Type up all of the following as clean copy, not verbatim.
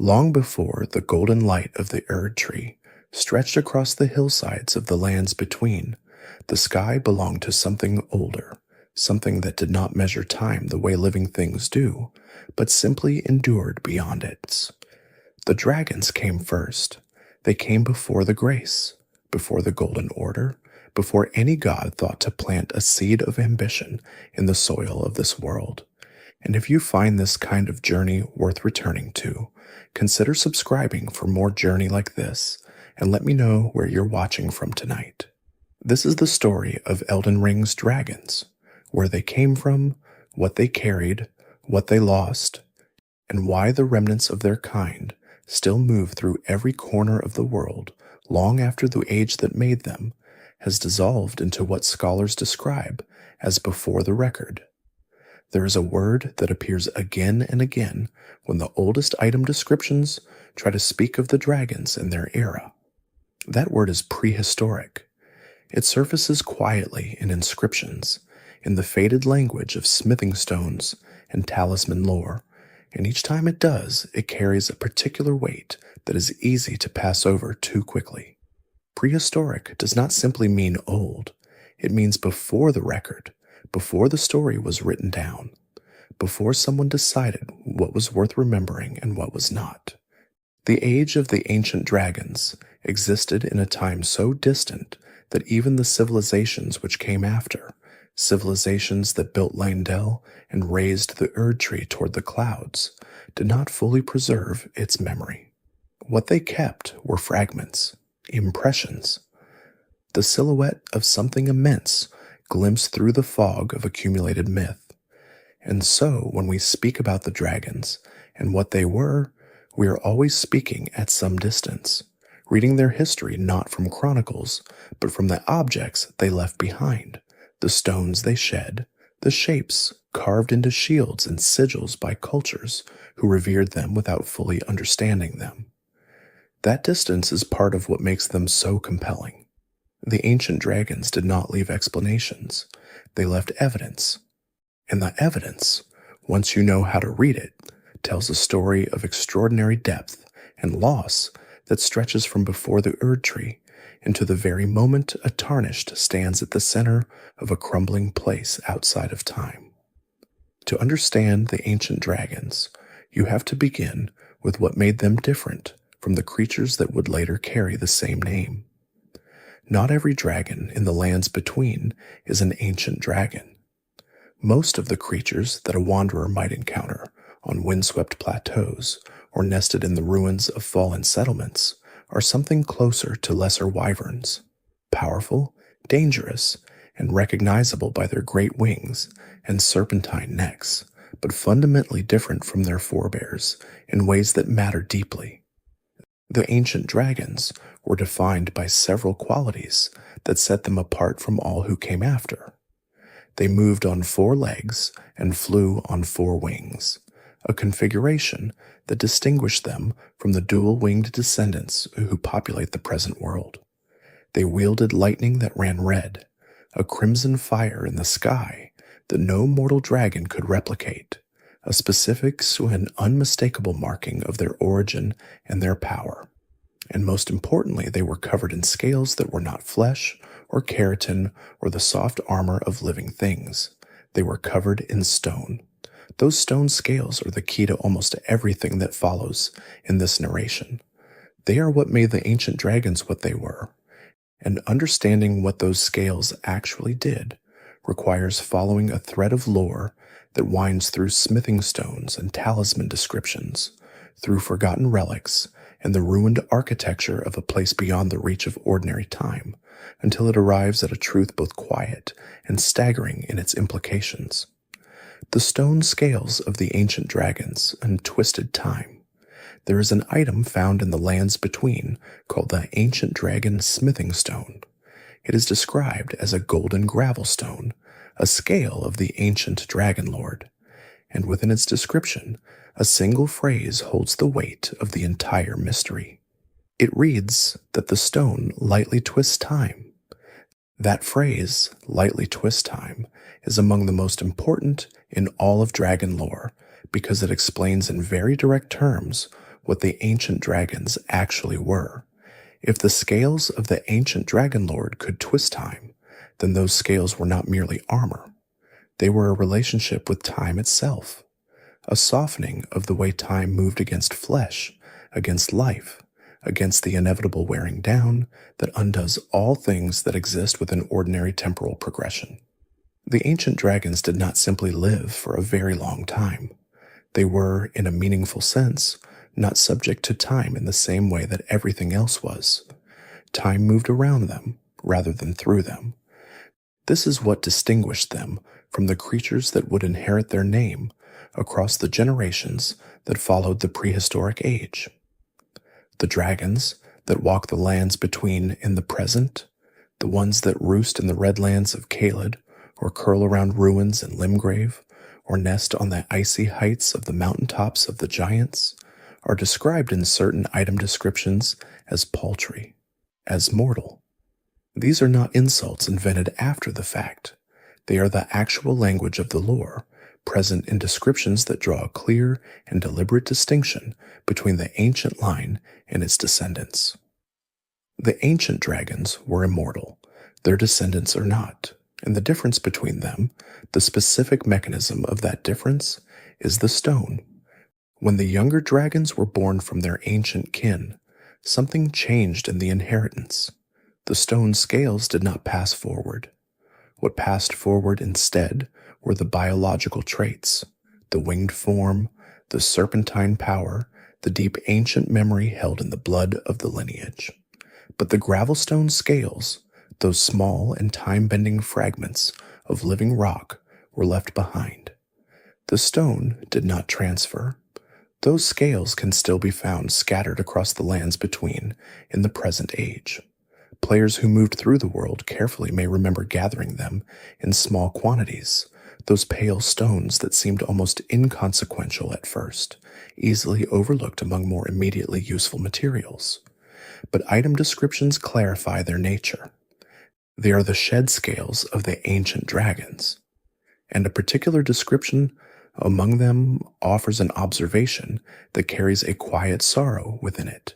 Long before the golden light of the Erd tree stretched across the hillsides of the lands between, the sky belonged to something older, something that did not measure time the way living things do, but simply endured beyond it. The dragons came first. They came before the grace, before the golden order, before any god thought to plant a seed of ambition in the soil of this world. And if you find this kind of journey worth returning to, consider subscribing for more journey like this, and let me know where you're watching from tonight. This is the story of Elden Ring's dragons, where they came from, what they carried, what they lost, and why the remnants of their kind still move through every corner of the world long after the age that made them has dissolved into what scholars describe as before the record. There is a word that appears again and again when the oldest item descriptions try to speak of the dragons in their era. That word is prehistoric. It surfaces quietly in inscriptions, in the faded language of smithing stones and talisman lore, and each time it does, it carries a particular weight that is easy to pass over too quickly. Prehistoric does not simply mean old. It means before the record, before the story was written down, before someone decided what was worth remembering and what was not. The age of the ancient dragons existed in a time so distant that even the civilizations which came after, civilizations that built Landel and raised the Erd tree toward the clouds, did not fully preserve its memory. What they kept were fragments, impressions, the silhouette of something immense glimpsed through the fog of accumulated myth. And so, when we speak about the dragons and what they were, we are always speaking at some distance, reading their history not from chronicles, but from the objects they left behind, the stones they shed, the shapes carved into shields and sigils by cultures who revered them without fully understanding them. That distance is part of what makes them so compelling. The ancient dragons did not leave explanations. They left evidence. And the evidence, once you know how to read it, tells a story of extraordinary depth and loss that stretches from before the Erd tree into the very moment a tarnished stands at the center of a crumbling place outside of time. To understand the ancient dragons, you have to begin with what made them different from the creatures that would later carry the same name. Not every dragon in the lands between is an ancient dragon. Most of the creatures that a wanderer might encounter on windswept plateaus or nested in the ruins of fallen settlements are something closer to lesser wyverns, powerful, dangerous, and recognizable by their great wings and serpentine necks, but fundamentally different from their forebears in ways that matter deeply. The ancient dragons were defined by several qualities that set them apart from all who came after. They moved on 4 legs and flew on 4 wings, a configuration that distinguished them from the dual-winged descendants who populate the present world. They wielded lightning that ran red, a crimson fire in the sky that no mortal dragon could replicate, a specific and unmistakable marking of their origin and their power. And most importantly, they were covered in scales that were not flesh or keratin or the soft armor of living things. They were covered in stone. Those stone scales are the key to almost everything that follows in this narration. They are what made the ancient dragons what they were, and understanding what those scales actually did requires following a thread of lore that winds through smithing stones and talisman descriptions, through forgotten relics and the ruined architecture of a place beyond the reach of ordinary time, until it arrives at a truth both quiet and staggering in its implications. The stone scales of the ancient dragons and twisted time. There is an item found in the lands between called the ancient dragon smithing stone. It is described as a golden gravel stone, a scale of the ancient dragon lord, and within its description, a single phrase holds the weight of the entire mystery. It reads that the stone lightly twists time. That phrase, lightly twist time, is among the most important in all of dragon lore because it explains in very direct terms what the ancient dragons actually were. If the scales of the ancient dragon lord could twist time, then those scales were not merely armor. They were a relationship with time itself, a softening of the way time moved against flesh, against life, against the inevitable wearing down that undoes all things that exist within ordinary temporal progression. The ancient dragons did not simply live for a very long time. They were, in a meaningful sense, not subject to time in the same way that everything else was. Time moved around them rather than through them. This is what distinguished them from the creatures that would inherit their name across the generations that followed the prehistoric age. The dragons that walk the lands between in the present, the ones that roost in the red lands of Caelid, or curl around ruins in Limgrave, or nest on the icy heights of the mountaintops of the giants, are described in certain item descriptions as paltry, as mortal. These are not insults invented after the fact. They are the actual language of the lore, present in descriptions that draw a clear and deliberate distinction between the ancient line and its descendants. The ancient dragons were immortal. Their descendants are not, and the difference between them, the specific mechanism of that difference, is the stone. When the younger dragons were born from their ancient kin, something changed in the inheritance. The stone scales did not pass forward. What passed forward instead were the biological traits, the winged form, the serpentine power, the deep ancient memory held in the blood of the lineage. But the gravelstone scales, those small and time-bending fragments of living rock, were left behind. The stone did not transfer. Those scales can still be found scattered across the lands between in the present age. Players who moved through the world carefully may remember gathering them in small quantities, those pale stones that seemed almost inconsequential at first, easily overlooked among more immediately useful materials. But item descriptions clarify their nature. They are the shed scales of the ancient dragons, and a particular description among them offers an observation that carries a quiet sorrow within it.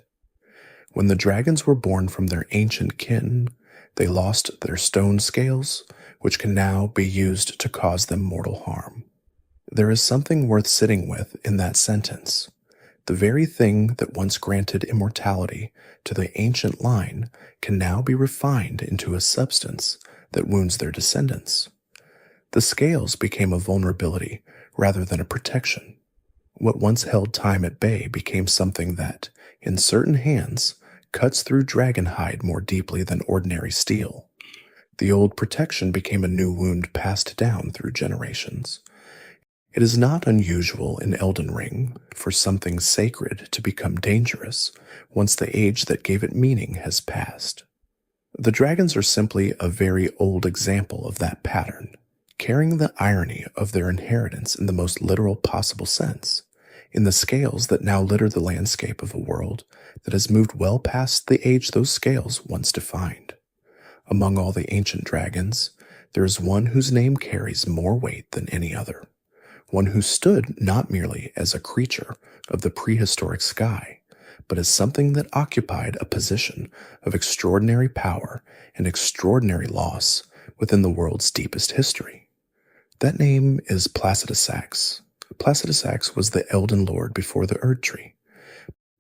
When the dragons were born from their ancient kin, they lost their stone scales, which can now be used to cause them mortal harm. There is something worth sitting with in that sentence. The very thing that once granted immortality to the ancient line can now be refined into a substance that wounds their descendants. The scales became a vulnerability rather than a protection. What once held time at bay became something that, in certain hands, cuts through dragon hide more deeply than ordinary steel. The old protection became a new wound passed down through generations. It is not unusual in Elden Ring for something sacred to become dangerous once the age that gave it meaning has passed. The dragons are simply a very old example of that pattern, carrying the irony of their inheritance in the most literal possible sense, in the scales that now litter the landscape of a world that has moved well past the age those scales once defined. Among all the ancient dragons, there is one whose name carries more weight than any other, one who stood not merely as a creature of the prehistoric sky, but as something that occupied a position of extraordinary power and extraordinary loss within the world's deepest history. That name is Placidusax. Placidusax was the Elden Lord before the Erd Tree,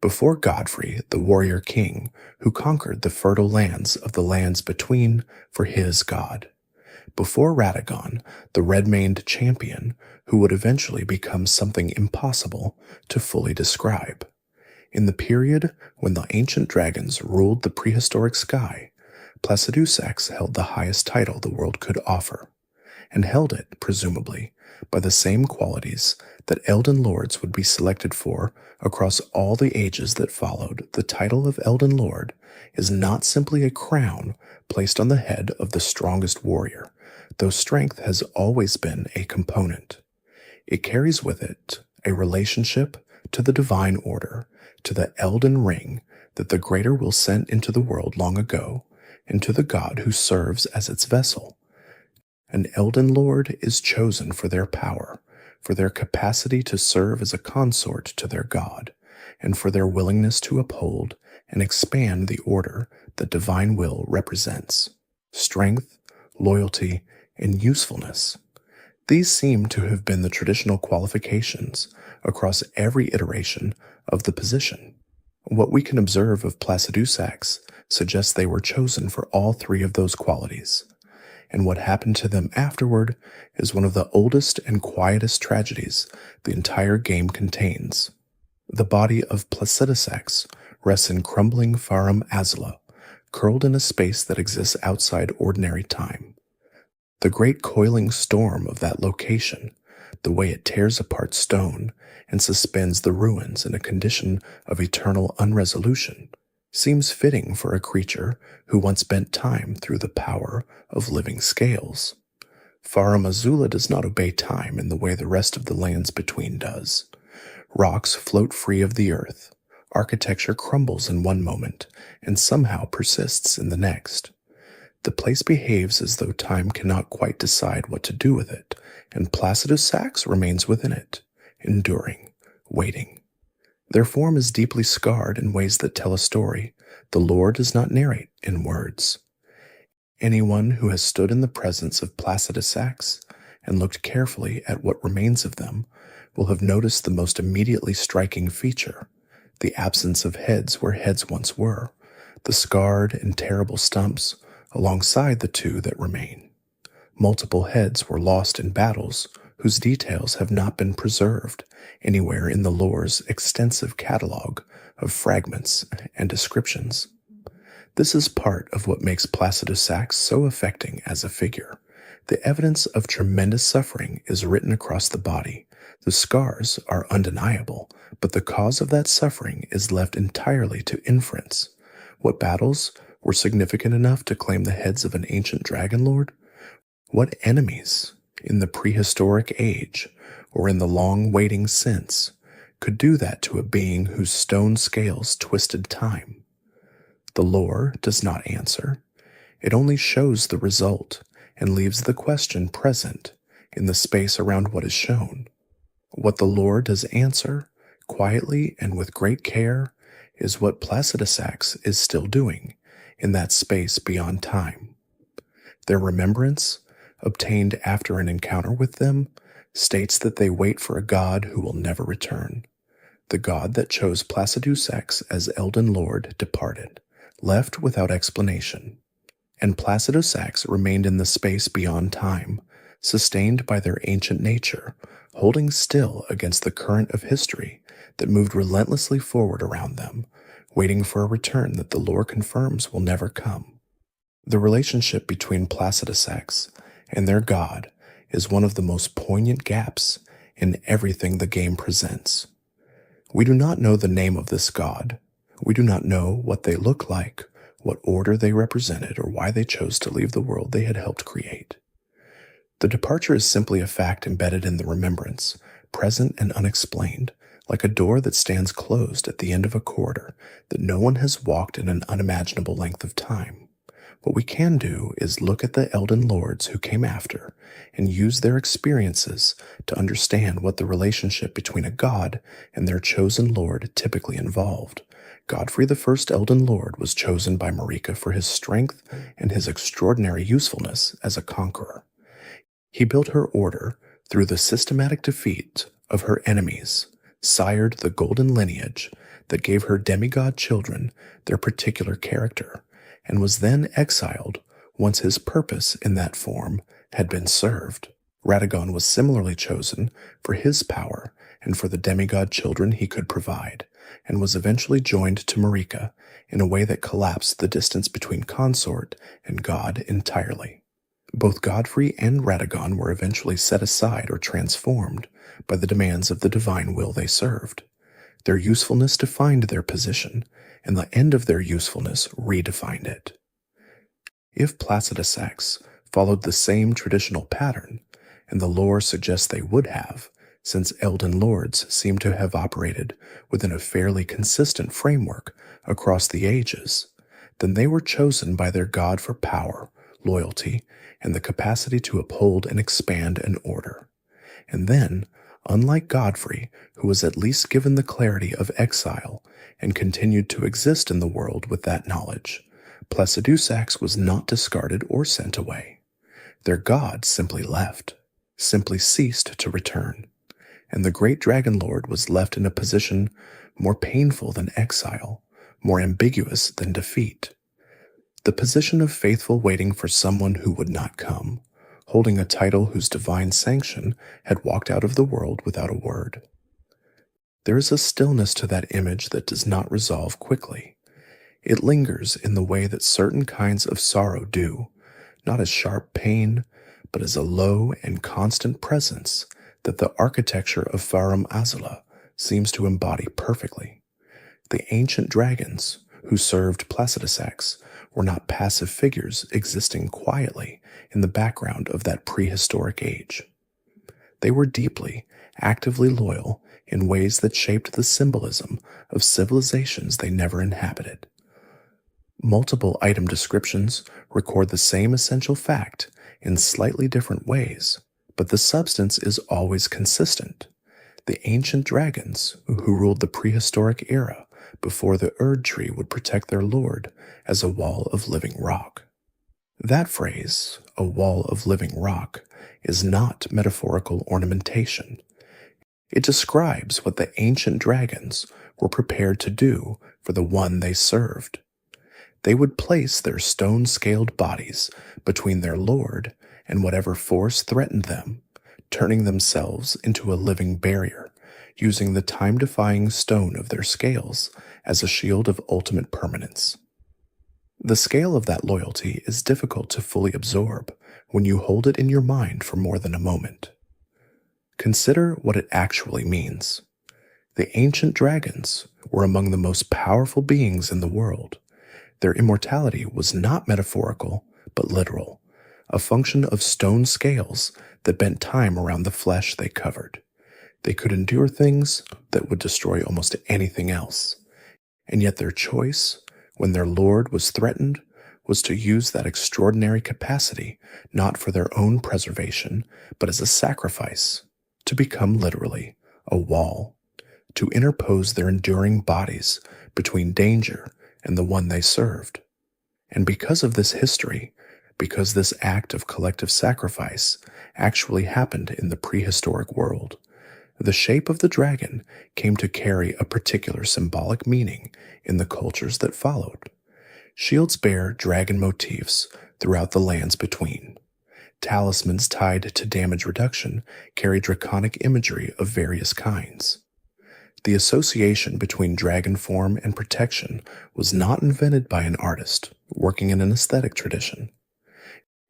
before Godfrey, the warrior king, who conquered the fertile lands of the lands between for his god, before Radagon, the red-maned champion, who would eventually become something impossible to fully describe. In the period when the ancient dragons ruled the prehistoric sky, Placidusax held the highest title the world could offer, and held it, presumably, by the same qualities that Elden Lords would be selected for across all the ages that followed. The title of Elden Lord is not simply a crown placed on the head of the strongest warrior, though strength has always been a component. It carries with it a relationship to the divine order, to the Elden Ring that the Greater Will sent into the world long ago, and to the God who serves as its vessel. An Elden Lord is chosen for their power, for their capacity to serve as a consort to their God, and for their willingness to uphold and expand the order that divine will represents. Strength, loyalty, and usefulness. These seem to have been the traditional qualifications across every iteration of the position. What we can observe of Placidusax suggests they were chosen for all three of those qualities, and what happened to them afterward is one of the oldest and quietest tragedies the entire game contains. The body of Placidusax rests in Crumbling Farum Azula, curled in a space that exists outside ordinary time. The great coiling storm of that location, the way it tears apart stone and suspends the ruins in a condition of eternal unresolution, seems fitting for a creature who once bent time through the power of living scales. Farum Azula does not obey time in the way the rest of the lands between does. Rocks float free of the earth. Architecture crumbles in one moment and somehow persists in the next. The place behaves as though time cannot quite decide what to do with it, and Placidusax remains within it, enduring, waiting. Their form is deeply scarred in ways that tell a story the lore does not narrate in words. Anyone who has stood in the presence of Placidusax and looked carefully at what remains of them will have noticed the most immediately striking feature, the absence of heads where heads once were, the scarred and terrible stumps alongside the two that remain. Multiple heads were lost in battles whose details have not been preserved anywhere in the lore's extensive catalog of fragments and descriptions. This is part of what makes Placidusax so affecting as a figure. The evidence of tremendous suffering is written across the body. The scars are undeniable, but the cause of that suffering is left entirely to inference. What battles were significant enough to claim the heads of an ancient dragon lord? What enemies, in the prehistoric age, or in the long waiting since, could do that to a being whose stone scales twisted time? The lore does not answer. It only shows the result and leaves the question present in the space around what is shown. What the lore does answer, quietly and with great care, is what Placidusax is still doing in that space beyond time. Their remembrance, obtained after an encounter with them, states that they wait for a god who will never return. The god that chose Placidusax as Elden Lord departed, left without explanation, and Placidusax remained in the space beyond time, sustained by their ancient nature, holding still against the current of history that moved relentlessly forward around them, waiting for a return that the lore confirms will never come. The relationship between Placidusax and their god is one of the most poignant gaps in everything the game presents. We do not know the name of this god. We do not know what they look like, what order they represented, or why they chose to leave the world they had helped create. The departure is simply a fact embedded in the remembrance, present and unexplained, like a door that stands closed at the end of a corridor that no one has walked in an unimaginable length of time. What we can do is look at the Elden Lords who came after and use their experiences to understand what the relationship between a god and their chosen lord typically involved. Godfrey the first Elden Lord was chosen by Marika for his strength and his extraordinary usefulness as a conqueror. He built her order through the systematic defeat of her enemies, sired the golden lineage that gave her demigod children their particular character, and was then exiled once his purpose in that form had been served. Radagon was similarly chosen for his power and for the demigod children he could provide, and was eventually joined to Marika in a way that collapsed the distance between consort and god entirely. Both Godfrey and Radagon were eventually set aside or transformed by the demands of the divine will they served. Their usefulness defined their position, and the end of their usefulness redefined it. If Placidusax followed the same traditional pattern, and the lore suggests they would have, since Elden Lords seem to have operated within a fairly consistent framework across the ages, then they were chosen by their god for power, loyalty, and the capacity to uphold and expand an order. And then, Unlike Godfrey, who was at least given the clarity of exile and continued to exist in the world with that knowledge, Placidusax was not discarded or sent away. Their god simply left, simply ceased to return, and the great Dragon Lord was left in a position more painful than exile, more ambiguous than defeat. The position of faithful waiting for someone who would not come, holding a title whose divine sanction had walked out of the world without a word. There is a stillness to that image that does not resolve quickly. It lingers in the way that certain kinds of sorrow do, not as sharp pain, but as a low and constant presence that the architecture of Farum Azula seems to embody perfectly. The ancient dragons who served Placidusax were not passive figures existing quietly in the background of that prehistoric age. They were deeply, actively loyal in ways that shaped the symbolism of civilizations they never inhabited. Multiple item descriptions record the same essential fact in slightly different ways, but the substance is always consistent. The ancient dragons who ruled the prehistoric era before the Erd tree would protect their lord as a wall of living rock. That phrase, a wall of living rock, is not metaphorical ornamentation. It describes what the ancient dragons were prepared to do for the one they served. They would place their stone-scaled bodies between their lord and whatever force threatened them, turning themselves into a living barrier, using the time-defying stone of their scales as a shield of ultimate permanence. The scale of that loyalty is difficult to fully absorb when you hold it in your mind for more than a moment. Consider what it actually means. The ancient dragons were among the most powerful beings in the world. Their immortality was not metaphorical, but literal, a function of stone scales that bent time around the flesh they covered. They could endure things that would destroy almost anything else, and yet their choice, when their lord was threatened, was to use that extraordinary capacity not for their own preservation, but as a sacrifice, to become literally a wall, to interpose their enduring bodies between danger and the one they served. And because of this history, because this act of collective sacrifice actually happened in the prehistoric world, the shape of the dragon came to carry a particular symbolic meaning in the cultures that followed. Shields bear dragon motifs throughout the lands between. Talismans tied to damage reduction carry draconic imagery of various kinds. The association between dragon form and protection was not invented by an artist working in an aesthetic tradition.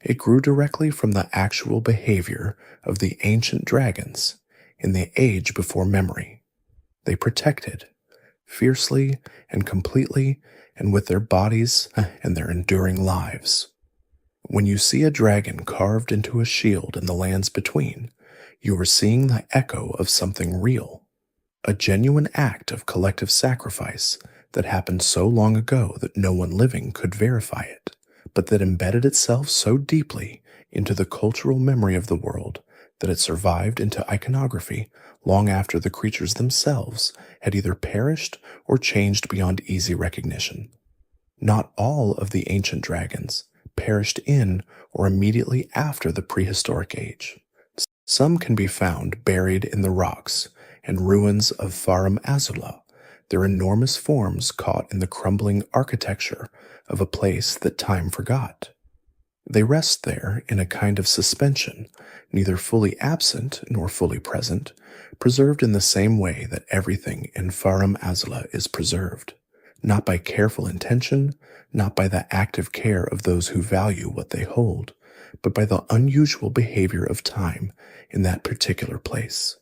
It grew directly from the actual behavior of the ancient dragons in the age before memory. They protected, fiercely and completely, and with their bodies and their enduring lives. When you see a dragon carved into a shield in the lands between, you are seeing the echo of something real, a genuine act of collective sacrifice that happened so long ago that no one living could verify it, but that embedded itself so deeply into the cultural memory of the world that it survived into iconography long after the creatures themselves had either perished or changed beyond easy recognition. Not all of the ancient dragons perished in or immediately after the prehistoric age. Some can be found buried in the rocks and ruins of Farum Azula, their enormous forms caught in the crumbling architecture of a place that time forgot. They rest there in a kind of suspension, neither fully absent nor fully present, preserved in the same way that everything in Farum Azula is preserved, not by careful intention, not by the active care of those who value what they hold, but by the unusual behavior of time in that particular place.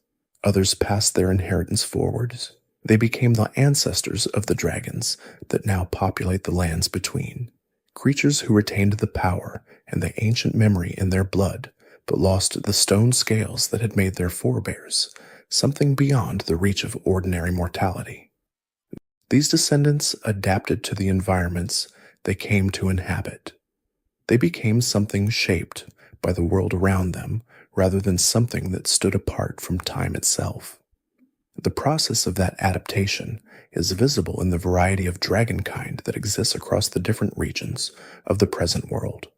Others passed their inheritance forwards. They became the ancestors of the dragons that now populate the lands between, creatures who retained the power and the ancient memory in their blood, but lost the stone scales that had made their forebears something beyond the reach of ordinary mortality. These descendants adapted to the environments they came to inhabit. They became something shaped by the world around them rather than something that stood apart from time itself. The process of that adaptation is visible in the variety of dragonkind that exists across the different regions of the present world.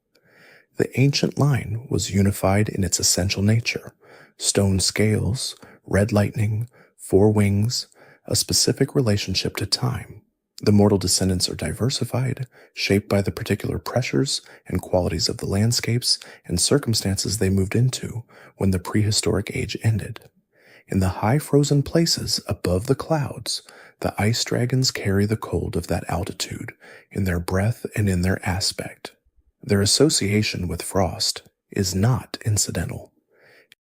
The ancient line was unified in its essential nature: stone scales, red lightning, 4 wings, a specific relationship to time. The mortal descendants are diversified, shaped by the particular pressures and qualities of the landscapes and circumstances they moved into when the prehistoric age ended. In the high frozen places above the clouds, the ice dragons carry the cold of that altitude in their breath and in their aspect. Their association with frost is not incidental.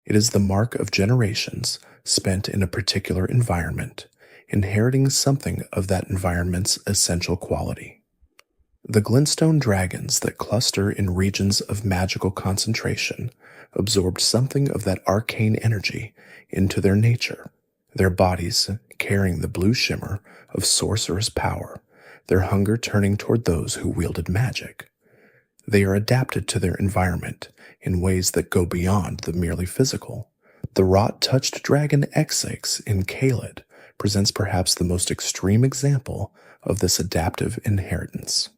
It is the mark of generations spent in a particular environment, inheriting something of that environment's essential quality. The glintstone dragons that cluster in regions of magical concentration absorbed something of that arcane energy into their nature, their bodies carrying the blue shimmer of sorcerous power, their hunger turning toward those who wielded magic. They are adapted to their environment in ways that go beyond the merely physical. The rot-touched dragon X6 in Caelid presents perhaps the most extreme example of this adaptive inheritance.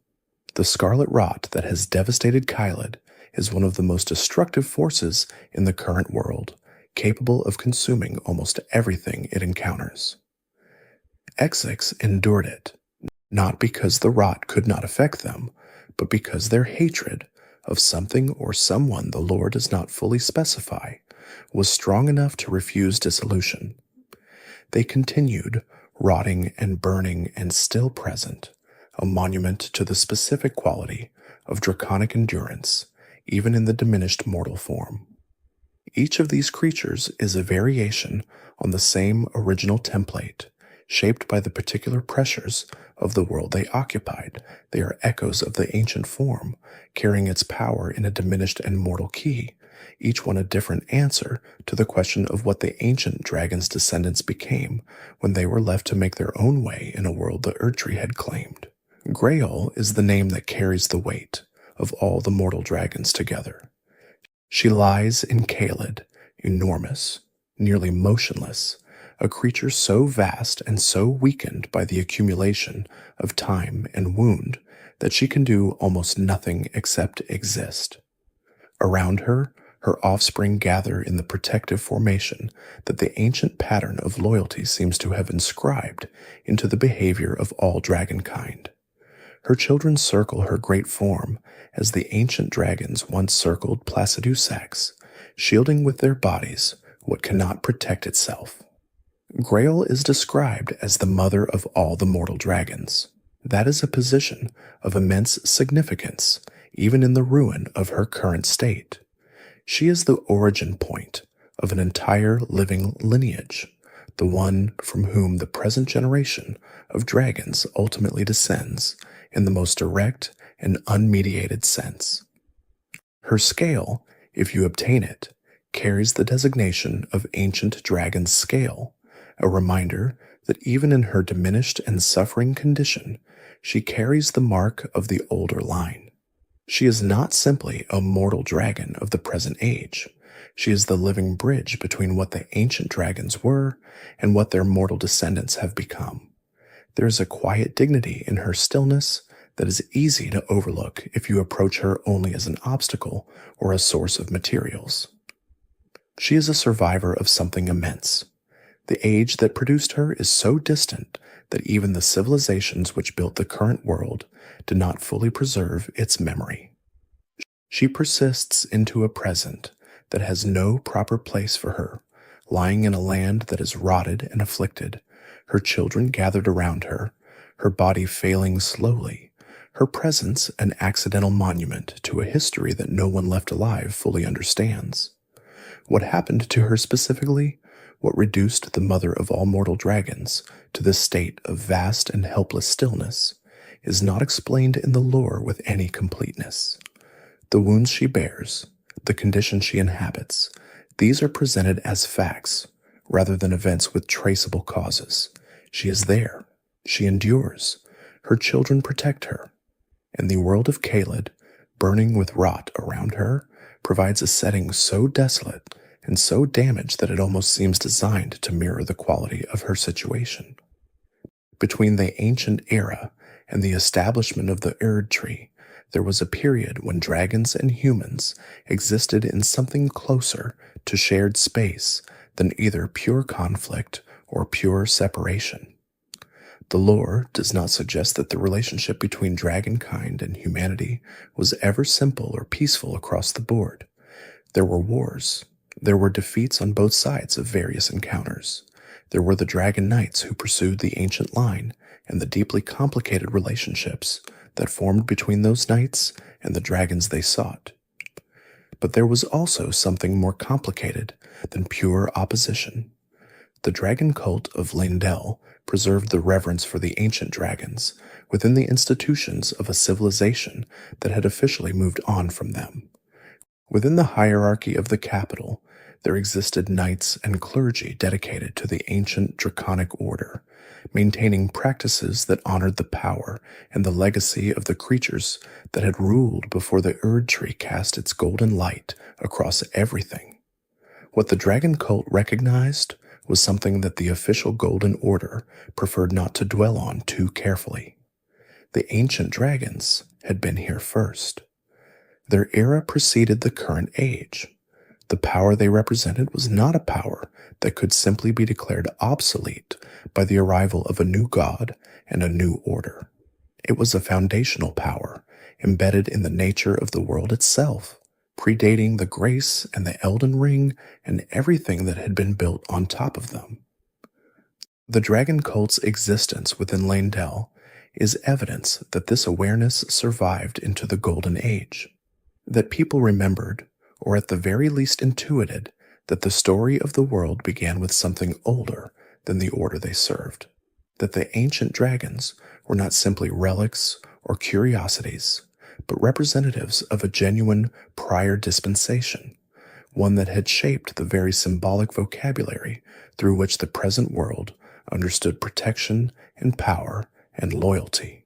The scarlet rot that has devastated Caelid is one of the most destructive forces in the current world, capable of consuming almost everything it encounters. X6 endured it, not because the rot could not affect them, but because their hatred of something or someone the lore does not fully specify was strong enough to refuse dissolution. They continued, rotting and burning and still present, a monument to the specific quality of draconic endurance, even in the diminished mortal form. Each of these creatures is a variation on the same original template, shaped by the particular pressures of the world they occupied. They are echoes of the ancient form, carrying its power in a diminished and mortal key, each one a different answer to the question of what the ancient dragon's descendants became when they were left to make their own way in a world the Erdtree had claimed. Greyall is the name that carries the weight of all the mortal dragons together. She lies in Caelid, enormous, nearly motionless, a creature so vast and so weakened by the accumulation of time and wound that she can do almost nothing except exist. Around her, her offspring gather in the protective formation that the ancient pattern of loyalty seems to have inscribed into the behavior of all dragonkind. Her children circle her great form as the ancient dragons once circled Placidusax, shielding with their bodies what cannot protect itself. Greyall is described as the mother of all the mortal dragons. That is a position of immense significance, even in the ruin of her current state. She is the origin point of an entire living lineage, the one from whom the present generation of dragons ultimately descends in the most direct and unmediated sense. Her scale, if you obtain it, carries the designation of Ancient Dragon's Scale, a reminder that even in her diminished and suffering condition, she carries the mark of the older line. She is not simply a mortal dragon of the present age. She is the living bridge between what the ancient dragons were and what their mortal descendants have become. There is a quiet dignity in her stillness that is easy to overlook if you approach her only as an obstacle or a source of materials. She is a survivor of something immense. The age that produced her is so distant that even the civilizations which built the current world did not fully preserve its memory. She persists into a present that has no proper place for her, lying in a land that is rotted and afflicted, her children gathered around her, her body failing slowly, her presence an accidental monument to a history that no one left alive fully understands. What happened to her specifically, what reduced the mother of all mortal dragons to this state of vast and helpless stillness, is not explained in the lore with any completeness. The wounds she bears, the condition she inhabits, these are presented as facts rather than events with traceable causes. She is there. She endures. Her children protect her. And the world of Caelid, burning with rot around her, provides a setting so desolate and so damaged that it almost seems designed to mirror the quality of her situation. Between the ancient era and the establishment of the Erd Tree, there was a period when dragons and humans existed in something closer to shared space than either pure conflict or pure separation. The lore does not suggest that the relationship between dragonkind and humanity was ever simple or peaceful across the board. There were wars. There were defeats on both sides of various encounters. There were the dragon knights who pursued the ancient line and the deeply complicated relationships that formed between those knights and the dragons they sought. But there was also something more complicated than pure opposition. The dragon cult of Leyndell preserved the reverence for the ancient dragons within the institutions of a civilization that had officially moved on from them. Within the hierarchy of the capital, there existed knights and clergy dedicated to the ancient draconic order, maintaining practices that honored the power and the legacy of the creatures that had ruled before the Erd Tree cast its golden light across everything. What the dragon cult recognized was something that the official Golden Order preferred not to dwell on too carefully. The ancient dragons had been here first. Their era preceded the current age. The power they represented was not a power that could simply be declared obsolete by the arrival of a new god and a new order. It was a foundational power embedded in the nature of the world itself, predating the grace and the Elden Ring and everything that had been built on top of them. The dragon cult's existence within Leyndell is evidence that this awareness survived into the Golden Age, that people remembered, or at the very least intuited, that the story of the world began with something older than the order they served, that the ancient dragons were not simply relics or curiosities, but representatives of a genuine prior dispensation, one that had shaped the very symbolic vocabulary through which the present world understood protection and power and loyalty.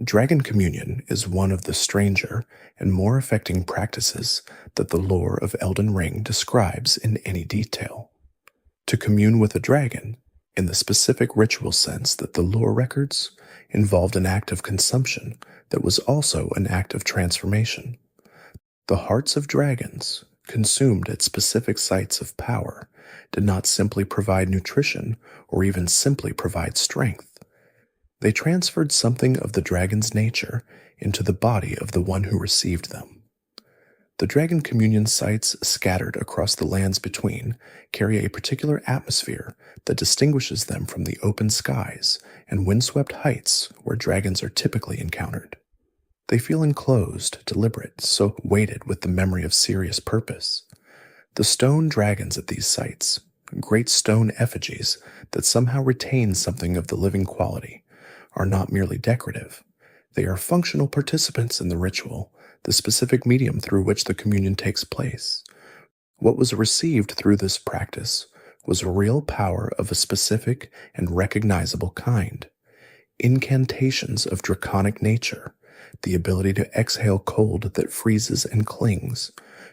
Dragon communion is one of the stranger and more affecting practices that the lore of Elden Ring describes in any detail. To commune with a dragon, in the specific ritual sense that the lore records, involved an act of consumption that was also an act of transformation. The hearts of dragons, consumed at specific sites of power, did not simply provide nutrition or even simply provide strength. They transferred something of the dragon's nature into the body of the one who received them. The dragon communion sites scattered across the lands between carry a particular atmosphere that distinguishes them from the open skies and windswept heights where dragons are typically encountered. They feel enclosed, deliberate, so weighted with the memory of serious purpose. The stone dragons at these sites, great stone effigies that somehow retain something of the living quality, are not merely decorative. They are functional participants in the ritual, the specific medium through which the communion takes place. What was received through this practice was real power of a specific and recognizable kind. Incantations of draconic nature, the ability to exhale cold that freezes and clings,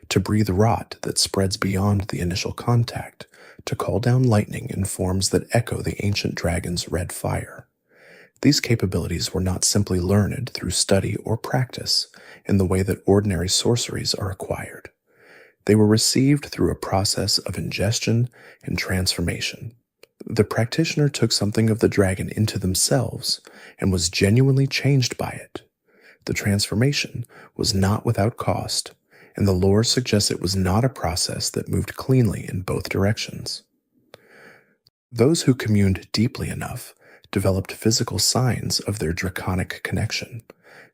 to breathe rot that spreads beyond the initial contact, to call down lightning in forms that echo the ancient dragon's red fire. These capabilities were not simply learned through study or practice in the way that ordinary sorceries are acquired. They were received through a process of ingestion and transformation. The practitioner took something of the dragon into themselves and was genuinely changed by it. The transformation was not without cost, and the lore suggests it was not a process that moved cleanly in both directions. Those who communed deeply enough developed physical signs of their draconic connection,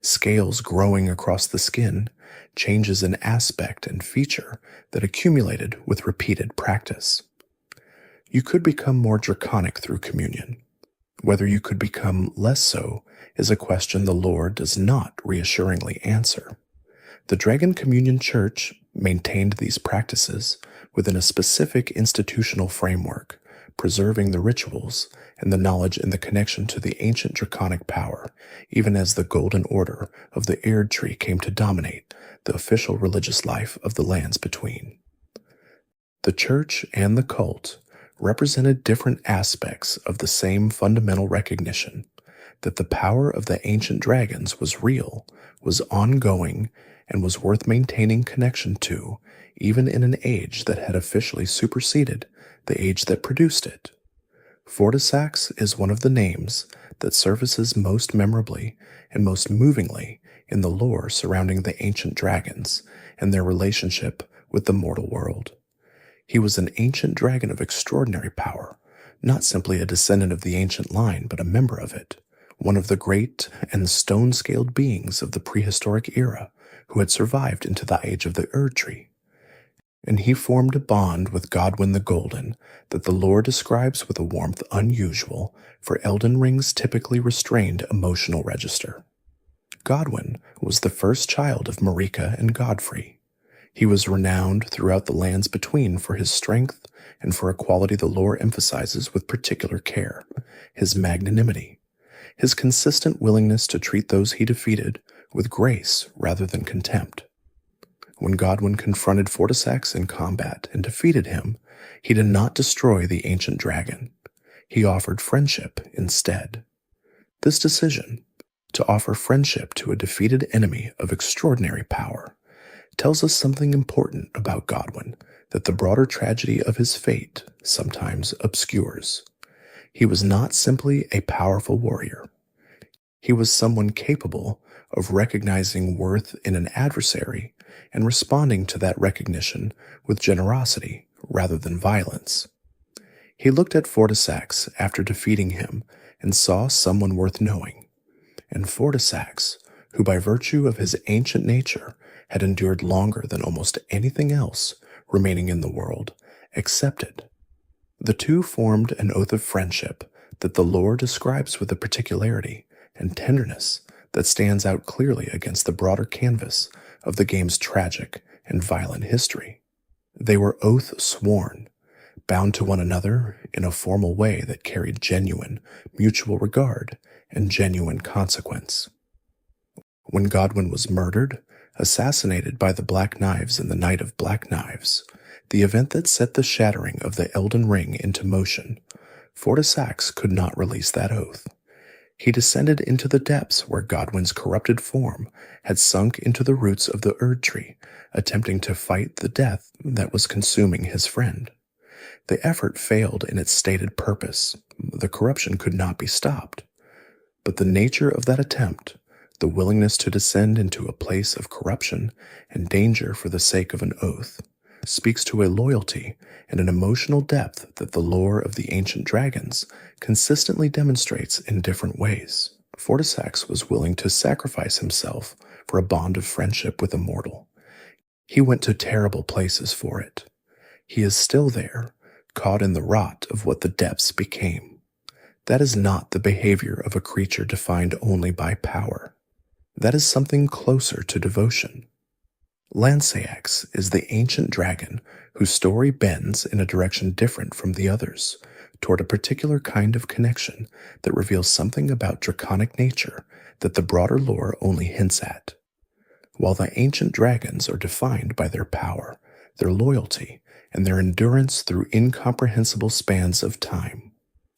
scales growing across the skin, changes in aspect and feature that accumulated with repeated practice. You could become more draconic through communion. Whether you could become less so is a question the lore does not reassuringly answer. The Dragon Communion Church maintained these practices within a specific institutional framework, preserving the rituals and the knowledge and the connection to the ancient draconic power, even as the Golden Order of the Erd Tree came to dominate the official religious life of the lands between. The church and the cult represented different aspects of the same fundamental recognition that the power of the ancient dragons was real, was ongoing, and was worth maintaining connection to, even in an age that had officially superseded the age that produced it. Fortisax is one of the names that surfaces most memorably and most movingly in the lore surrounding the ancient dragons and their relationship with the mortal world. He was an ancient dragon of extraordinary power, not simply a descendant of the ancient line, but a member of it, one of the great and stone-scaled beings of the prehistoric era who had survived into the age of the Erd Tree. And he formed a bond with Godwin the Golden that the lore describes with a warmth unusual for Elden Ring's typically restrained emotional register. Godwin was the first child of Marika and Godfrey. He was renowned throughout the lands between for his strength and for a quality the lore emphasizes with particular care, his magnanimity, his consistent willingness to treat those he defeated with grace rather than contempt. When Godwin confronted Fortisax in combat and defeated him, he did not destroy the ancient dragon. He offered friendship instead. This decision, to offer friendship to a defeated enemy of extraordinary power, tells us something important about Godwin that the broader tragedy of his fate sometimes obscures. He was not simply a powerful warrior. He was someone capable of recognizing worth in an adversary and responding to that recognition with generosity rather than violence. He looked at Fortisax after defeating him and saw someone worth knowing. And Fortisax, who by virtue of his ancient nature had endured longer than almost anything else remaining in the world, accepted. The two formed an oath of friendship that the lore describes with a particularity and tenderness that stands out clearly against the broader canvas of the game's tragic and violent history. They were oath sworn, bound to one another in a formal way that carried genuine mutual regard and genuine consequence. When Godwin was murdered, assassinated by the Black Knives in the Night of Black Knives, the event that set the shattering of the Elden Ring into motion, Fortisax could not release that oath. He descended into the depths where Godwin's corrupted form had sunk into the roots of the Erd Tree, attempting to fight the death that was consuming his friend. The effort failed in its stated purpose. The corruption could not be stopped. But the nature of that attempt, the willingness to descend into a place of corruption and danger for the sake of an oath, speaks to a loyalty and an emotional depth that the lore of the ancient dragons consistently demonstrates in different ways. Fortisax was willing to sacrifice himself for a bond of friendship with a mortal. He went to terrible places for it. He is still there, caught in the rot of what the depths became. That is not the behavior of a creature defined only by power. That is something closer to devotion. Lancax is the ancient dragon whose story bends in a direction different from the others, toward a particular kind of connection that reveals something about draconic nature that the broader lore only hints at. While the ancient dragons are defined by their power, their loyalty, and their endurance through incomprehensible spans of time,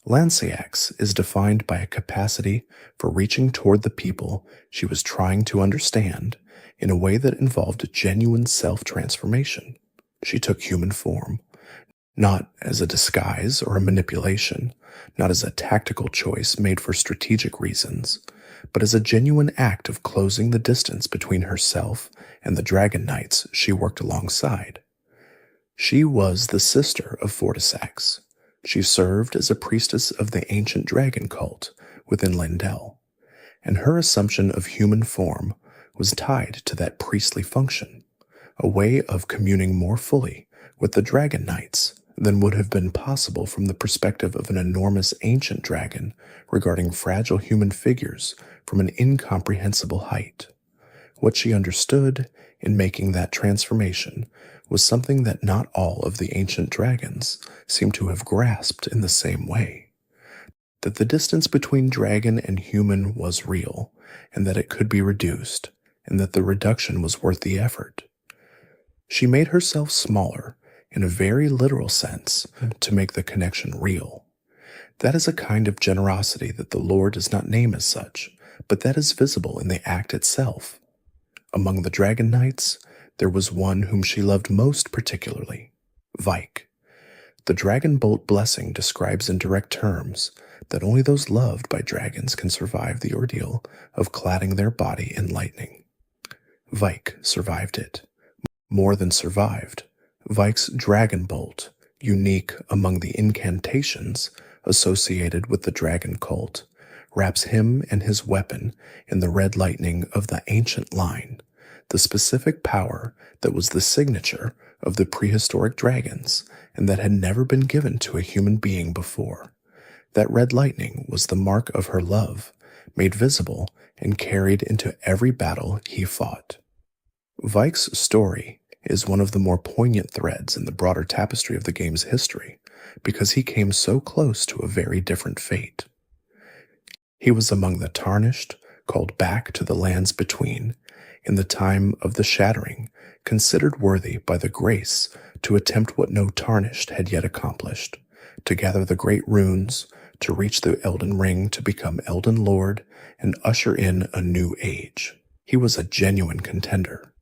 Lancax is defined by a capacity for reaching toward the people she was trying to understand in a way that involved a genuine self-transformation. She took human form, not as a disguise or a manipulation, not as a tactical choice made for strategic reasons, but as a genuine act of closing the distance between herself and the dragon knights she worked alongside. She was the sister of Fortisax. She served as a priestess of the ancient dragon cult within Leyndell, and her assumption of human form was tied to that priestly function, a way of communing more fully with the dragon knights than would have been possible from the perspective of an enormous ancient dragon regarding fragile human figures from an incomprehensible height. What she understood in making that transformation was something that not all of the ancient dragons seemed to have grasped in the same way. That the distance between dragon and human was real, and that it could be reduced, and that the reduction was worth the effort. She made herself smaller, in a very literal sense, to make the connection real. That is a kind of generosity that the lore does not name as such, but that is visible in the act itself. Among the dragon knights, there was one whom she loved most particularly, Vik. The dragon bolt blessing describes in direct terms that only those loved by dragons can survive the ordeal of cladding their body in lightning. Vik survived it. More than survived, Vik's dragon bolt, unique among the incantations associated with the dragon cult, wraps him and his weapon in the red lightning of the ancient line, the specific power that was the signature of the prehistoric dragons and that had never been given to a human being before. That red lightning was the mark of her love, made visible and carried into every battle he fought. Vik's story is one of the more poignant threads in the broader tapestry of the game's history, because he came so close to a very different fate. He was among the tarnished, called back to the lands between, in the time of the Shattering, considered worthy by the grace to attempt what no tarnished had yet accomplished, to gather the great runes, to reach the Elden Ring to become Elden Lord, and usher in a new age. He was a genuine contender.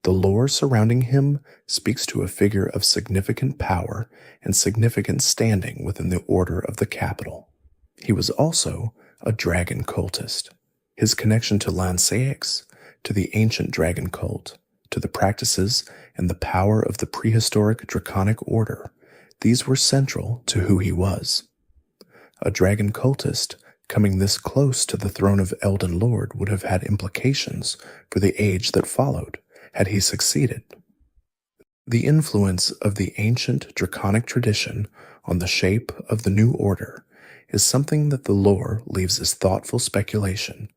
The lore surrounding him speaks to a figure of significant power and significant standing within the order of the capital. He was also a dragon cultist. His connection to Lancax, to the ancient dragon cult, to the practices and the power of the prehistoric draconic order, these were central to who he was. A dragon cultist coming this close to the throne of Elden Lord would have had implications for the age that followed, had he succeeded. The influence of the ancient draconic tradition on the shape of the new order is something that the lore leaves as thoughtful speculation,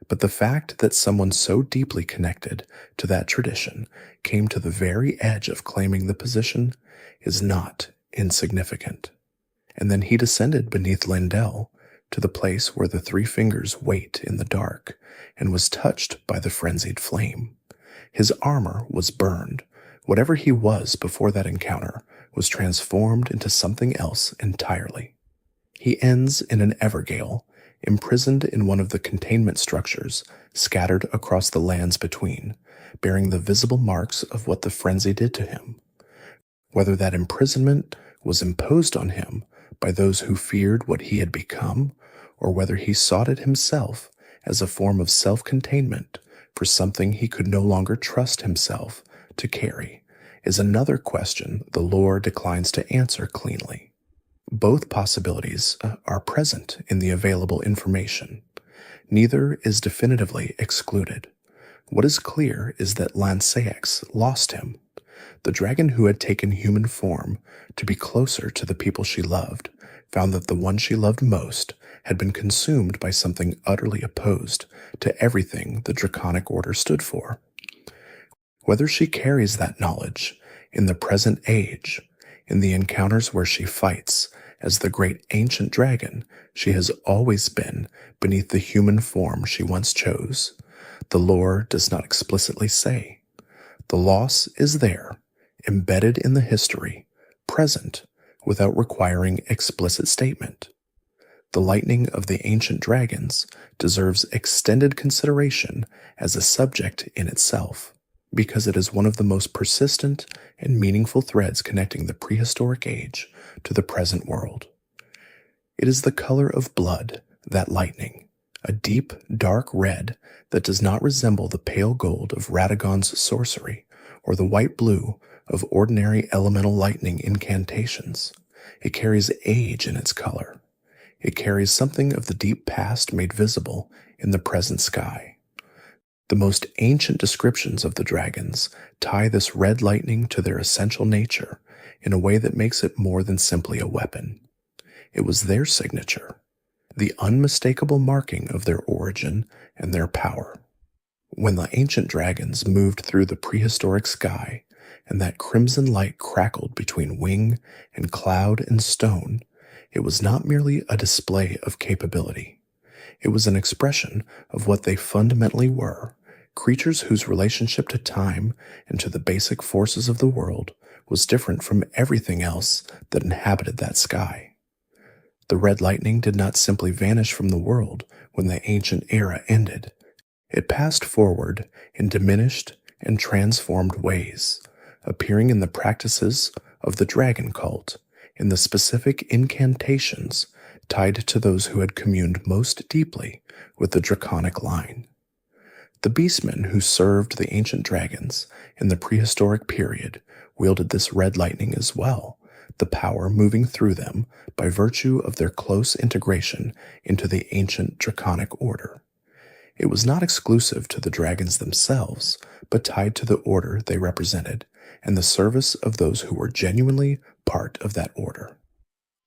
but the fact that someone so deeply connected to that tradition came to the very edge of claiming the position is not insignificant. And then he descended beneath Lindell to the place where the three fingers wait in the dark and was touched by the frenzied flame. His armor was burned. Whatever he was before that encounter was transformed into something else entirely. He ends in an Evergale, imprisoned in one of the containment structures scattered across the lands between, bearing the visible marks of what the frenzy did to him. Whether that imprisonment was imposed on him by those who feared what he had become, or whether he sought it himself as a form of self-containment for something he could no longer trust himself to carry, is another question the lore declines to answer cleanly. Both possibilities are present in the available information. Neither is definitively excluded. What is clear is that Lancax lost him. The dragon who had taken human form to be closer to the people she loved found that the one she loved most had been consumed by something utterly opposed to everything the draconic order stood for. Whether she carries that knowledge in the present age, in the encounters where she fights as the great ancient dragon she has always been beneath the human form she once chose, the lore does not explicitly say. The loss is there, embedded in the history, present, without requiring explicit statement. The lightning of the ancient dragons deserves extended consideration as a subject in itself, because it is one of the most persistent and meaningful threads connecting the prehistoric age to the present world. It is the color of blood, that lightning, a deep, dark red that does not resemble the pale gold of Radagon's sorcery or the white blue of ordinary elemental lightning incantations. It carries age in its color. It carries something of the deep past made visible in the present sky. The most ancient descriptions of the dragons tie this red lightning to their essential nature in a way that makes it more than simply a weapon. It was their signature, the unmistakable marking of their origin and their power. When the ancient dragons moved through the prehistoric sky, and that crimson light crackled between wing and cloud and stone, it was not merely a display of capability. It was an expression of what they fundamentally were, creatures whose relationship to time and to the basic forces of the world was different from everything else that inhabited that sky. The red lightning did not simply vanish from the world when the ancient era ended. It passed forward in diminished and transformed ways, appearing in the practices of the dragon cult, in the specific incantations tied to those who had communed most deeply with the draconic line. The beastmen who served the ancient dragons in the prehistoric period wielded this red lightning as well, the power moving through them by virtue of their close integration into the ancient draconic order. It was not exclusive to the dragons themselves, but tied to the order they represented and the service of those who were genuinely part of that order.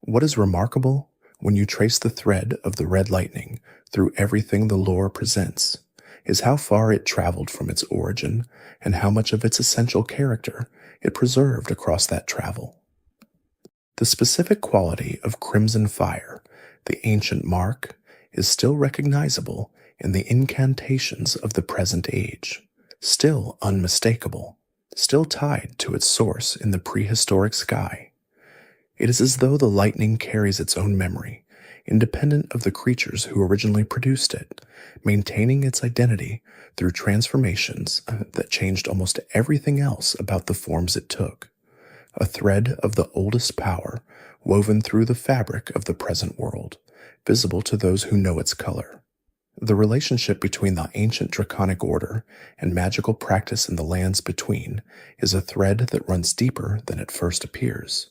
What is remarkable when you trace the thread of the red lightning through everything the lore presents is how far it traveled from its origin and how much of its essential character it preserved across that travel. The specific quality of crimson fire, the ancient mark, is still recognizable in the incantations of the present age, still unmistakable, still tied to its source in the prehistoric sky. It is as though the lightning carries its own memory, independent of the creatures who originally produced it, maintaining its identity through transformations that changed almost everything else about the forms it took, a thread of the oldest power woven through the fabric of the present world, visible to those who know its color. The relationship between the ancient draconic order and magical practice in the lands between is a thread that runs deeper than it first appears.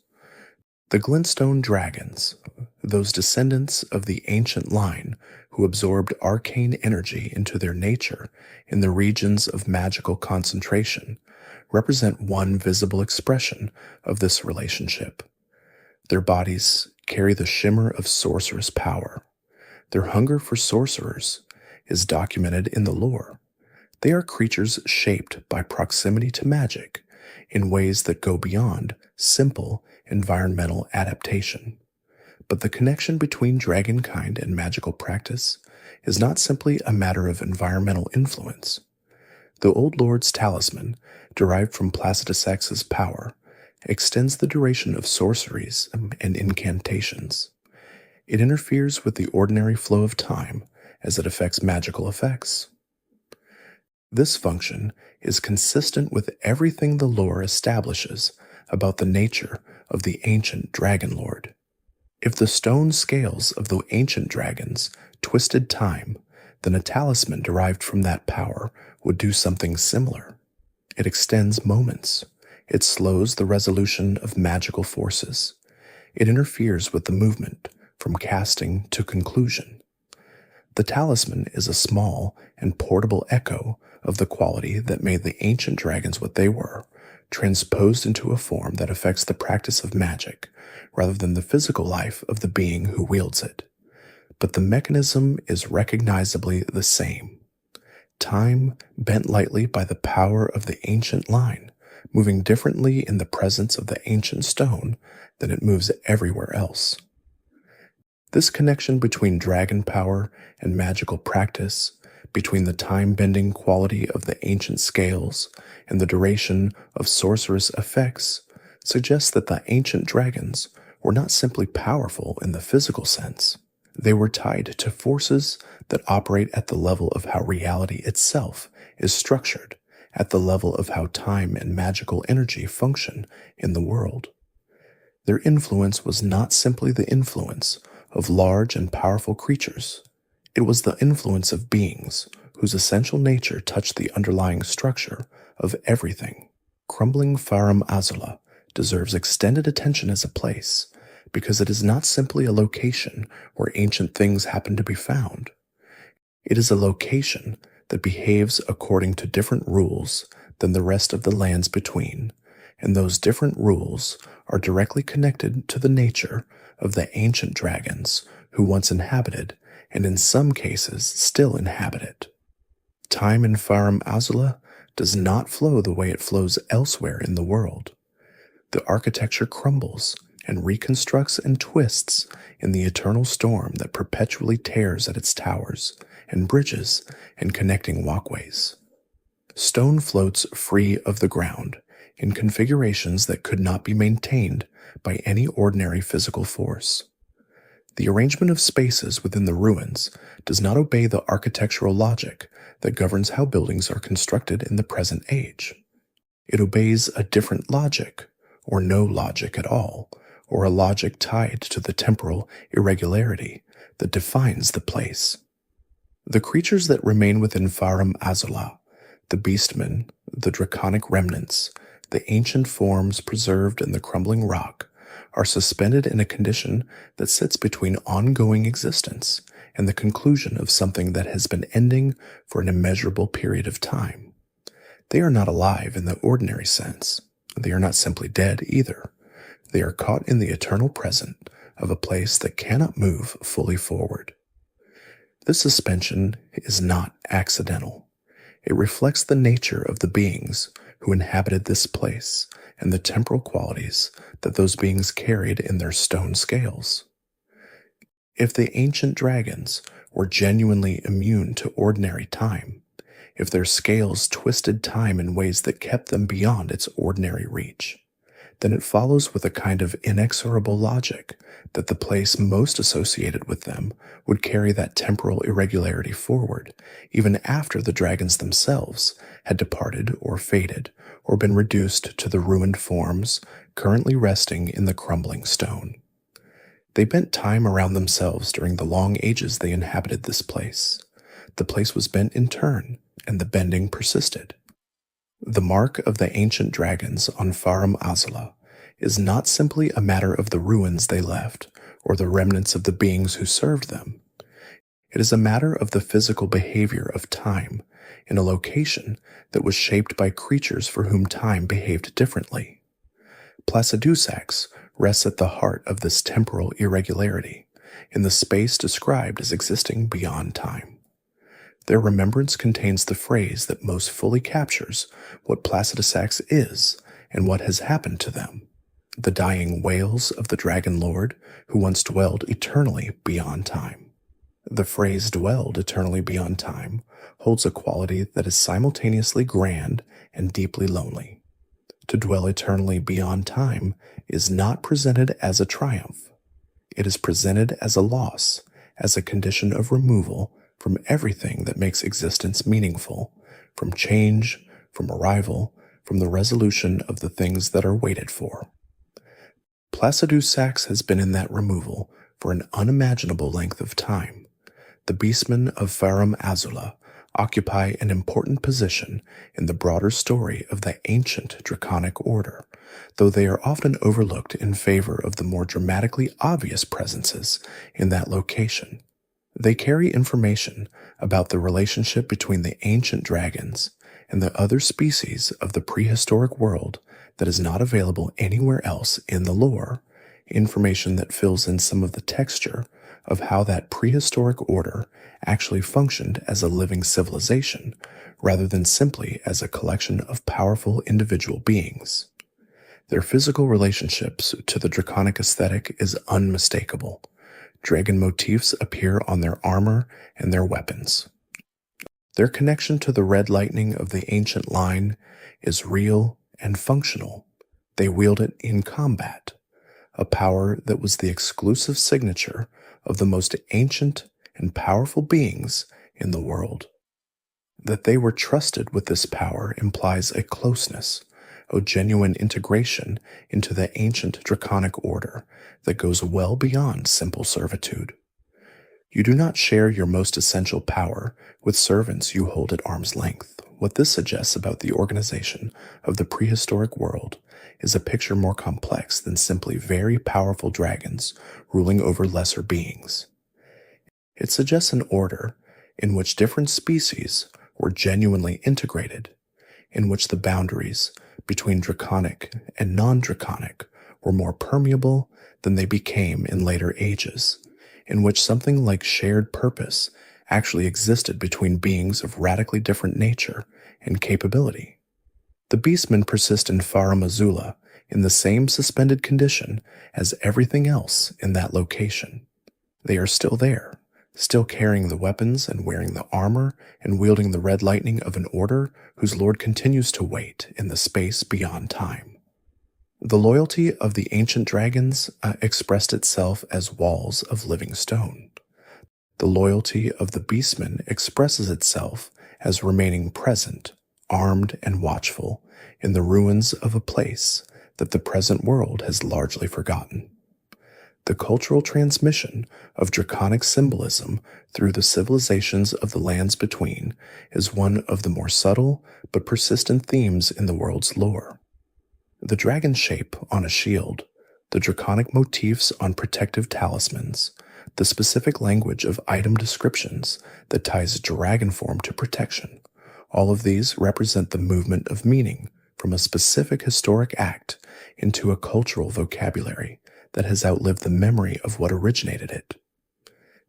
The glintstone dragons, those descendants of the ancient line who absorbed arcane energy into their nature in the regions of magical concentration, represent one visible expression of this relationship. Their bodies carry the shimmer of sorcerous power. Their hunger for sorcerers is documented in the lore. They are creatures shaped by proximity to magic in ways that go beyond simple environmental adaptation. But the connection between dragonkind and magical practice is not simply a matter of environmental influence. The Old Lord's talisman, derived from Placidusax's power, extends the duration of sorceries and incantations. It interferes with the ordinary flow of time as it affects magical effects. This function is consistent with everything the lore establishes about the nature of the ancient dragon lord. If the stone scales of the ancient dragons twisted time, then a talisman derived from that power would do something similar. It extends moments. It slows the resolution of magical forces. It interferes with the movement from casting to conclusion. The talisman is a small and portable echo of the quality that made the ancient dragons what they were, transposed into a form that affects the practice of magic rather than the physical life of the being who wields it. But the mechanism is recognizably the same. Time bent lightly by the power of the ancient line, moving differently in the presence of the ancient stone than it moves everywhere else. This connection between dragon power and magical practice, between the time-bending quality of the ancient scales and the duration of sorcerous effects, suggests that the ancient dragons were not simply powerful in the physical sense. They were tied to forces that operate at the level of how reality itself is structured, at the level of how time and magical energy function in the world. Their influence was not simply the influence of large and powerful creatures. It was the influence of beings whose essential nature touched the underlying structure of everything. Crumbling Farum Azula deserves extended attention as a place, because it is not simply a location where ancient things happen to be found. It is a location that behaves according to different rules than the rest of the lands between, and those different rules are directly connected to the nature of the ancient dragons who once inhabited, and in some cases still inhabit it. time in Farum Azula does not flow the way it flows elsewhere in the world. The architecture crumbles and reconstructs and twists in the eternal storm that perpetually tears at its towers and bridges and connecting walkways. Stone floats free of the ground in configurations that could not be maintained by any ordinary physical force. The arrangement of spaces within the ruins does not obey the architectural logic that governs how buildings are constructed in the present age. It obeys a different logic, or no logic at all, or a logic tied to the temporal irregularity that defines the place. The creatures that remain within Farum Azula, the Beastmen, the draconic remnants, the ancient forms preserved in the crumbling rock, are suspended in a condition that sits between ongoing existence and the conclusion of something that has been ending for an immeasurable period of time. They are not alive in the ordinary sense. They are not simply dead either. They are caught in the eternal present of a place that cannot move fully forward. This suspension is not accidental. It reflects the nature of the beings who inhabited this place and the temporal qualities that those beings carried in their stone scales. If the ancient dragons were genuinely immune to ordinary time, if their scales twisted time in ways that kept them beyond its ordinary reach, then it follows with a kind of inexorable logic that the place most associated with them would carry that temporal irregularity forward, even after the dragons themselves had departed or faded or been reduced to the ruined forms currently resting in the crumbling stone. They bent time around themselves during the long ages they inhabited this place. The place was bent in turn, and the bending persisted. The mark of the ancient dragons on Farum Azula is not simply a matter of the ruins they left or the remnants of the beings who served them. It is a matter of the physical behavior of time in a location that was shaped by creatures for whom time behaved differently. Placidusax rests at the heart of this temporal irregularity, in the space described as existing beyond time. Their remembrance contains the phrase that most fully captures what Placidusax is and what has happened to them, the dying wails of the Dragon Lord who once dwelled eternally beyond time. The phrase dwelled eternally beyond time holds a quality that is simultaneously grand and deeply lonely. To dwell eternally beyond time is not presented as a triumph. It is presented as a loss, as a condition of removal from everything that makes existence meaningful, from change, from arrival, from the resolution of the things that are waited for. Placidusax has been in that removal for an unimaginable length of time. The Beastmen of Farum Azula occupy an important position in the broader story of the ancient draconic order, though they are often overlooked in favor of the more dramatically obvious presences in that location. They carry information about the relationship between the ancient dragons and the other species of the prehistoric world that is not available anywhere else in the lore, information that fills in some of the texture of how that prehistoric order actually functioned as a living civilization rather than simply as a collection of powerful individual beings. Their physical relationships to the draconic aesthetic is unmistakable. Dragon motifs appear on their armor and their weapons. Their connection to the red lightning of the ancient line is real and functional. They wield it in combat, a power that was the exclusive signature of the most ancient and powerful beings in the world. That they were trusted with this power implies a closeness, a genuine integration into the ancient draconic order that goes well beyond simple servitude. You do not share your most essential power with servants you hold at arm's length. What this suggests about the organization of the prehistoric world is a picture more complex than simply very powerful dragons ruling over lesser beings. It suggests an order in which different species were genuinely integrated, in which the boundaries between draconic and non-draconic were more permeable than they became in later ages, in which something like shared purpose actually existed between beings of radically different nature and capability. The beastmen persist in Farum Azula in the same suspended condition as everything else in that location. They are still there, still carrying the weapons and wearing the armor and wielding the red lightning of an order whose lord continues to wait in the space beyond time. The loyalty of the ancient dragons expressed itself as walls of living stone. The loyalty of the beastmen expresses itself as remaining present, armed and watchful, in the ruins of a place that the present world has largely forgotten. The cultural transmission of draconic symbolism through the civilizations of the lands between is one of the more subtle but persistent themes in the world's lore. The dragon shape on a shield, the draconic motifs on protective talismans, the specific language of item descriptions that ties dragon form to protection, all of these represent the movement of meaning from a specific historic act into a cultural vocabulary that has outlived the memory of what originated it.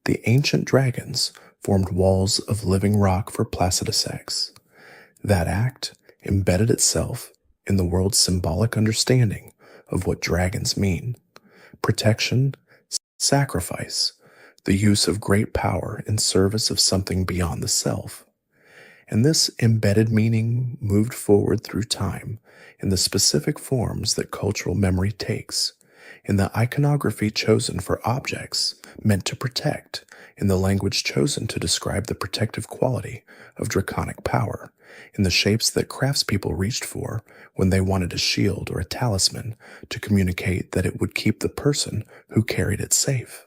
The ancient dragons formed walls of living rock for Placidusax. That act embedded itself in the world's symbolic understanding of what dragons mean: protection, sacrifice, the use of great power in service of something beyond the self. And this embedded meaning moved forward through time in the specific forms that cultural memory takes, in the iconography chosen for objects meant to protect, in the language chosen to describe the protective quality of draconic power, in the shapes that craftspeople reached for when they wanted a shield or a talisman to communicate that it would keep the person who carried it safe.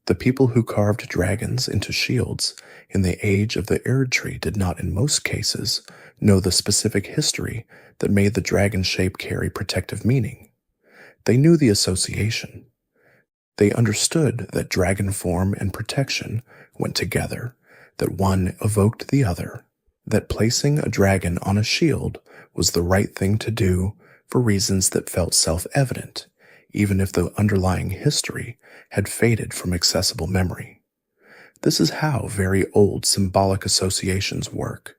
The people who carved dragons into shields in the age of the Erdtree did not, in most cases, know the specific history that made the dragon shape carry protective meaning. They knew the association. They understood that dragon form and protection went together, that one evoked the other, that placing a dragon on a shield was the right thing to do for reasons that felt self-evident, even if the underlying history had faded from accessible memory. This is how very old symbolic associations work,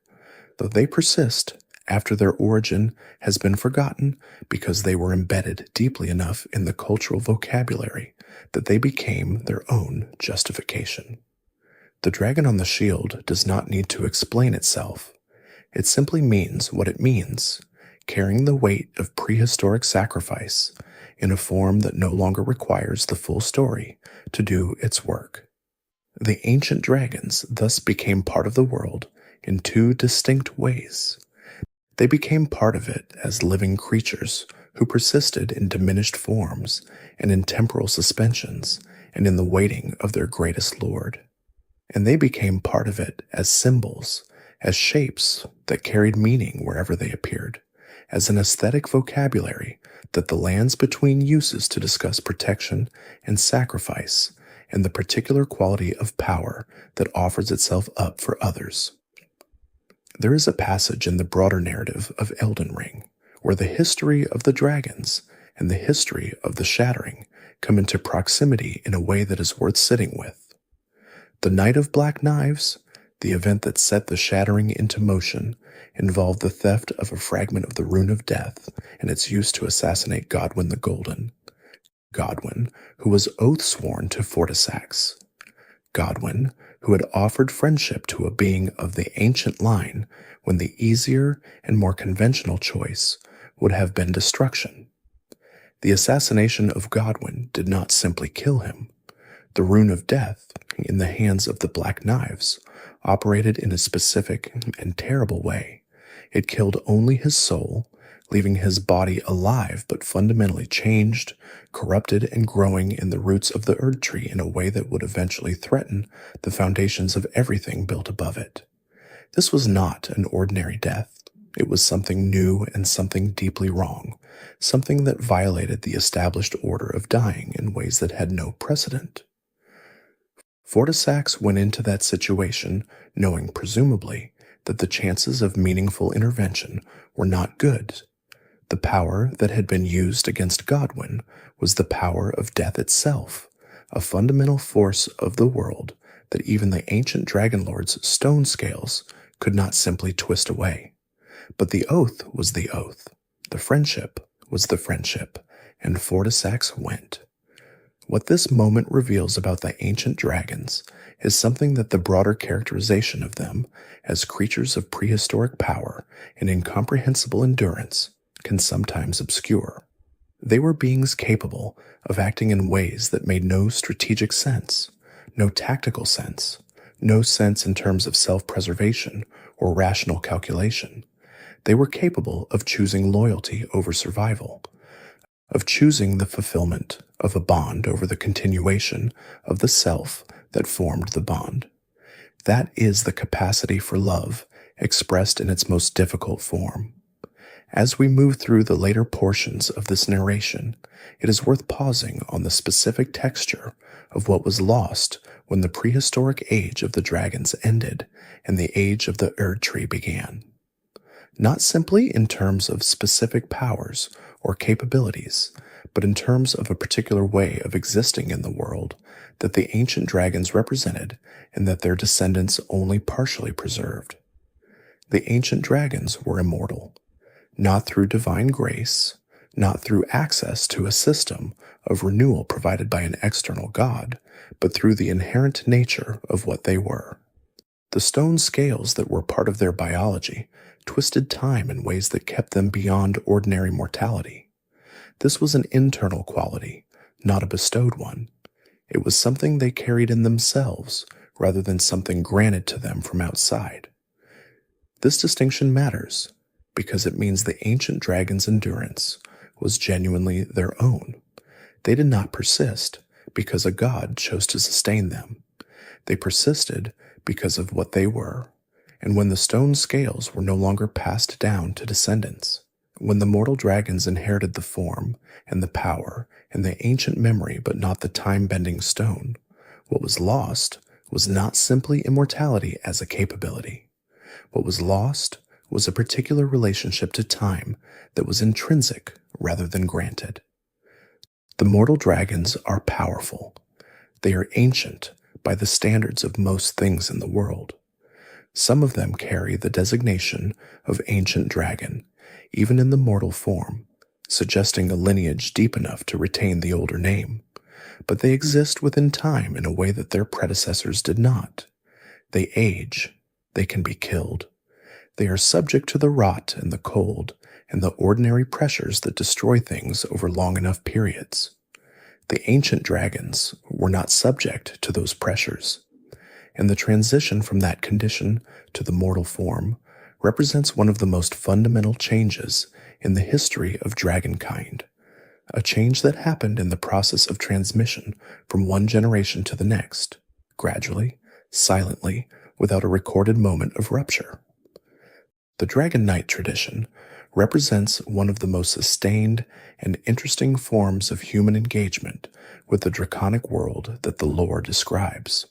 though they persist after their origin has been forgotten because they were embedded deeply enough in the cultural vocabulary that they became their own justification. The dragon on the shield does not need to explain itself. It simply means what it means, carrying the weight of prehistoric sacrifice in a form that no longer requires the full story to do its work. The ancient dragons thus became part of the world in two distinct ways. They became part of it as living creatures who persisted in diminished forms and in temporal suspensions and in the waiting of their greatest lord. And they became part of it as symbols, as shapes that carried meaning wherever they appeared, as an aesthetic vocabulary that the lands between uses to discuss protection and sacrifice and the particular quality of power that offers itself up for others. There is a passage in the broader narrative of Elden Ring where the history of the dragons and the history of the Shattering come into proximity in a way that is worth sitting with. The Night of Black Knives, the event that set the Shattering into motion, involved the theft of a fragment of the Rune of Death and its use to assassinate Godwin the Golden. Godwin, who was oath-sworn to Fortisax. Godwin, who had offered friendship to a being of the ancient line when the easier and more conventional choice would have been destruction. The assassination of Godwin did not simply kill him. The Rune of Death, in the hands of the Black Knives, operated in a specific and terrible way. It killed only his soul, leaving his body alive but fundamentally changed, corrupted, and growing in the roots of the Erdtree in a way that would eventually threaten the foundations of everything built above it. This was not an ordinary death. It was something new and something deeply wrong, something that violated the established order of dying in ways that had no precedent. Fortisax went into that situation knowing, presumably, that the chances of meaningful intervention were not good. The power that had been used against Godwin was the power of death itself, a fundamental force of the world that even the ancient dragon lord's stone scales could not simply twist away. But the oath was the oath, the friendship was the friendship, and Fortisax went. What this moment reveals about the ancient dragons is something that the broader characterization of them as creatures of prehistoric power and incomprehensible endurance can sometimes obscure. They were beings capable of acting in ways that made no strategic sense, no tactical sense, no sense in terms of self-preservation or rational calculation. They were capable of choosing loyalty over survival, of choosing the fulfillment of a bond over the continuation of the self that formed the bond. That is the capacity for love expressed in its most difficult form. As we move through the later portions of this narration, it is worth pausing on the specific texture of what was lost when the prehistoric age of the dragons ended and the age of the Erd Tree began. Not simply in terms of specific powers or capabilities, but in terms of a particular way of existing in the world that the ancient dragons represented and that their descendants only partially preserved. The ancient dragons were immortal, not through divine grace, not through access to a system of renewal provided by an external god, but through the inherent nature of what they were. The stone scales that were part of their biology twisted time in ways that kept them beyond ordinary mortality. This was an internal quality, not a bestowed one. It was something they carried in themselves rather than something granted to them from outside. This distinction matters because it means the ancient dragon's endurance was genuinely their own. They did not persist because a god chose to sustain them. They persisted because of what they were, and when the stone scales were no longer passed down to descendants, when the mortal dragons inherited the form and the power and the ancient memory but not the time-bending stone, what was lost was not simply immortality as a capability. What was lost was a particular relationship to time that was intrinsic rather than granted. The mortal dragons are powerful. They are ancient by the standards of most things in the world. Some of them carry the designation of ancient dragon, even in the mortal form, suggesting a lineage deep enough to retain the older name. But they exist within time in a way that their predecessors did not. They age. They can be killed. They are subject to the rot and the cold and the ordinary pressures that destroy things over long enough periods. The ancient dragons were not subject to those pressures, and the transition from that condition to the mortal form represents one of the most fundamental changes in the history of dragonkind, a change that happened in the process of transmission from one generation to the next, gradually, silently, without a recorded moment of rupture. The Dragon Knight tradition represents one of the most sustained and interesting forms of human engagement with the draconic world that the lore describes.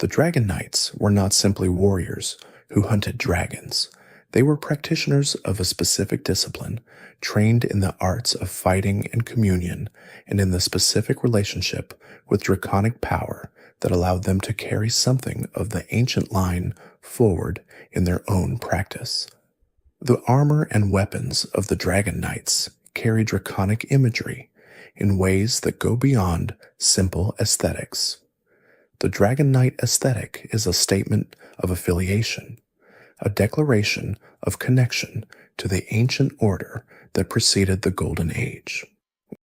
The Dragon Knights were not simply warriors who hunted dragons. They were practitioners of a specific discipline, trained in the arts of fighting and communion, and in the specific relationship with draconic power that allowed them to carry something of the ancient line forward in their own practice. The armor and weapons of the Dragon Knights carry draconic imagery in ways that go beyond simple aesthetics. The Dragon Knight aesthetic is a statement of affiliation, a declaration of connection to the ancient order that preceded the Golden Age.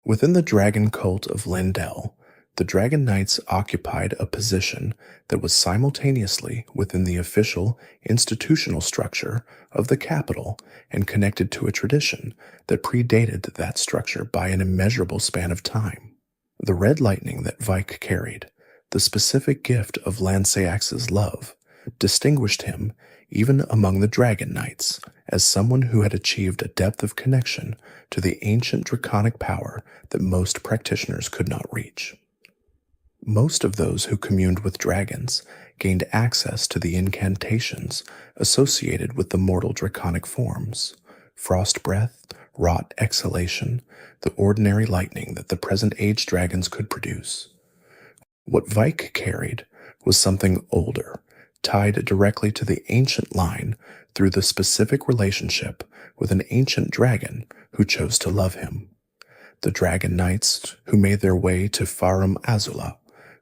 Within the dragon cult of Lindell, the Dragon Knights occupied a position that was simultaneously within the official institutional structure of the capital and connected to a tradition that predated that structure by an immeasurable span of time. The red lightning that Vik carried, the specific gift of Lancax's love, distinguished him, even among the Dragon Knights, as someone who had achieved a depth of connection to the ancient draconic power that most practitioners could not reach. Most of those who communed with dragons gained access to the incantations associated with the mortal draconic forms: frost breath, rot exhalation, the ordinary lightning that the present age dragons could produce. What Vik carried was something older, tied directly to the ancient line through the specific relationship with an ancient dragon who chose to love him. The dragon knights who made their way to Farum Azula,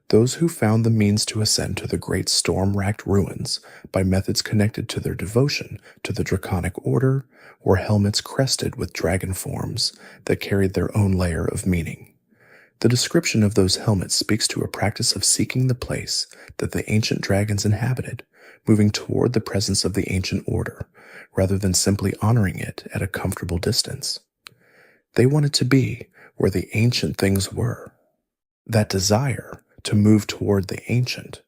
those who found the means to ascend to the great storm-racked ruins by methods connected to their devotion to the draconic order, wore helmets crested with dragon forms that carried their own layer of meaning. The description of those helmets speaks to a practice of seeking the place that the ancient dragons inhabited, moving toward the presence of the ancient order, rather than simply honoring it at a comfortable distance. They wanted to be where the ancient things were. That desire to move toward the ancient,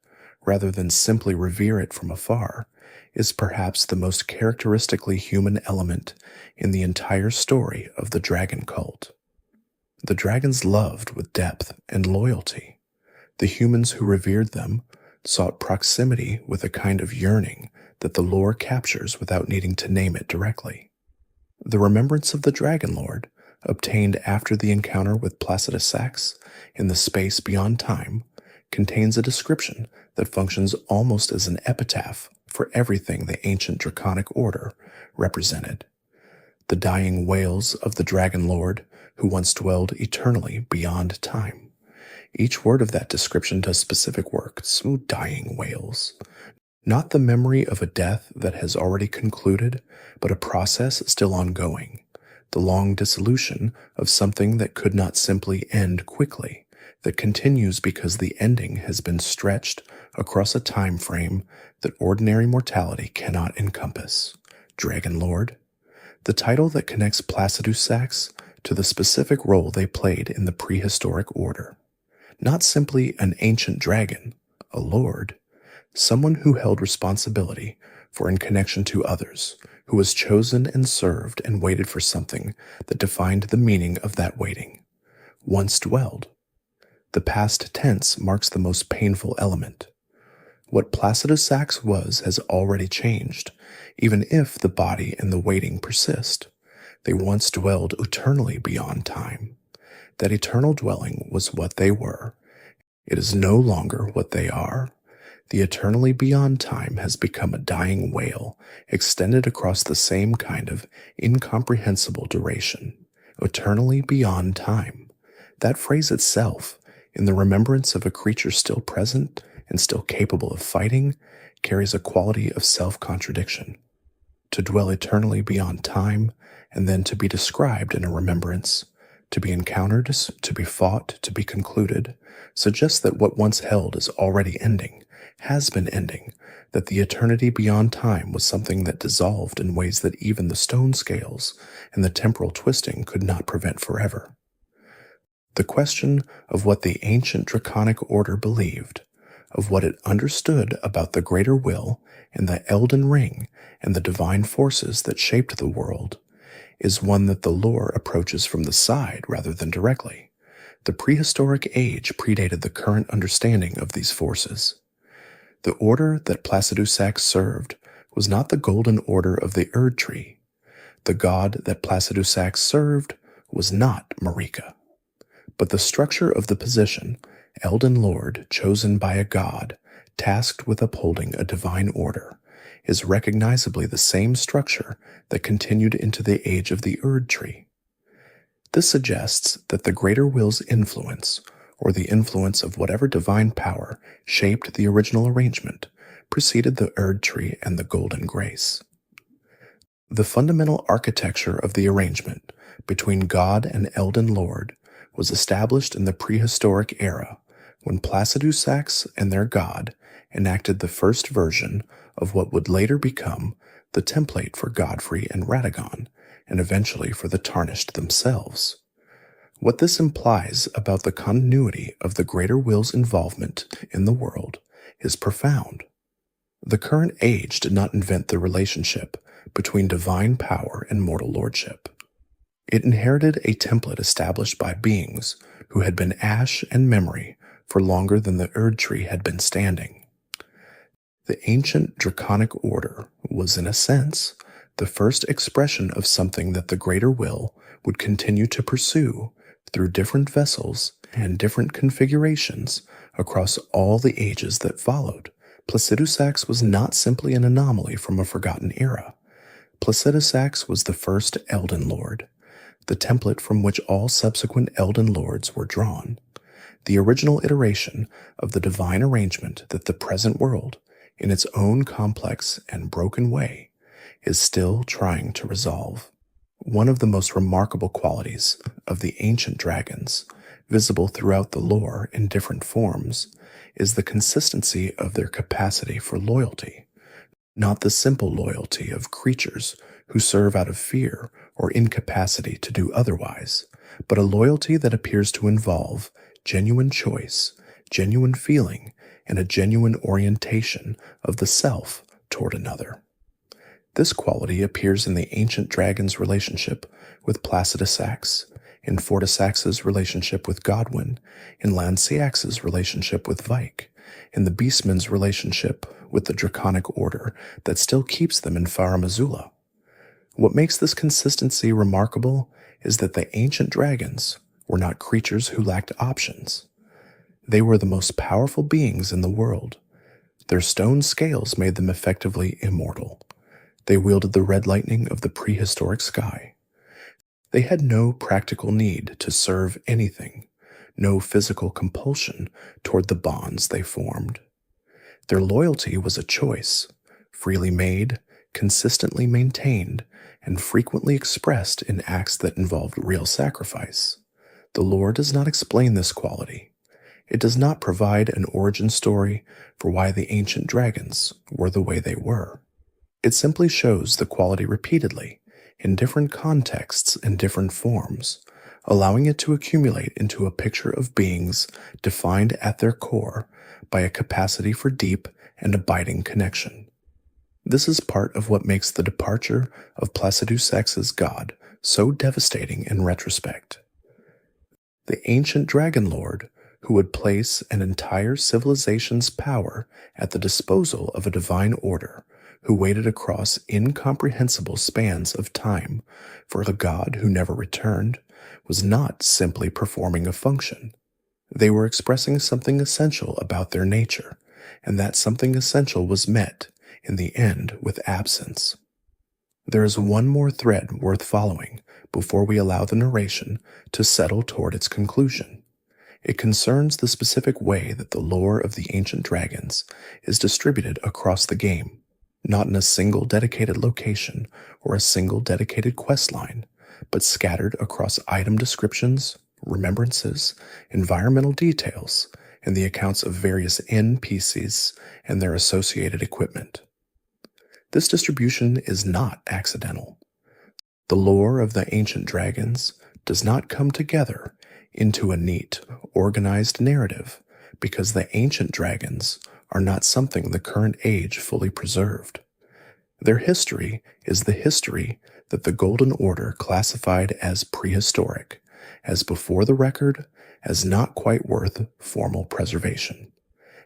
rather than simply revere it from afar, is perhaps the most characteristically human element in the entire story of the dragon cult. The dragons loved with depth and loyalty. The humans who revered them sought proximity with a kind of yearning that the lore captures without needing to name it directly. The remembrance of the Dragon Lord, obtained after the encounter with Placidusax in the space beyond time, contains a description that functions almost as an epitaph for everything the ancient draconic order represented. The dying wails of the Dragon Lord who once dwelled eternally beyond time. Each word of that description does specific work, so dying wails. Not the memory of a death that has already concluded, but a process still ongoing. The long dissolution of something that could not simply end quickly, that continues because the ending has been stretched across a time frame that ordinary mortality cannot encompass. Dragon Lord, the title that connects Placidusax to the specific role they played in the prehistoric order. Not simply an ancient dragon, a lord, someone who held responsibility for in connection to others, who was chosen and served and waited for something that defined the meaning of that waiting. Once dwelled. The past tense marks the most painful element. What Placidusax was has already changed, even if the body and the waiting persist. They once dwelled eternally beyond time. That eternal dwelling was what they were. It is no longer what they are. The eternally beyond time has become a dying wail, extended across the same kind of incomprehensible duration. Eternally beyond time. That phrase itself, in the remembrance of a creature still present and still capable of fighting, carries a quality of self-contradiction. To dwell eternally beyond time, and then to be described in a remembrance, to be encountered, to be fought, to be concluded, suggests that what once held is already ending, has been ending, that the eternity beyond time was something that dissolved in ways that even the stone scales and the temporal twisting could not prevent forever. The question of what the ancient draconic order believed, of what it understood about the greater will and the Elden Ring and the divine forces that shaped the world, is one that the lore approaches from the side rather than directly. The prehistoric age predated the current understanding of these forces. The order that Placidusax served was not the golden order of the Erd Tree. The god that Placidusax served was not Marika. But the structure of the position, Elden Lord chosen by a god, tasked with upholding a divine order, is recognizably the same structure that continued into the age of the Erd Tree. This suggests that the greater will's influence, or the influence of whatever divine power shaped the original arrangement, preceded the Erd Tree and the Golden Grace. The fundamental architecture of the arrangement between God and Elden Lord was established in the prehistoric era when Placidusax and their god enacted the first version of what would later become the template for Godfrey and Radagon, and eventually for the Tarnished themselves. What this implies about the continuity of the greater will's involvement in the world is profound. The current age did not invent the relationship between divine power and mortal lordship. It inherited a template established by beings who had been ash and memory for longer than the Erd Tree had been standing. The ancient draconic order was, in a sense, the first expression of something that the greater will would continue to pursue through different vessels and different configurations across all the ages that followed. Placidusax was not simply an anomaly from a forgotten era. Placidusax was the first Elden Lord, the template from which all subsequent Elden Lords were drawn, the original iteration of the divine arrangement that the present world, in its own complex and broken way, is still trying to resolve. One of the most remarkable qualities of the ancient dragons, visible throughout the lore in different forms, is the consistency of their capacity for loyalty. Not the simple loyalty of creatures who serve out of fear or incapacity to do otherwise, but a loyalty that appears to involve genuine choice, genuine feeling, and a genuine orientation of the self toward another. This quality appears in the ancient dragon's relationship with Placidusax, in Fortisax's relationship with Godwin, in Lancax's relationship with Vik, in the Beastmen's relationship with the draconic order that still keeps them in Farum Azula. What makes this consistency remarkable is that the ancient dragons were not creatures who lacked options. They were the most powerful beings in the world. Their stone scales made them effectively immortal. They wielded the red lightning of the prehistoric sky. They had no practical need to serve anything, no physical compulsion toward the bonds they formed. Their loyalty was a choice, freely made, consistently maintained, and frequently expressed in acts that involved real sacrifice. The lore does not explain this quality. It does not provide an origin story for why the ancient dragons were the way they were. It simply shows the quality repeatedly, in different contexts and different forms, allowing it to accumulate into a picture of beings defined at their core by a capacity for deep and abiding connection. This is part of what makes the departure of Placidusax's god so devastating in retrospect. The ancient dragon lord, who would place an entire civilization's power at the disposal of a divine order, who waited across incomprehensible spans of time for a god who never returned, was not simply performing a function. They were expressing something essential about their nature, and that something essential was met, in the end, with absence. There is one more thread worth following before we allow the narration to settle toward its conclusion. It concerns the specific way that the lore of the ancient dragons is distributed across the game, not in a single dedicated location or a single dedicated quest line, but scattered across item descriptions, remembrances, environmental details, and the accounts of various NPCs and their associated equipment. This distribution is not accidental. The lore of the ancient dragons does not come together into a neat, organized narrative because the ancient dragons are not something the current age fully preserved. Their history is the history that the Golden Order classified as prehistoric, as before the record, as not quite worth formal preservation.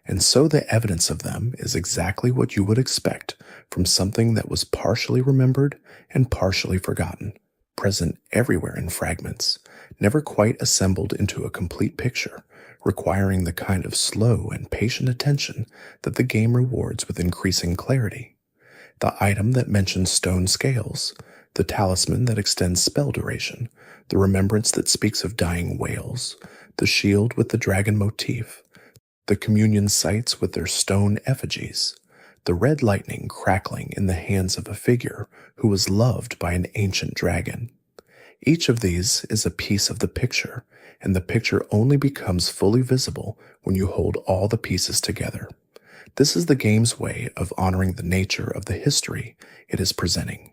And so the evidence of them is exactly what you would expect from something that was partially remembered and partially forgotten, present everywhere in fragments, never quite assembled into a complete picture, requiring the kind of slow and patient attention that the game rewards with increasing clarity. The item that mentions stone scales, the talisman that extends spell duration, the remembrance that speaks of dying whales, the shield with the dragon motif, the communion sites with their stone effigies, the red lightning crackling in the hands of a figure who was loved by an ancient dragon. Each of these is a piece of the picture, and the picture only becomes fully visible when you hold all the pieces together. This is the game's way of honoring the nature of the history it is presenting.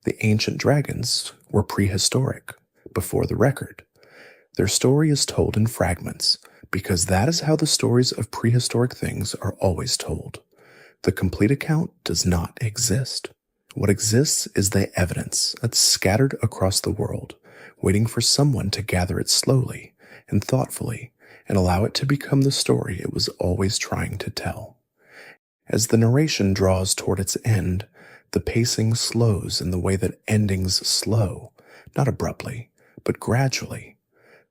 The ancient dragons were prehistoric, before the record. Their story is told in fragments, because that is how the stories of prehistoric things are always told. The complete account does not exist. What exists is the evidence that's scattered across the world, waiting for someone to gather it slowly and thoughtfully and allow it to become the story it was always trying to tell. As the narration draws toward its end, the pacing slows in the way that endings slow, not abruptly, but gradually.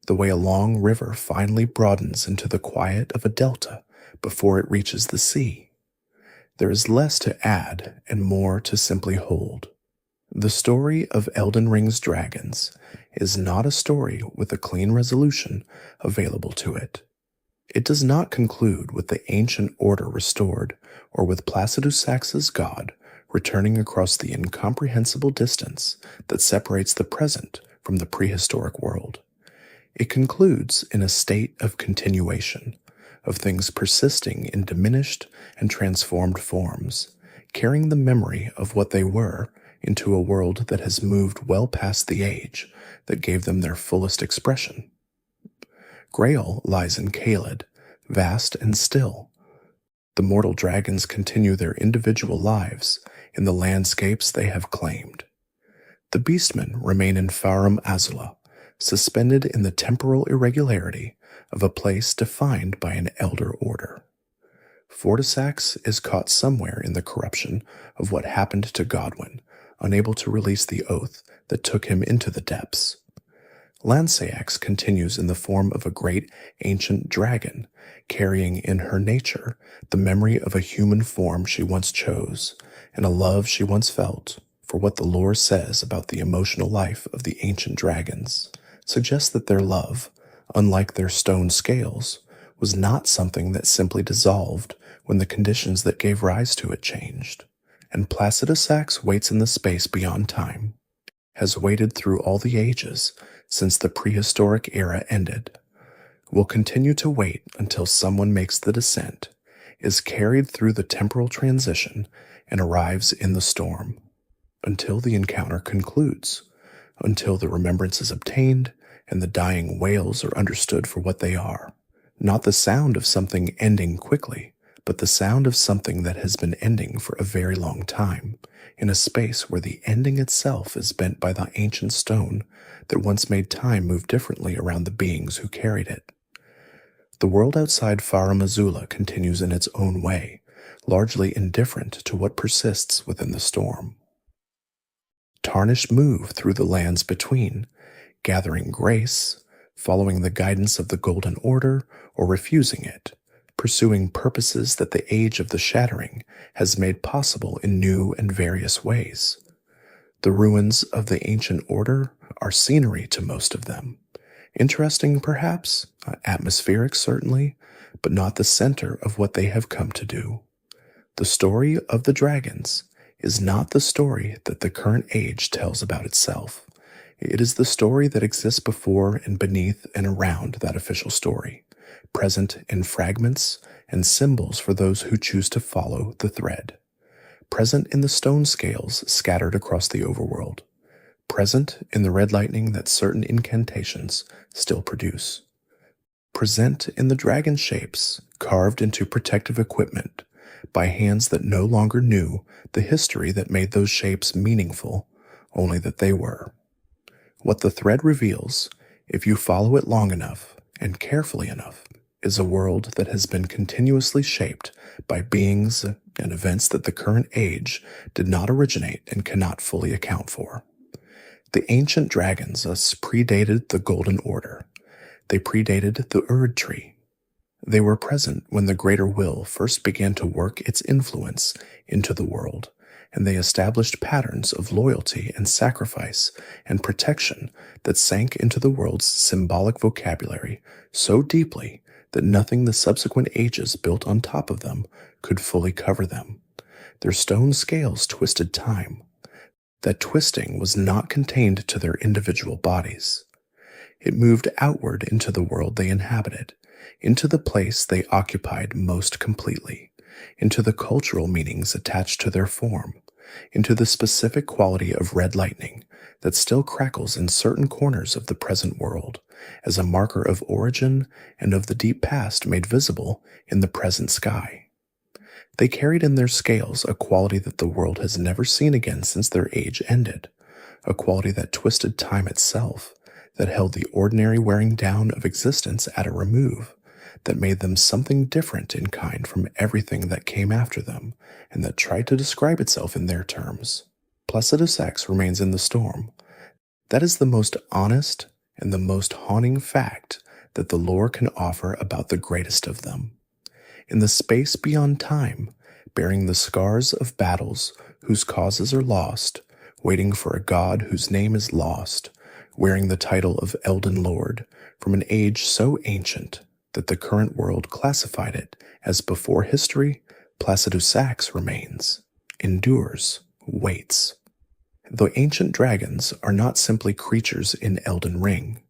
the way a long river finally broadens into the quiet of a delta before it reaches the sea. There is less to add and more to simply hold. The story of Elden Ring's dragons is not a story with a clean resolution available to it. It does not conclude with the ancient order restored or with Placidusax's god returning across the incomprehensible distance that separates the present from the prehistoric world. It concludes in a state of continuation, of things persisting in diminished and transformed forms, carrying the memory of what they were into a world that has moved well past the age that gave them their fullest expression. Greyall lies in Caelid, vast and still. The mortal dragons continue their individual lives in the landscapes they have claimed. The Beastmen remain in Farum Azula, suspended in the temporal irregularity of a place defined by an elder order. Fortisax is caught somewhere in the corruption of what happened to Godwin, unable to release the oath that took him into the depths. Lancax continues in the form of a great ancient dragon, carrying in her nature the memory of a human form she once chose, and a love she once felt. For what the lore says about the emotional life of the ancient dragons suggests that their love, unlike their stone scales, was not something that simply dissolved when the conditions that gave rise to it changed. And Placidusax waits in the space beyond time, has waited through all the ages since the prehistoric era ended, will continue to wait until someone makes the descent, is carried through the temporal transition, and arrives in the storm, until the encounter concludes, until the remembrance is obtained and the dying wails are understood for what they are, not the sound of something ending quickly, but the sound of something that has been ending for a very long time, in a space where the ending itself is bent by the ancient stone that once made time move differently around the beings who carried it. The world outside Farum Azula continues in its own way, largely indifferent to what persists within the storm. Tarnished move through the lands between, gathering grace, following the guidance of the Golden Order, or refusing it, pursuing purposes that the age of the Shattering has made possible in new and various ways. The ruins of the ancient order are scenery to most of them. Interesting, perhaps, atmospheric certainly, but not the center of what they have come to do. The story of the dragons is not the story that the current age tells about itself. It is the story that exists before and beneath and around that official story, present in fragments and symbols for those who choose to follow the thread, present in the stone scales scattered across the overworld, present in the red lightning that certain incantations still produce, present in the dragon shapes carved into protective equipment by hands that no longer knew the history that made those shapes meaningful, only that they were. What the thread reveals, if you follow it long enough and carefully enough, is a world that has been continuously shaped by beings and events that the current age did not originate and cannot fully account for. The ancient dragons thus predated the Golden Order. They predated the Erd Tree. They were present when the Greater Will first began to work its influence into the world, and they established patterns of loyalty and sacrifice and protection that sank into the world's symbolic vocabulary so deeply that nothing the subsequent ages built on top of them could fully cover them. Their stone scales twisted time. That twisting was not contained to their individual bodies. It moved outward into the world they inhabited, into the place they occupied most completely, into the cultural meanings attached to their form, into the specific quality of red lightning that still crackles in certain corners of the present world as a marker of origin and of the deep past made visible in the present sky. They carried in their scales a quality that the world has never seen again since their age ended, a quality that twisted time itself, that held the ordinary wearing down of existence at a remove, that made them something different in kind from everything that came after them, and that tried to describe itself in their terms. Placidusax remains in the storm. That is the most honest and the most haunting fact that the lore can offer about the greatest of them. In the space beyond time, bearing the scars of battles whose causes are lost, waiting for a god whose name is lost, wearing the title of Elden Lord from an age so ancient that the current world classified it as before history, Placidusax remains, endures, waits. The ancient dragons are not simply creatures in Elden Ring.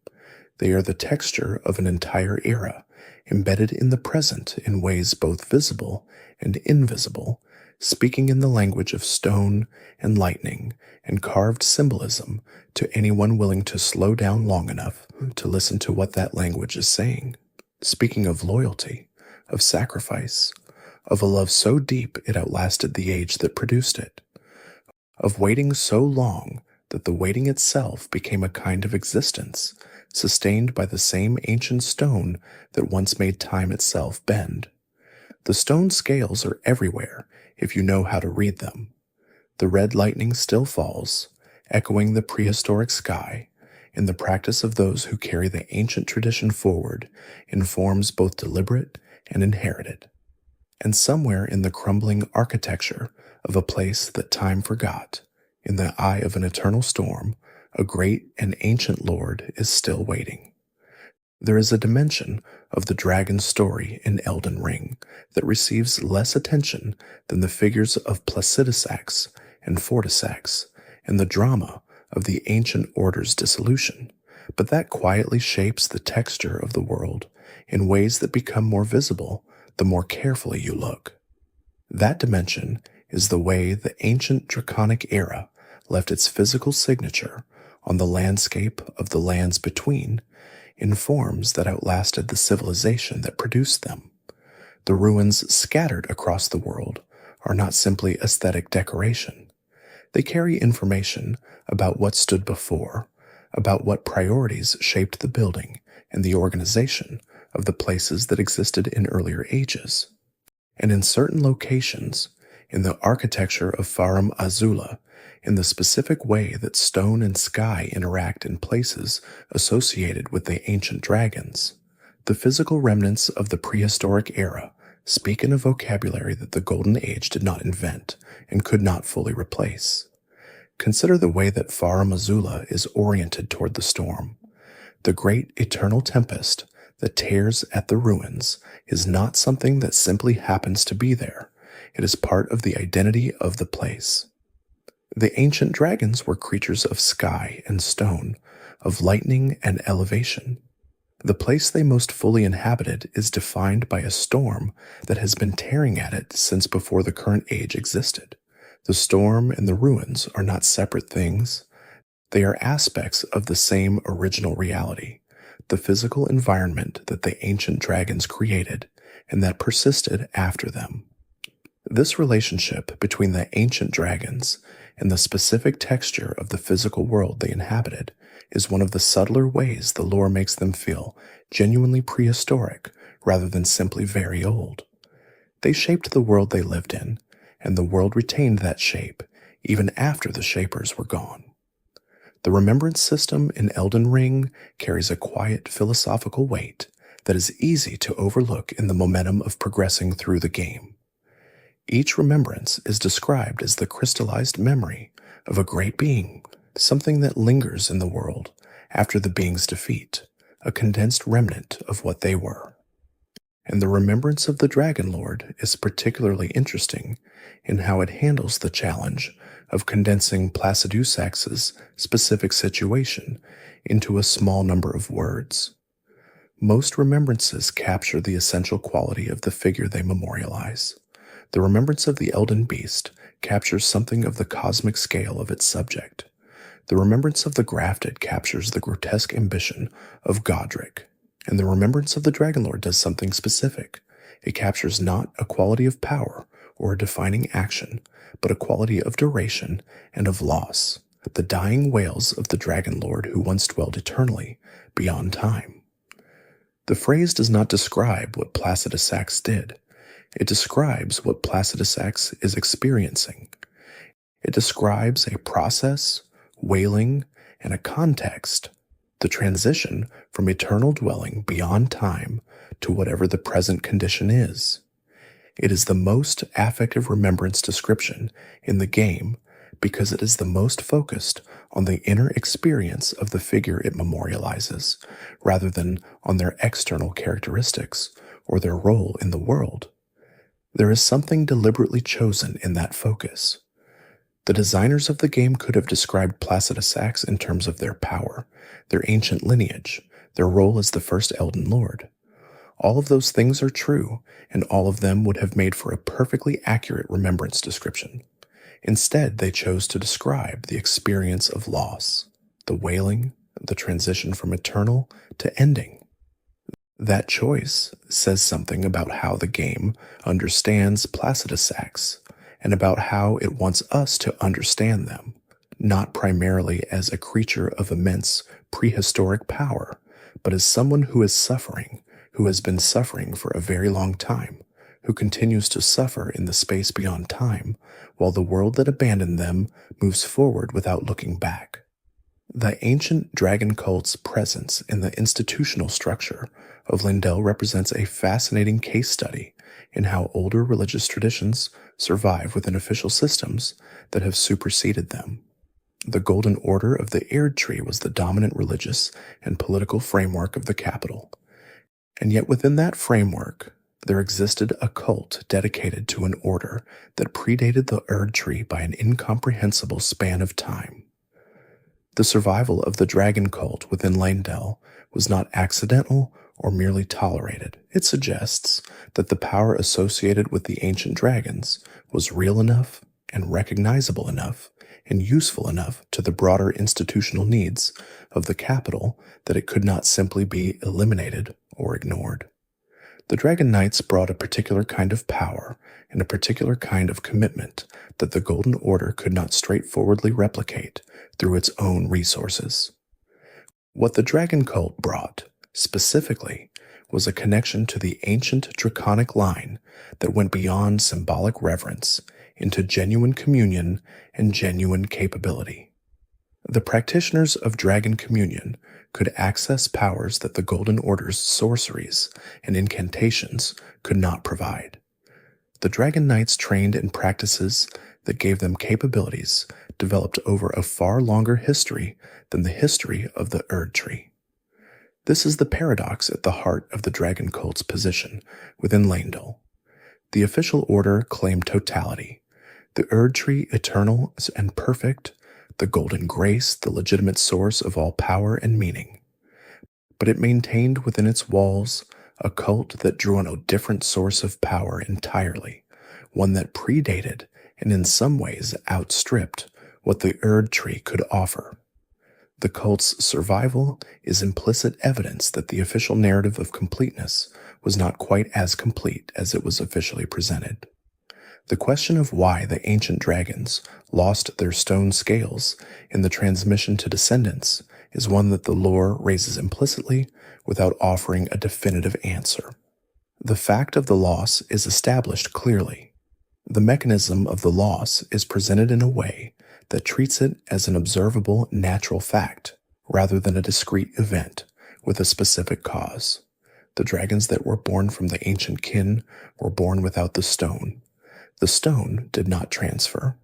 They are the texture of an entire era, embedded in the present in ways both visible and invisible, speaking in the language of stone and lightning and carved symbolism to anyone willing to slow down long enough to listen to what that language is saying. Speaking of loyalty, of sacrifice, of a love so deep it outlasted the age that produced it, of waiting so long that the waiting itself became a kind of existence, sustained by the same ancient stone that once made time itself bend. The stone scales are everywhere if you know how to read them. The red lightning still falls, echoing the prehistoric sky, in the practice of those who carry the ancient tradition forward in forms both deliberate and inherited. And somewhere in the crumbling architecture of a place that time forgot, in the eye of an eternal storm, a great and ancient lord is still waiting. There is a dimension of the dragon's story in Elden Ring that receives less attention than the figures of Placidusax and Fortisax and the drama of the ancient order's dissolution, but that quietly shapes the texture of the world in ways that become more visible the more carefully you look. That dimension is the way the ancient draconic era left its physical signature on the landscape of the lands between in forms that outlasted the civilization that produced them. The ruins scattered across the world are not simply aesthetic decoration. They carry information about what stood before, about what priorities shaped the building and the organization of the places that existed in earlier ages. And in certain locations, in the architecture of Farum Azula, in the specific way that stone and sky interact in places associated with the ancient dragons, the physical remnants of the prehistoric era speak in a vocabulary that the Golden Age did not invent and could not fully replace. Consider the way that Farum Azula is oriented toward the storm. The great eternal tempest that tears at the ruins is not something that simply happens to be there. It is part of the identity of the place. The ancient dragons were creatures of sky and stone, of lightning and elevation. The place they most fully inhabited is defined by a storm that has been tearing at it since before the current age existed. The storm and the ruins are not separate things. They are aspects of the same original reality, the physical environment that the ancient dragons created and that persisted after them. This relationship between the ancient dragons and the specific texture of the physical world they inhabited is one of the subtler ways the lore makes them feel genuinely prehistoric rather than simply very old. They shaped the world they lived in, and the world retained that shape even after the shapers were gone. The remembrance system in Elden Ring carries a quiet philosophical weight that is easy to overlook in the momentum of progressing through the game. Each remembrance is described as the crystallized memory of a great being, something that lingers in the world after the being's defeat, a condensed remnant of what they were. And the remembrance of the Dragon Lord is particularly interesting in how it handles the challenge of condensing Placidusax's specific situation into a small number of words. Most remembrances capture the essential quality of the figure they memorialize. The remembrance of the Elden Beast captures something of the cosmic scale of its subject. The remembrance of the Grafted captures the grotesque ambition of Godric. And the remembrance of the Dragonlord does something specific. It captures not a quality of power or a defining action, but a quality of duration and of loss, the dying wails of the Dragonlord who once dwelled eternally beyond time. The phrase does not describe what Placidusax did. It describes what Placidusax is experiencing. It describes a process, wailing, and a context the transition from eternal dwelling beyond time to whatever the present condition is. It is the most affective remembrance description in the game because it is the most focused on the inner experience of the figure it memorializes, rather than on their external characteristics or their role in the world. There is something deliberately chosen in that focus. The designers of the game could have described Placidusax in terms of their power, their ancient lineage, their role as the first Elden Lord. All of those things are true, and all of them would have made for a perfectly accurate remembrance description. Instead, they chose to describe the experience of loss, the wailing, the transition from eternal to ending. That choice says something about how the game understands Placidusax, and about how it wants us to understand them, not primarily as a creature of immense prehistoric power, but as someone who is suffering, who has been suffering for a very long time, who continues to suffer in the space beyond time, while the world that abandoned them moves forward without looking back. The ancient dragon cult's presence in the institutional structure of Leyndell represents a fascinating case study in how older religious traditions survive within official systems that have superseded them. The Golden Order of the Erd Tree was the dominant religious and political framework of the capital, and yet within that framework, there existed a cult dedicated to an order that predated the Erd Tree by an incomprehensible span of time. The survival of the dragon cult within Leyndell was not accidental or merely tolerated. It suggests that the power associated with the ancient dragons was real enough and recognizable enough and useful enough to the broader institutional needs of the capital that it could not simply be eliminated or ignored. The Dragon Knights brought a particular kind of power and a particular kind of commitment that the Golden Order could not straightforwardly replicate through its own resources. What the Dragon Cult brought, specifically, was a connection to the ancient draconic line that went beyond symbolic reverence into genuine communion and genuine capability. The practitioners of Dragon Communion could access powers that the Golden Order's sorceries and incantations could not provide. The Dragon Knights trained in practices that gave them capabilities developed over a far longer history than the history of the Erd Tree. This is the paradox at the heart of the Dragon Cult's position within Leyndell. The official order claimed totality, the Erd Tree eternal and perfect, the Golden Grace the legitimate source of all power and meaning. But it maintained within its walls a cult that drew on a different source of power entirely, one that predated and in some ways outstripped what the Erd Tree could offer. The cult's survival is implicit evidence that the official narrative of completeness was not quite as complete as it was officially presented. The question of why the ancient dragons lost their stone scales in the transmission to descendants is one that the lore raises implicitly without offering a definitive answer. The fact of the loss is established clearly. The mechanism of the loss is presented in a way that treats it as an observable natural fact rather than a discrete event with a specific cause. The dragons that were born from the ancient kin were born without the stone. The stone did not transfer.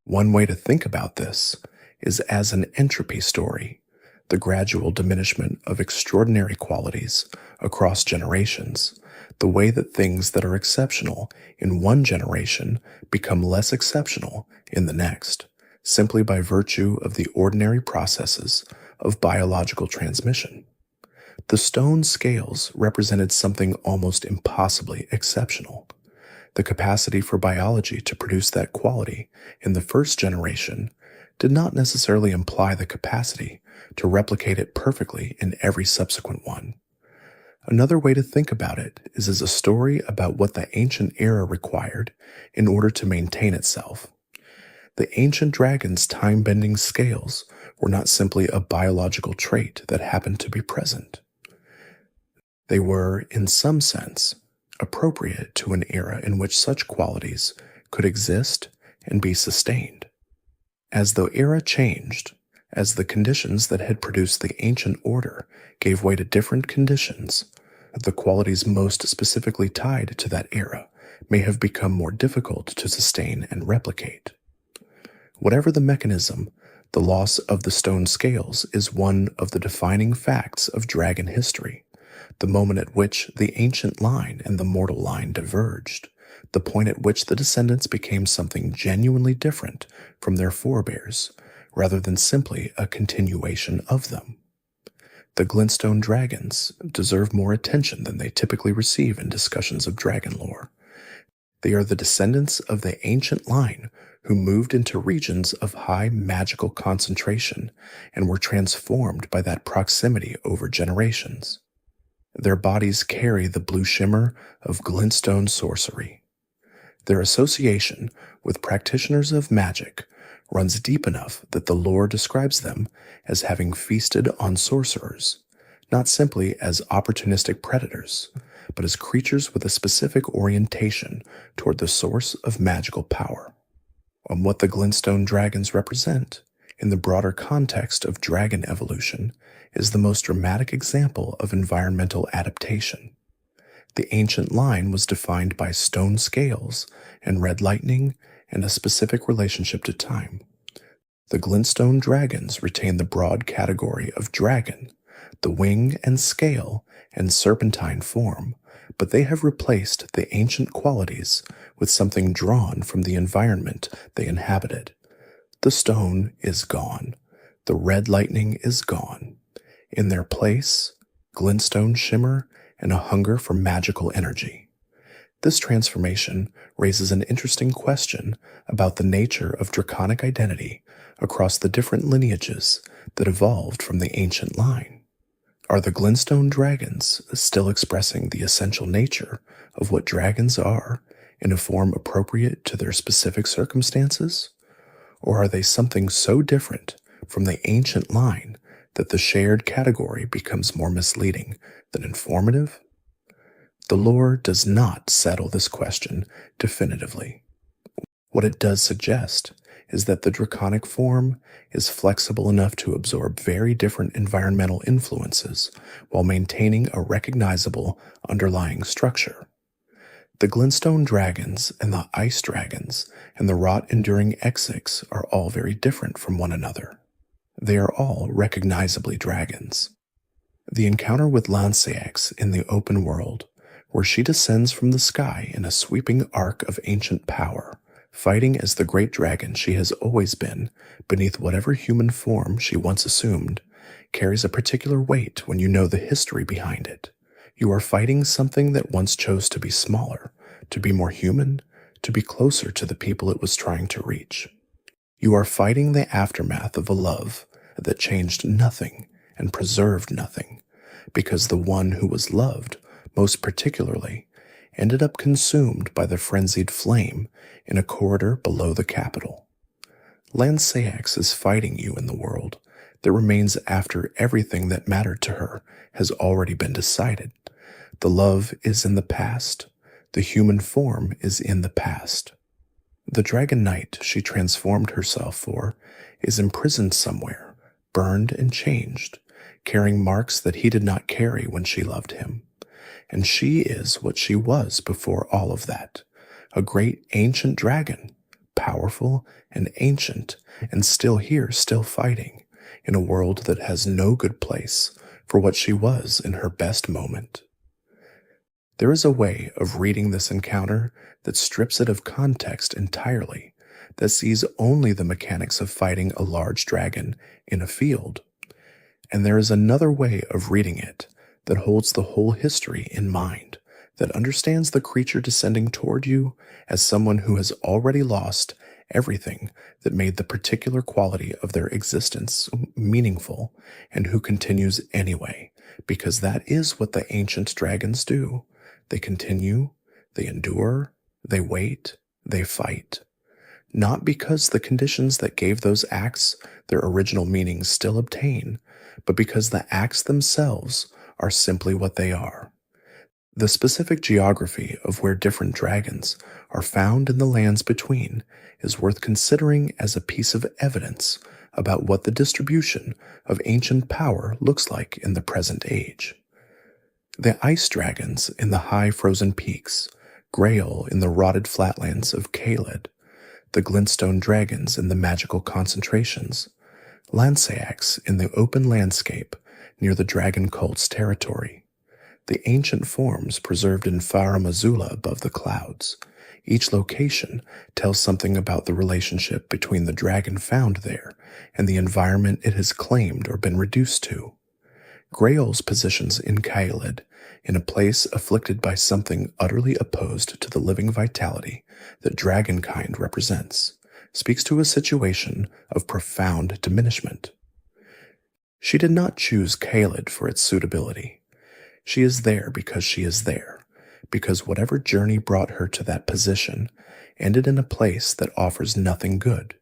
One way to think about this is as an entropy story, the gradual diminishment of extraordinary qualities across generations, the way that things that are exceptional in one generation become less exceptional in the next, simply by virtue of the ordinary processes of biological transmission. The stone scales represented something almost impossibly exceptional. The capacity for biology to produce that quality in the first generation did not necessarily imply the capacity to replicate it perfectly in every subsequent one. Another way to think about it is as a story about what the ancient era required in order to maintain itself. The ancient dragon's time-bending scales were not simply a biological trait that happened to be present. They were, in some sense, appropriate to an era in which such qualities could exist and be sustained. As the era changed, As the conditions that had produced the ancient order gave way to different conditions, the qualities most specifically tied to that era may have become more difficult to sustain and replicate. Whatever the mechanism, the loss of the stone scales is one of the defining facts of dragon history, the moment at which the ancient line and the mortal line diverged, the point at which the descendants became something genuinely different from their forebears, rather than simply a continuation of them. The glintstone dragons deserve more attention than they typically receive in discussions of dragon lore. They are the descendants of the ancient line who moved into regions of high magical concentration and were transformed by that proximity over generations. Their bodies carry the blue shimmer of glintstone sorcery. Their association with practitioners of magic runs deep enough that the lore describes them as having feasted on sorcerers, not simply as opportunistic predators, but as creatures with a specific orientation toward the source of magical power. On what the glintstone dragons represent, in the broader context of dragon evolution, is the most dramatic example of environmental adaptation. The ancient line was defined by stone scales and red lightning and a specific relationship to time. The glintstone dragons retain the broad category of dragon, the wing and scale and serpentine form, but they have replaced the ancient qualities with something drawn from the environment they inhabited. The stone is gone. The red lightning is gone. In their place, glintstone shimmer and a hunger for magical energy. This transformation raises an interesting question about the nature of draconic identity across the different lineages that evolved from the ancient line. Are the glintstone dragons still expressing the essential nature of what dragons are in a form appropriate to their specific circumstances? Or are they something so different from the ancient line that the shared category becomes more misleading than informative? The lore does not settle this question definitively. What it does suggest is that the draconic form is flexible enough to absorb very different environmental influences while maintaining a recognizable underlying structure. The glintstone dragons and the ice dragons and the rot-enduring Exix are all very different from one another. They are all recognizably dragons. The encounter with Lancax in the open world, where she descends from the sky in a sweeping arc of ancient power, fighting as the great dragon she has always been beneath whatever human form she once assumed, carries a particular weight when you know the history behind it. You are fighting something that once chose to be smaller, to be more human, to be closer to the people it was trying to reach. You are fighting the aftermath of a love that changed nothing and preserved nothing, because the one who was loved, most particularly, ended up consumed by the frenzied flame in a corridor below the capital. Lancax is fighting you in the world that remains after everything that mattered to her has already been decided. The love is in the past. The human form is in the past. The dragon knight she transformed herself for is imprisoned somewhere, burned and changed, carrying marks that he did not carry when she loved him. And she is what she was before all of that, a great ancient dragon, powerful and ancient, and still here, still fighting, in a world that has no good place for what she was in her best moment. There is a way of reading this encounter that strips it of context entirely, that sees only the mechanics of fighting a large dragon in a field. And there is another way of reading it that holds the whole history in mind, that understands the creature descending toward you as someone who has already lost everything that made the particular quality of their existence meaningful, and who continues anyway, because that is what the ancient dragons do. They continue, they endure, they wait, they fight. Not because the conditions that gave those acts their original meanings still obtain, but because the acts themselves are simply what they are. The specific geography of where different dragons are found in the lands between is worth considering as a piece of evidence about what the distribution of ancient power looks like in the present age. The ice dragons in the high frozen peaks, Greyall in the rotted flatlands of Caelid, the glintstone dragons in the magical concentrations, Lancax in the open landscape near the dragon cult's territory, the ancient forms preserved in Farum Azula above the clouds. Each location tells something about the relationship between the dragon found there and the environment it has claimed or been reduced to. Greyall's positions in Caelid, in a place afflicted by something utterly opposed to the living vitality that dragonkind represents, speaks to a situation of profound diminishment. She did not choose Caelid for its suitability. She is there because she is there, because whatever journey brought her to that position ended in a place that offers nothing good.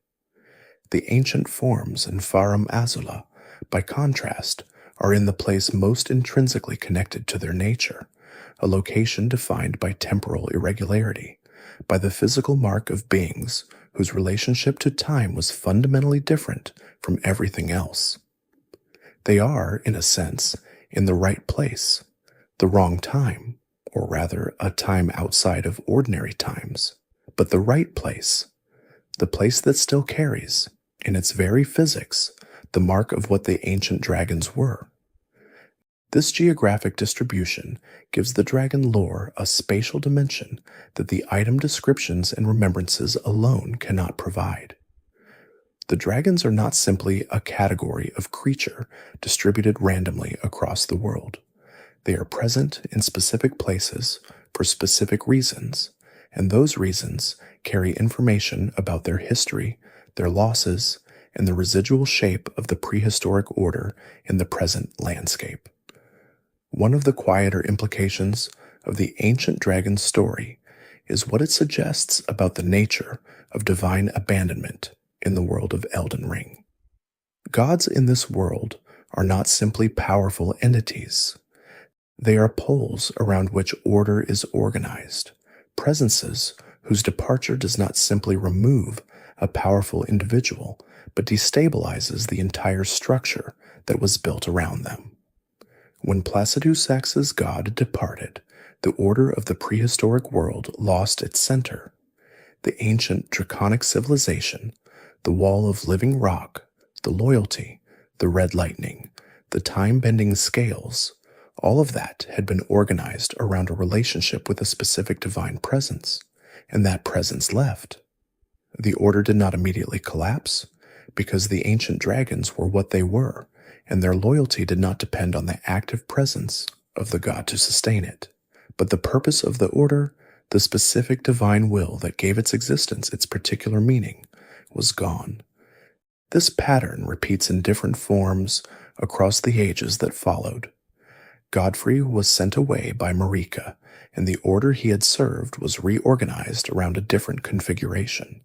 The ancient forms in Farum Azula, by contrast, are in the place most intrinsically connected to their nature, a location defined by temporal irregularity, by the physical mark of beings whose relationship to time was fundamentally different from everything else. They are, in a sense, in the right place, the wrong time, or rather a time outside of ordinary times, but the right place, the place that still carries, in its very physics, the mark of what the ancient dragons were. This geographic distribution gives the dragon lore a spatial dimension that the item descriptions and remembrances alone cannot provide. The dragons are not simply a category of creature distributed randomly across the world. They are present in specific places for specific reasons, and those reasons carry information about their history, their losses, and the residual shape of the prehistoric order in the present landscape. One of the quieter implications of the ancient dragon story is what it suggests about the nature of divine abandonment in the world of Elden Ring. Gods in this world are not simply powerful entities. They are poles around which order is organized, presences whose departure does not simply remove a powerful individual, but destabilizes the entire structure that was built around them. When Placidusax's god departed, the order of the prehistoric world lost its center. The ancient draconic civilization, the wall of living rock, the loyalty, the red lightning, the time-bending scales, all of that had been organized around a relationship with a specific divine presence, and that presence left. The order did not immediately collapse, because the ancient dragons were what they were, and their loyalty did not depend on the active presence of the god to sustain it. But the purpose of the order, the specific divine will that gave its existence its particular meaning, was gone. This pattern repeats in different forms across the ages that followed. Godfrey was sent away by Marika, and the order he had served was reorganized around a different configuration.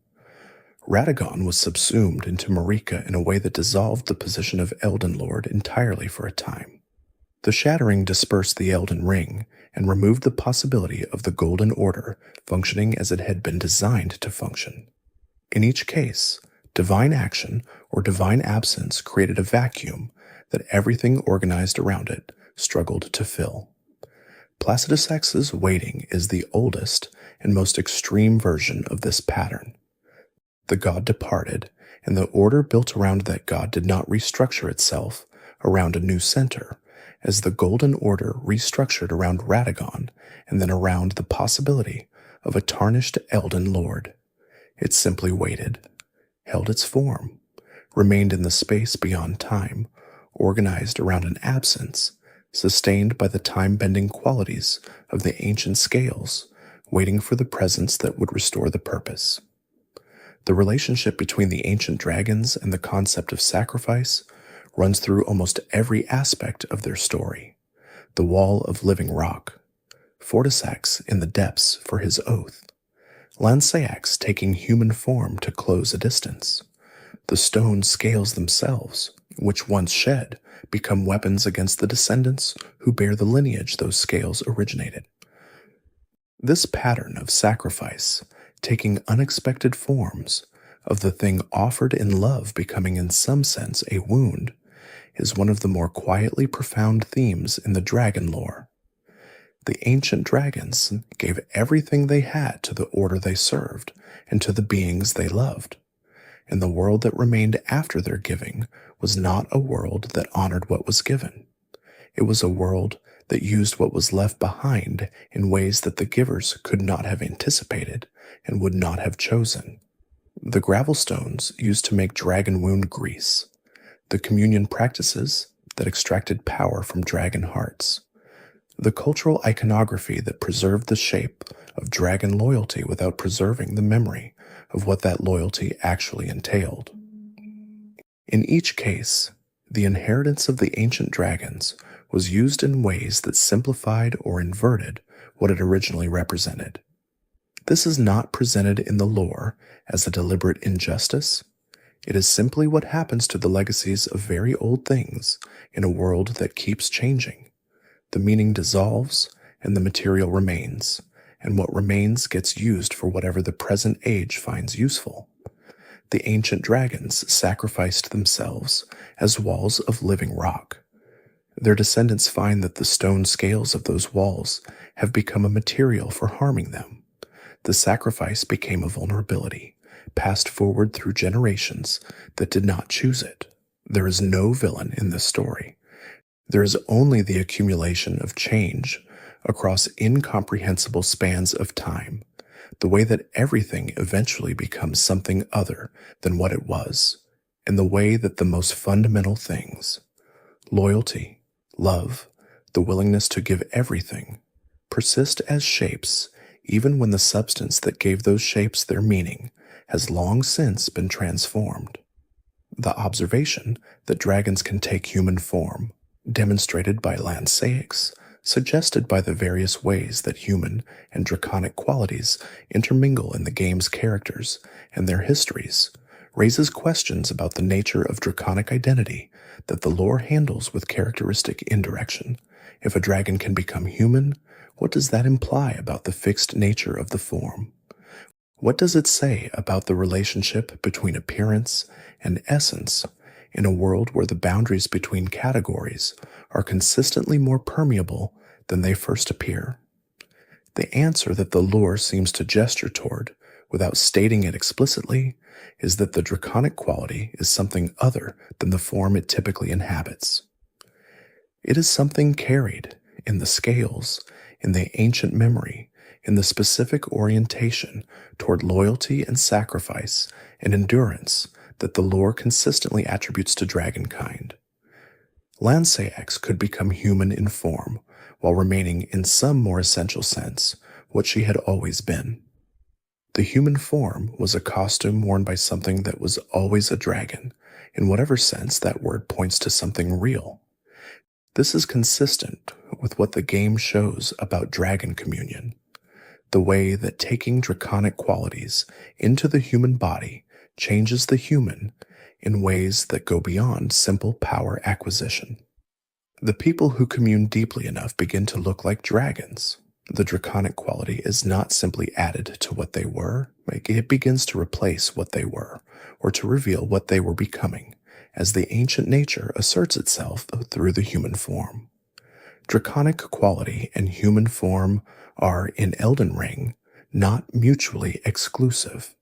Radagon was subsumed into Marika in a way that dissolved the position of Elden Lord entirely for a time. The Shattering dispersed the Elden Ring and removed the possibility of the Golden Order functioning as it had been designed to function. In each case, divine action or divine absence created a vacuum that everything organized around it struggled to fill. Placidusax's waiting is the oldest and most extreme version of this pattern. The god departed, and the order built around that god did not restructure itself around a new center, as the Golden Order restructured around Radagon and then around the possibility of a tarnished Elden Lord. It simply waited, held its form, remained in the space beyond time, organized around an absence, sustained by the time-bending qualities of the ancient scales, waiting for the presence that would restore the purpose. The relationship between the ancient dragons and the concept of sacrifice runs through almost every aspect of their story. The wall of living rock, Fortisax in the depths for his oath, Lancax taking human form to close a distance, the stone scales themselves, which once shed, become weapons against the descendants who bear the lineage those scales originated. This pattern of sacrifice, taking unexpected forms, of the thing offered in love becoming in some sense a wound, is one of the more quietly profound themes in the dragon lore. The ancient dragons gave everything they had to the order they served and to the beings they loved, and the world that remained after their giving was not a world that honored what was given. It was a world that used what was left behind in ways that the givers could not have anticipated and would not have chosen. The gravel stones used to make dragon wound grease, the communion practices that extracted power from dragon hearts, the cultural iconography that preserved the shape of dragon loyalty without preserving the memory of what that loyalty actually entailed. In each case, the inheritance of the ancient dragons was used in ways that simplified or inverted what it originally represented. This is not presented in the lore as a deliberate injustice. It is simply what happens to the legacies of very old things in a world that keeps changing. The meaning dissolves and the material remains, and what remains gets used for whatever the present age finds useful. The ancient dragons sacrificed themselves as walls of living rock. Their descendants find that the stone scales of those walls have become a material for harming them. The sacrifice became a vulnerability, passed forward through generations that did not choose it. There is no villain in this story. There is only the accumulation of change across incomprehensible spans of time, the way that everything eventually becomes something other than what it was, and the way that the most fundamental things, loyalty, love, the willingness to give everything, persist as shapes even when the substance that gave those shapes their meaning has long since been transformed. The observation that dragons can take human form, demonstrated by Lancax, suggested by the various ways that human and draconic qualities intermingle in the game's characters and their histories, raises questions about the nature of draconic identity that the lore handles with characteristic indirection. If a dragon can become human, what does that imply about the fixed nature of the form? What does it say about the relationship between appearance and essence in a world where the boundaries between categories are consistently more permeable than they first appear? The answer that the lore seems to gesture toward, without stating it explicitly, is that the draconic quality is something other than the form it typically inhabits. It is something carried in the scales, in the ancient memory, in the specific orientation toward loyalty and sacrifice and endurance that the lore consistently attributes to dragonkind. Lancax could become human in form, while remaining in some more essential sense what she had always been. The human form was a costume worn by something that was always a dragon, in whatever sense that word points to something real. This is consistent with what the game shows about dragon communion, the way that taking draconic qualities into the human body changes the human in ways that go beyond simple power acquisition. The people who commune deeply enough begin to look like dragons. The draconic quality is not simply added to what they were, it begins to replace what they were, or to reveal what they were becoming, as the ancient nature asserts itself through the human form. Draconic quality and human form are, in Elden Ring, not mutually exclusive,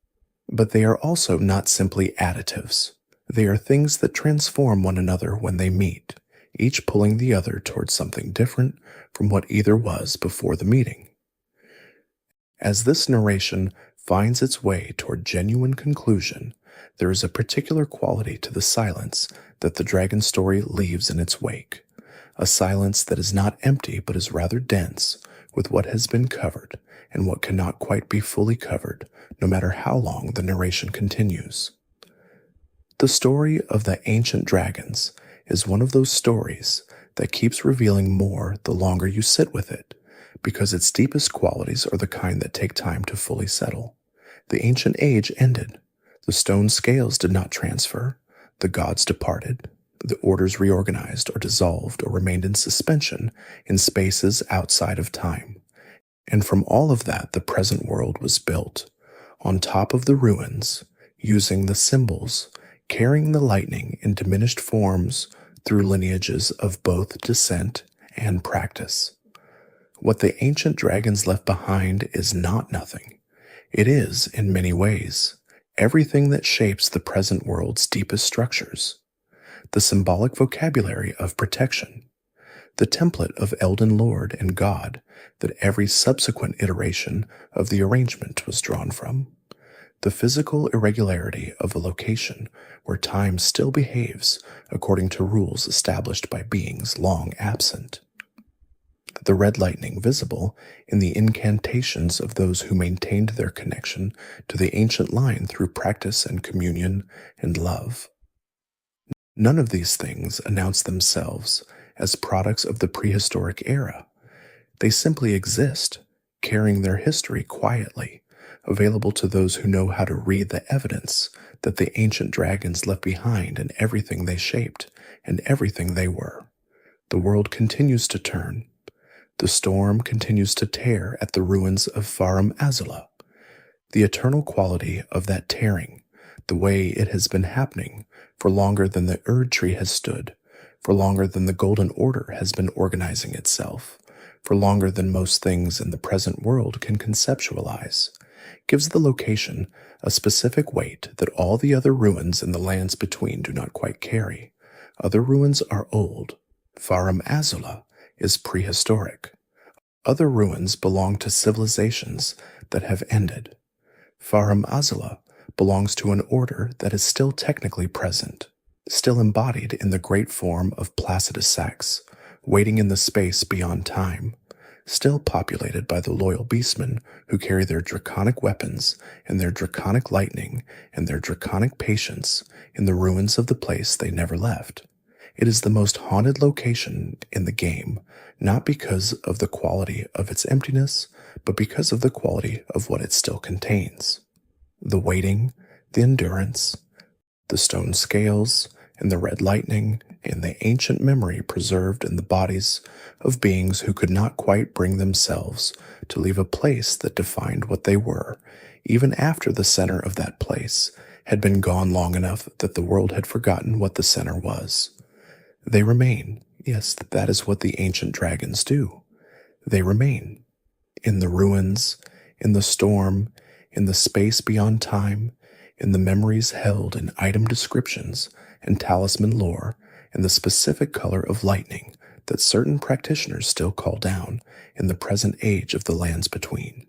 but they are also not simply additives. They are things that transform one another when they meet, each pulling the other towards something different from what either was before the meeting. As this narration finds its way toward genuine conclusion, there is a particular quality to the silence that the dragon story leaves in its wake, a silence that is not empty but is rather dense with what has been covered and what cannot quite be fully covered, no matter how long the narration continues. The story of the ancient dragons is one of those stories that keeps revealing more the longer you sit with it, because its deepest qualities are the kind that take time to fully settle. The ancient age ended. The stone scales did not transfer. The gods departed. The orders reorganized or dissolved or remained in suspension in spaces outside of time. And from all of that, the present world was built. On top of the ruins, using the symbols, carrying the lightning in diminished forms through lineages of both descent and practice. What the ancient dragons left behind is not nothing. It is, in many ways, everything that shapes the present world's deepest structures. The symbolic vocabulary of protection, the template of Elden Lord and God that every subsequent iteration of the arrangement was drawn from, the physical irregularity of a location where time still behaves according to rules established by beings long absent, the red lightning visible in the incantations of those who maintained their connection to the ancient line through practice and communion and love. None of these things announce themselves as products of the prehistoric era. They simply exist, carrying their history quietly, available to those who know how to read the evidence that the ancient dragons left behind in everything they shaped and everything they were. The world continues to turn. The storm continues to tear at the ruins of Farum Azula. The eternal quality of that tearing, the way it has been happening for longer than the Erd tree has stood, for longer than the Golden Order has been organizing itself, for longer than most things in the present world can conceptualize, gives the location a specific weight that all the other ruins in the lands between do not quite carry. Other ruins are old. Farum Azula is prehistoric. Other ruins belong to civilizations that have ended. Farum Azula belongs to an order that is still technically present, still embodied in the great form of Placidusax, waiting in the space beyond time, still populated by the loyal beastmen who carry their draconic weapons and their draconic lightning and their draconic patience in the ruins of the place they never left. It is the most haunted location in the game, not because of the quality of its emptiness, but because of the quality of what it still contains. The waiting, the endurance, the stone scales, and the red lightning, and the ancient memory preserved in the bodies of beings who could not quite bring themselves to leave a place that defined what they were, even after the center of that place had been gone long enough that the world had forgotten what the center was. They remain. Yes, that is what the ancient dragons do. They remain. In the ruins, in the storm, in the space beyond time, in the memories held in item descriptions and talisman lore, and the specific color of lightning that certain practitioners still call down in the present age of the lands between.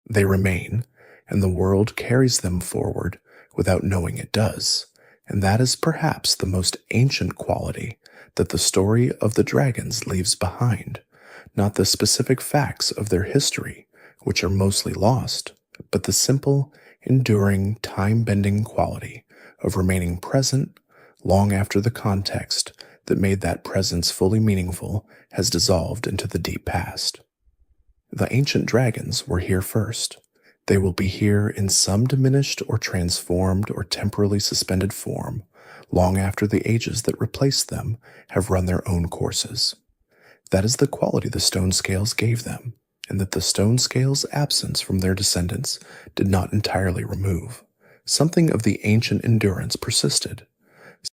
They remain, and the world carries them forward without knowing it does, and that is perhaps the most ancient quality that the story of the dragons leaves behind, not the specific facts of their history, which are mostly lost, but the simple, enduring, time-bending quality of remaining present long after the context that made that presence fully meaningful has dissolved into the deep past. The ancient dragons were here first. They will be here in some diminished or transformed or temporarily suspended form long after the ages that replaced them have run their own courses. That is the quality the stone scales gave them, and that the stone scales' absence from their descendants did not entirely remove. Something of the ancient endurance persisted.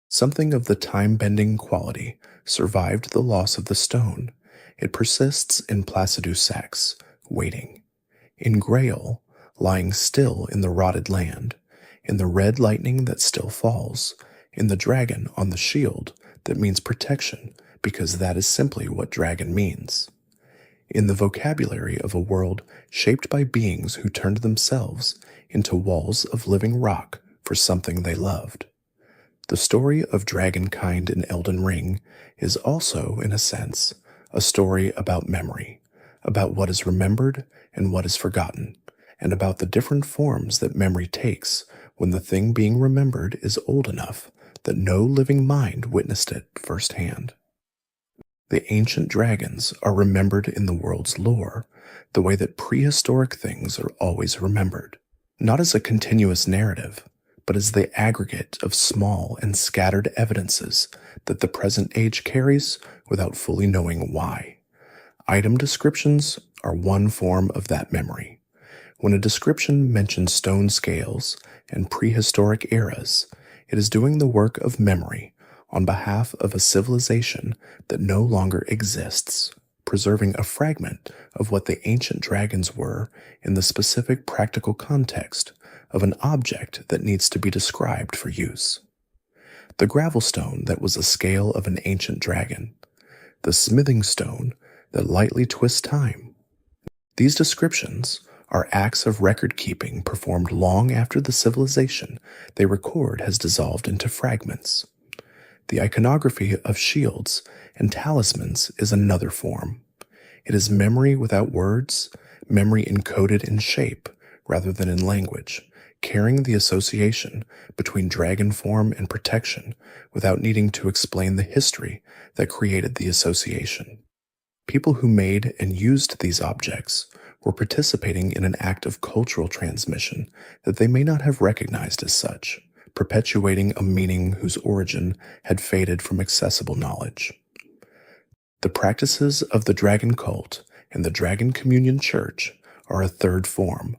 Something of the time-bending quality survived the loss of the stone. It persists in Placidusax, waiting. In Greyall, lying still in the rotted land. In the red lightning that still falls. In the dragon on the shield that means protection, because that is simply what dragon means. In the vocabulary of a world shaped by beings who turned themselves into walls of living rock for something they loved. The story of dragonkind in Elden Ring is also, in a sense, a story about memory, about what is remembered and what is forgotten, and about the different forms that memory takes when the thing being remembered is old enough that no living mind witnessed it firsthand. The ancient dragons are remembered in the world's lore, the way that prehistoric things are always remembered, not as a continuous narrative, but as the aggregate of small and scattered evidences that the present age carries without fully knowing why. Item descriptions are one form of that memory. When a description mentions stone scales and prehistoric eras, it is doing the work of memory on behalf of a civilization that no longer exists, preserving a fragment of what the ancient dragons were in the specific practical context of an object that needs to be described for use. The gravel stone that was a scale of an ancient dragon, the smithing stone that lightly twists time. These descriptions are acts of record-keeping performed long after the civilization they record has dissolved into fragments. The iconography of shields and talismans is another form. It is memory without words, memory encoded in shape rather than in language, carrying the association between dragon form and protection without needing to explain the history that created the association. People who made and used these objects were participating in an act of cultural transmission that they may not have recognized as such, perpetuating a meaning whose origin had faded from accessible knowledge. The practices of the dragon cult and the Dragon Communion Church are a third form,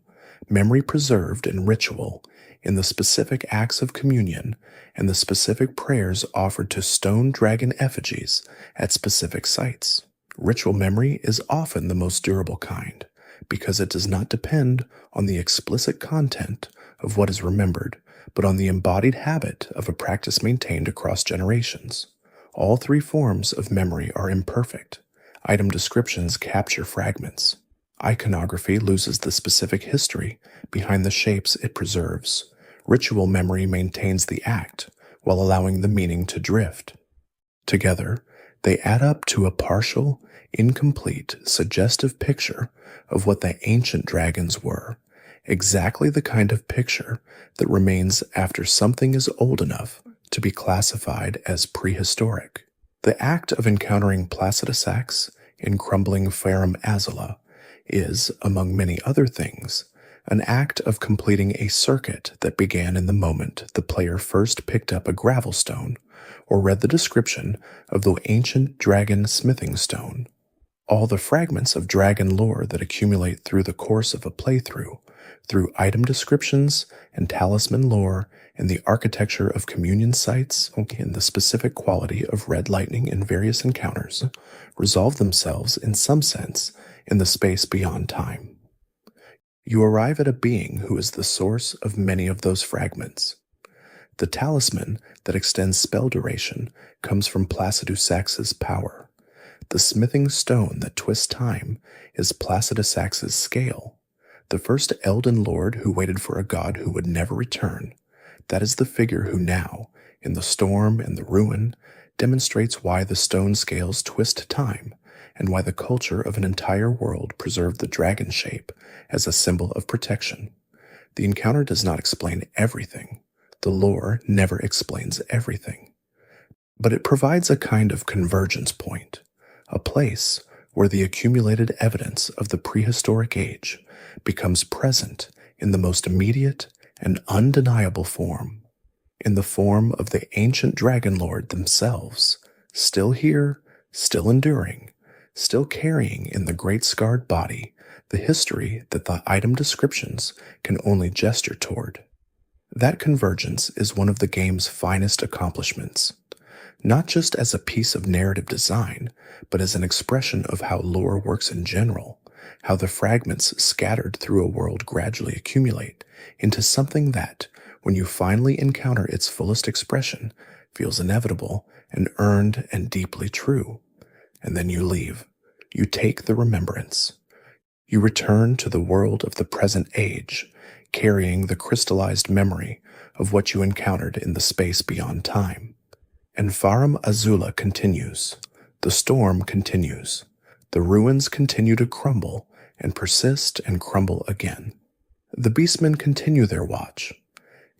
memory preserved in ritual, in the specific acts of communion and the specific prayers offered to stone dragon effigies at specific sites. Ritual memory is often the most durable kind, because it does not depend on the explicit content of what is remembered, but on the embodied habit of a practice maintained across generations. All three forms of memory are imperfect. Item descriptions capture fragments. Iconography loses the specific history behind the shapes it preserves. Ritual memory maintains the act while allowing the meaning to drift. Together, they add up to a partial, incomplete, suggestive picture of what the ancient dragons were, exactly the kind of picture that remains after something is old enough to be classified as prehistoric. The act of encountering Placidusax in Crumbling Farum Azula is, among many other things, an act of completing a circuit that began in the moment the player first picked up a gravel stone or read the description of the ancient dragon smithing stone. All the fragments of dragon lore that accumulate through the course of a playthrough, through item descriptions and talisman lore and the architecture of communion sites and the specific quality of red lightning in various encounters, resolve themselves in some sense in the space beyond time. You arrive at a being who is the source of many of those fragments. The talisman that extends spell duration comes from Placidusax's power. The smithing stone that twists time is Placidusax's scale. The first Elden Lord who waited for a god who would never return. That is the figure who now, in the storm and the ruin, demonstrates why the stone scales twist time and why the culture of an entire world preserved the dragon shape as a symbol of protection. The encounter does not explain everything. The lore never explains everything. But it provides a kind of convergence point, a place where the accumulated evidence of the prehistoric age becomes present in the most immediate and undeniable form, in the form of the ancient dragon lord themselves, still here, still enduring, still carrying in the great scarred body the history that the item descriptions can only gesture toward. That convergence is one of the game's finest accomplishments, not just as a piece of narrative design, but as an expression of how lore works in general, how the fragments scattered through a world gradually accumulate into something that, when you finally encounter its fullest expression, feels inevitable and earned and deeply true. And then you leave. You take the remembrance. You return to the world of the present age, carrying the crystallized memory of what you encountered in the space beyond time. And Farum Azula continues. The storm continues. The ruins continue to crumble and persist and crumble again. The beastmen continue their watch.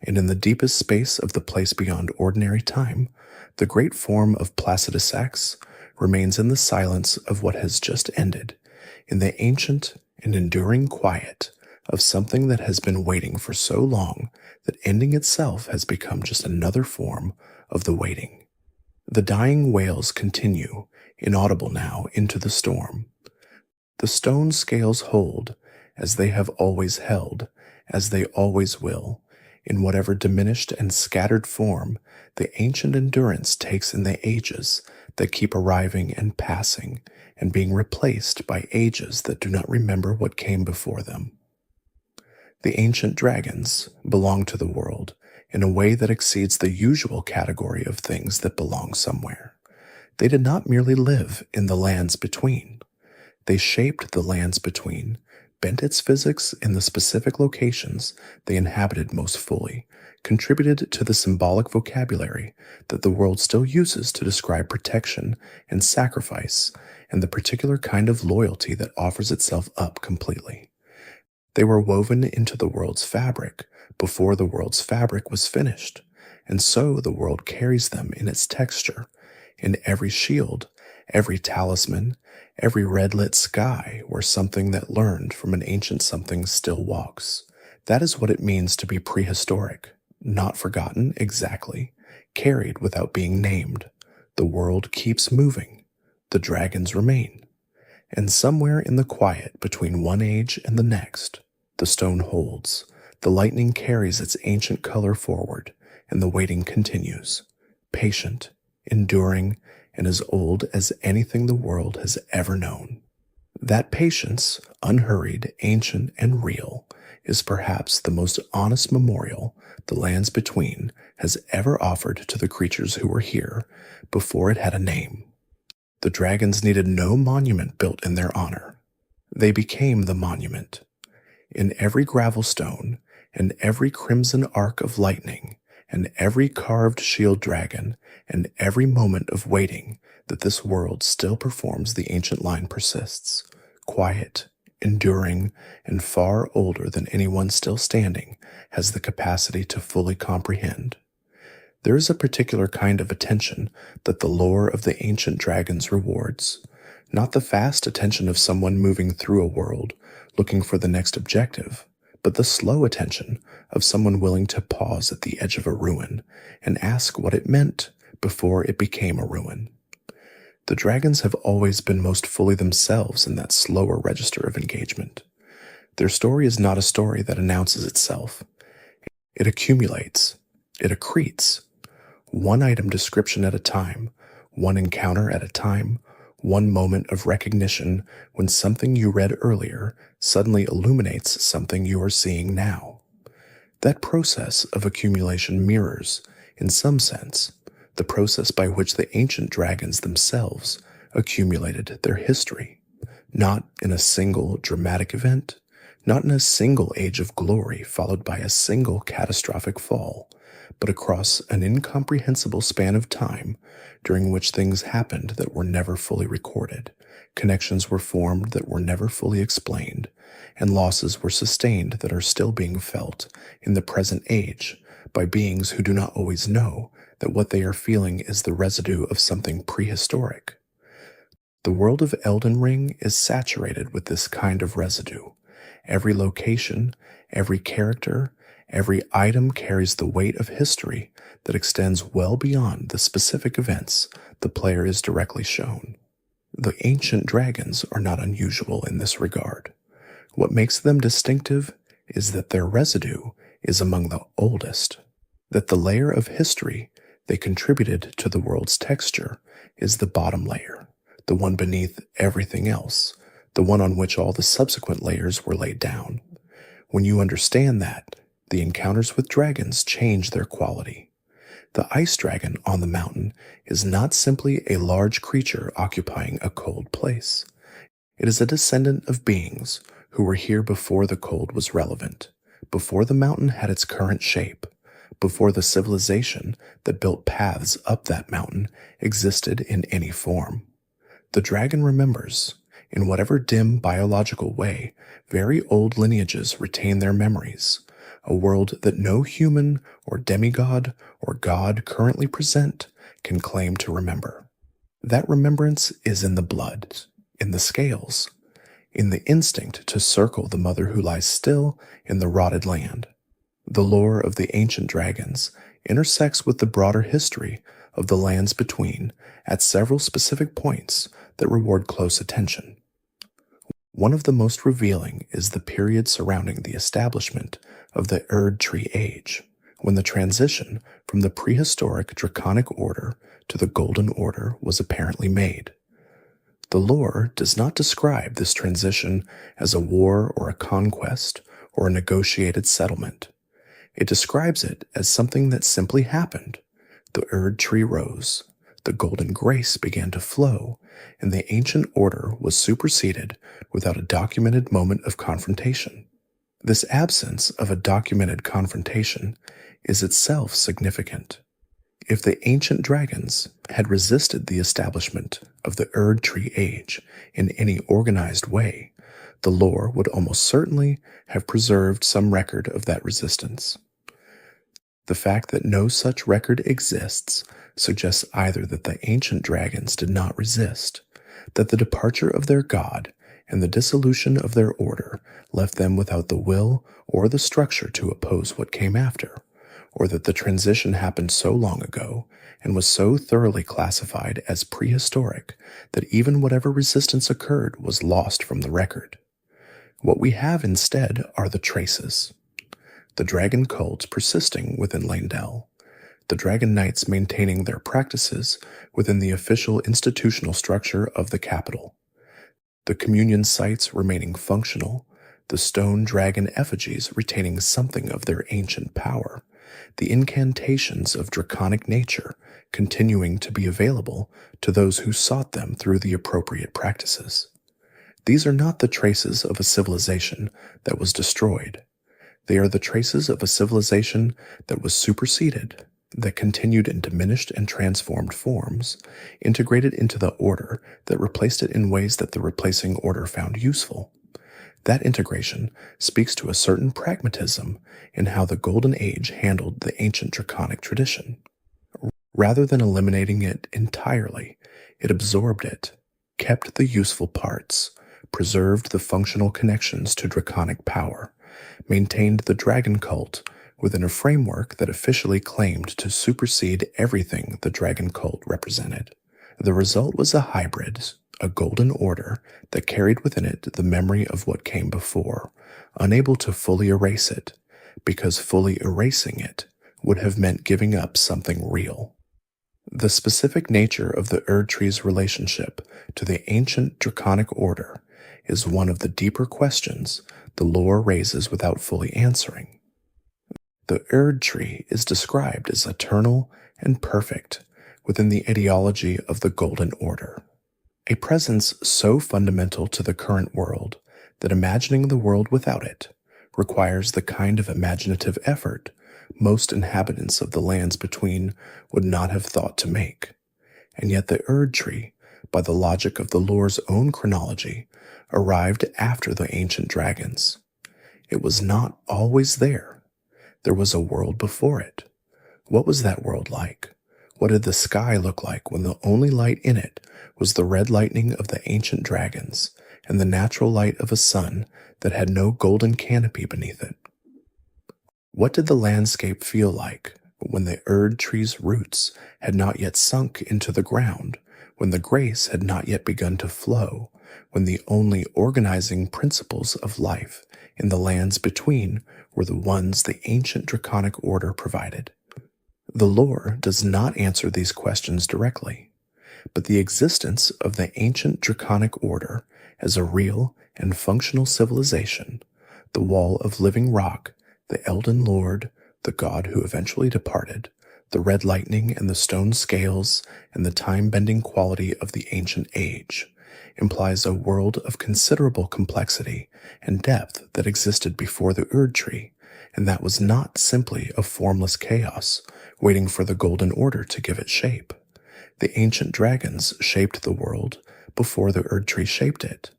And in the deepest space of the place beyond ordinary time, the great form of Placidusax remains in the silence of what has just ended, in the ancient and enduring quiet of something that has been waiting for so long that ending itself has become just another form of the waiting. The dying wails continue, inaudible now, into the storm. The stone scales hold as they have always held, as they always will, in whatever diminished and scattered form the ancient endurance takes in the ages that keep arriving and passing and being replaced by ages that do not remember what came before them. The ancient dragons belong to the world in a way that exceeds the usual category of things that belong somewhere. They did not merely live in the lands between. They shaped the lands between, bent its physics in the specific locations they inhabited most fully, contributed to the symbolic vocabulary that the world still uses to describe protection and sacrifice and the particular kind of loyalty that offers itself up completely. They were woven into the world's fabric before the world's fabric was finished, and so the world carries them in its texture, in every shield, every talisman, every red-lit sky where something that learned from an ancient something still walks. That is what it means to be prehistoric, not forgotten exactly, carried without being named. The world keeps moving. The dragons remain. And somewhere in the quiet between one age and the next, the stone holds, the lightning carries its ancient color forward, and the waiting continues, patient, enduring, and as old as anything the world has ever known. That patience, unhurried, ancient, and real, is perhaps the most honest memorial the lands between has ever offered to the creatures who were here before it had a name. The dragons needed no monument built in their honor. They became the monument. In every gravel stone, and every crimson arc of lightning, and every carved shield dragon, and every moment of waiting that this world still performs, the ancient line persists, quiet, enduring, and far older than anyone still standing has the capacity to fully comprehend. There is a particular kind of attention that the lore of the ancient dragons rewards, not the fast attention of someone moving through a world looking for the next objective, but the slow attention of someone willing to pause at the edge of a ruin and ask what it meant before it became a ruin. The dragons have always been most fully themselves in that slower register of engagement. Their story is not a story that announces itself. It accumulates. It accretes. One item description at a time, one encounter at a time, one moment of recognition when something you read earlier suddenly illuminates something you are seeing now. That process of accumulation mirrors, in some sense, the process by which the ancient dragons themselves accumulated their history, not in a single dramatic event, not in a single age of glory followed by a single catastrophic fall, but across an incomprehensible span of time during which things happened that were never fully recorded, connections were formed that were never fully explained, and losses were sustained that are still being felt in the present age by beings who do not always know that what they are feeling is the residue of something prehistoric. The world of Elden Ring is saturated with this kind of residue. Every location, every character, every item carries the weight of history that extends well beyond the specific events the player is directly shown. The ancient dragons are not unusual in this regard. What makes them distinctive is that their residue is among the oldest, that the layer of history they contributed to the world's texture is the bottom layer, the one beneath everything else, the one on which all the subsequent layers were laid down. When you understand that, the encounters with dragons change their quality. The ice dragon on the mountain is not simply a large creature occupying a cold place. It is a descendant of beings who were here before the cold was relevant, before the mountain had its current shape, before the civilization that built paths up that mountain existed in any form. The dragon remembers, in whatever dim biological way, very old lineages retain their memories, a world that no human or demigod or god currently present can claim to remember. That remembrance is in the blood, in the scales, in the instinct to circle the mother who lies still in the rotted land. The lore of the ancient dragons intersects with the broader history of the lands between at several specific points that reward close attention. One of the most revealing is the period surrounding the establishment of the Erd Tree Age, when the transition from the prehistoric Draconic Order to the Golden Order was apparently made. The lore does not describe this transition as a war or a conquest or a negotiated settlement. It describes it as something that simply happened. The Erd Tree rose, the golden grace began to flow, and the ancient order was superseded without a documented moment of confrontation. This absence of a documented confrontation is itself significant. If the ancient dragons had resisted the establishment of the Erd Tree Age in any organized way, the lore would almost certainly have preserved some record of that resistance. The fact that no such record exists suggests either that the ancient dragons did not resist, that the departure of their god and the dissolution of their order left them without the will or the structure to oppose what came after, or that the transition happened so long ago and was so thoroughly classified as prehistoric that even whatever resistance occurred was lost from the record. What we have instead are the traces. The dragon cults persisting within Leyndell, the dragon knights maintaining their practices within the official institutional structure of the capital, the communion sites remaining functional, the stone dragon effigies retaining something of their ancient power, the incantations of draconic nature continuing to be available to those who sought them through the appropriate practices. These are not the traces of a civilization that was destroyed. They are the traces of a civilization that was superseded, that continued in diminished and transformed forms, integrated into the order that replaced it in ways that the replacing order found useful. That integration speaks to a certain pragmatism in how the Golden Age handled the ancient draconic tradition. Rather than eliminating it entirely, it absorbed it, kept the useful parts, preserved the functional connections to draconic power, maintained the dragon cult within a framework that officially claimed to supersede everything the dragon cult represented. The result was a hybrid, a golden order that carried within it the memory of what came before, unable to fully erase it, because fully erasing it would have meant giving up something real. The specific nature of the Erd Tree's relationship to the ancient draconic order is one of the deeper questions the lore raises without fully answering. The Erd Tree is described as eternal and perfect within the ideology of the Golden Order, a presence so fundamental to the current world that imagining the world without it requires the kind of imaginative effort most inhabitants of the lands between would not have thought to make. And yet the Erd Tree, by the logic of the lore's own chronology, arrived after the ancient dragons. It was not always there. There was a world before it. What was that world like? What did the sky look like when the only light in it was the red lightning of the ancient dragons and the natural light of a sun that had no golden canopy beneath it? What did the landscape feel like when the Erd Tree's roots had not yet sunk into the ground, when the grace had not yet begun to flow, when the only organizing principles of life in the lands between were the ones the ancient draconic order provided? The lore does not answer these questions directly, but the existence of the ancient draconic order as a real and functional civilization, the wall of living rock, the Elden Lord, the god who eventually departed, the red lightning and the stone scales, and the time-bending quality of the ancient age, implies a world of considerable complexity and depth that existed before the Erd Tree, and that was not simply a formless chaos waiting for the Golden Order to give it shape. The ancient dragons shaped the world before the Erd Tree shaped it.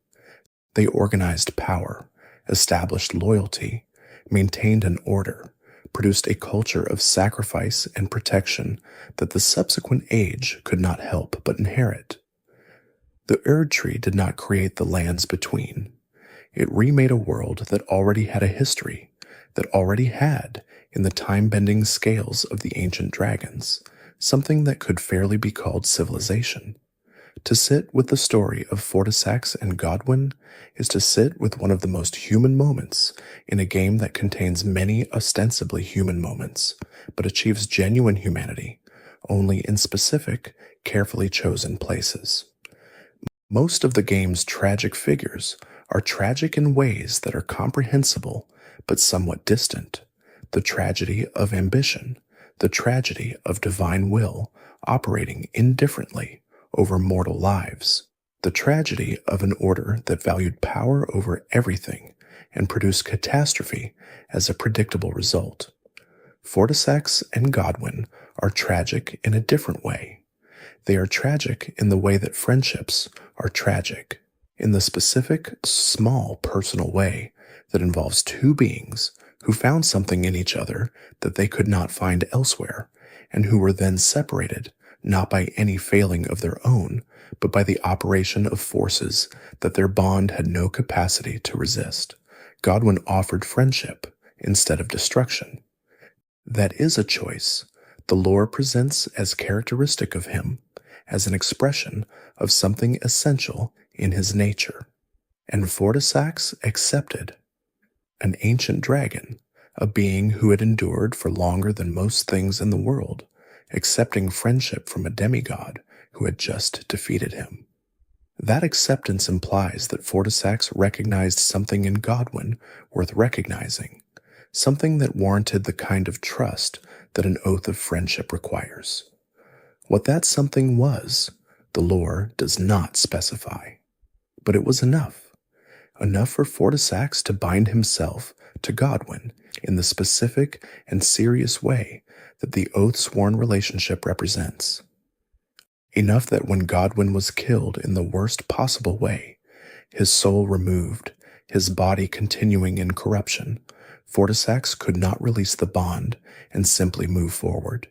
They organized power, established loyalty, maintained an order, produced a culture of sacrifice and protection that the subsequent age could not help but inherit. The Erd Tree did not create the lands between. It remade a world that already had a history, that already had, in the time-bending scales of the ancient dragons, something that could fairly be called civilization. To sit with the story of Fortisax and Godwin is to sit with one of the most human moments in a game that contains many ostensibly human moments, but achieves genuine humanity only in specific, carefully chosen places. Most of the game's tragic figures are tragic in ways that are comprehensible but somewhat distant. The tragedy of ambition, the tragedy of divine will operating indifferently over mortal lives, the tragedy of an order that valued power over everything and produced catastrophe as a predictable result. Fortisax and Godwin are tragic in a different way. They are tragic in the way that friendships are tragic, in the specific, small, personal way that involves two beings who found something in each other that they could not find elsewhere, and who were then separated, not by any failing of their own, but by the operation of forces that their bond had no capacity to resist. Godwin offered friendship instead of destruction. That is a choice the lore presents as characteristic of him, as an expression of something essential in his nature. And Fortisax accepted. An ancient dragon, a being who had endured for longer than most things in the world, accepting friendship from a demigod who had just defeated him. That acceptance implies that Fortisax recognized something in Godwin worth recognizing, something that warranted the kind of trust that an oath of friendship requires. What that something was, the lore does not specify. But it was enough. Enough for Fortisax to bind himself to Godwin in the specific and serious way that the oath-sworn relationship represents. Enough that when Godwin was killed in the worst possible way, his soul removed, his body continuing in corruption, Fortisax could not release the bond and simply move forward.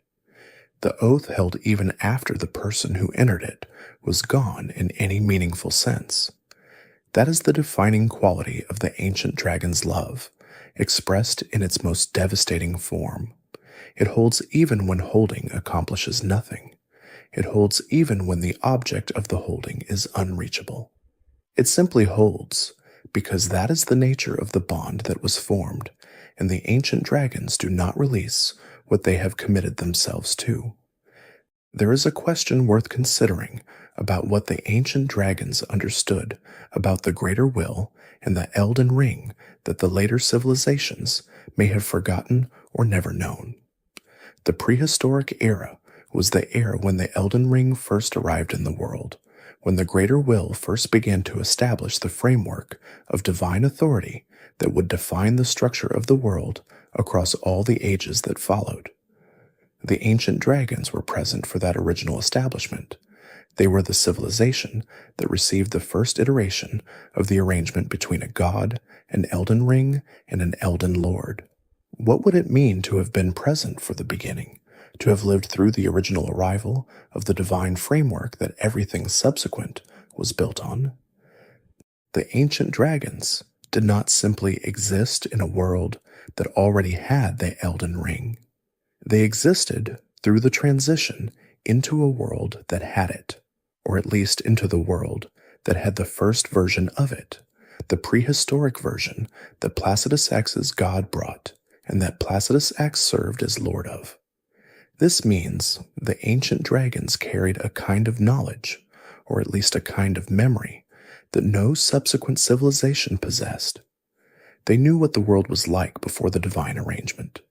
The oath held even after the person who entered it was gone in any meaningful sense. That is the defining quality of the ancient dragon's love, expressed in its most devastating form. It holds even when holding accomplishes nothing. It holds even when the object of the holding is unreachable. It simply holds, because that is the nature of the bond that was formed, and the ancient dragons do not release what they have committed themselves to. There is a question worth considering about what the ancient dragons understood about the greater will and the Elden Ring that the later civilizations may have forgotten or never known. The prehistoric era was the era when the Elden Ring first arrived in the world, when the greater will first began to establish the framework of divine authority that would define the structure of the world across all the ages that followed. The ancient dragons were present for that original establishment. They were the civilization that received the first iteration of the arrangement between a god, an Elden Ring, and an Elden Lord. What would it mean to have been present for the beginning, to have lived through the original arrival of the divine framework that everything subsequent was built on? The ancient dragons did not simply exist in a world that already had the Elden Ring. They existed through the transition into a world that had it, or at least into the world that had the first version of it, the prehistoric version that Placidusax's god brought, and that Placidusax served as lord of. This means the ancient dragons carried a kind of knowledge, or at least a kind of memory, that no subsequent civilization possessed. They knew what the world was like before the divine arrangement.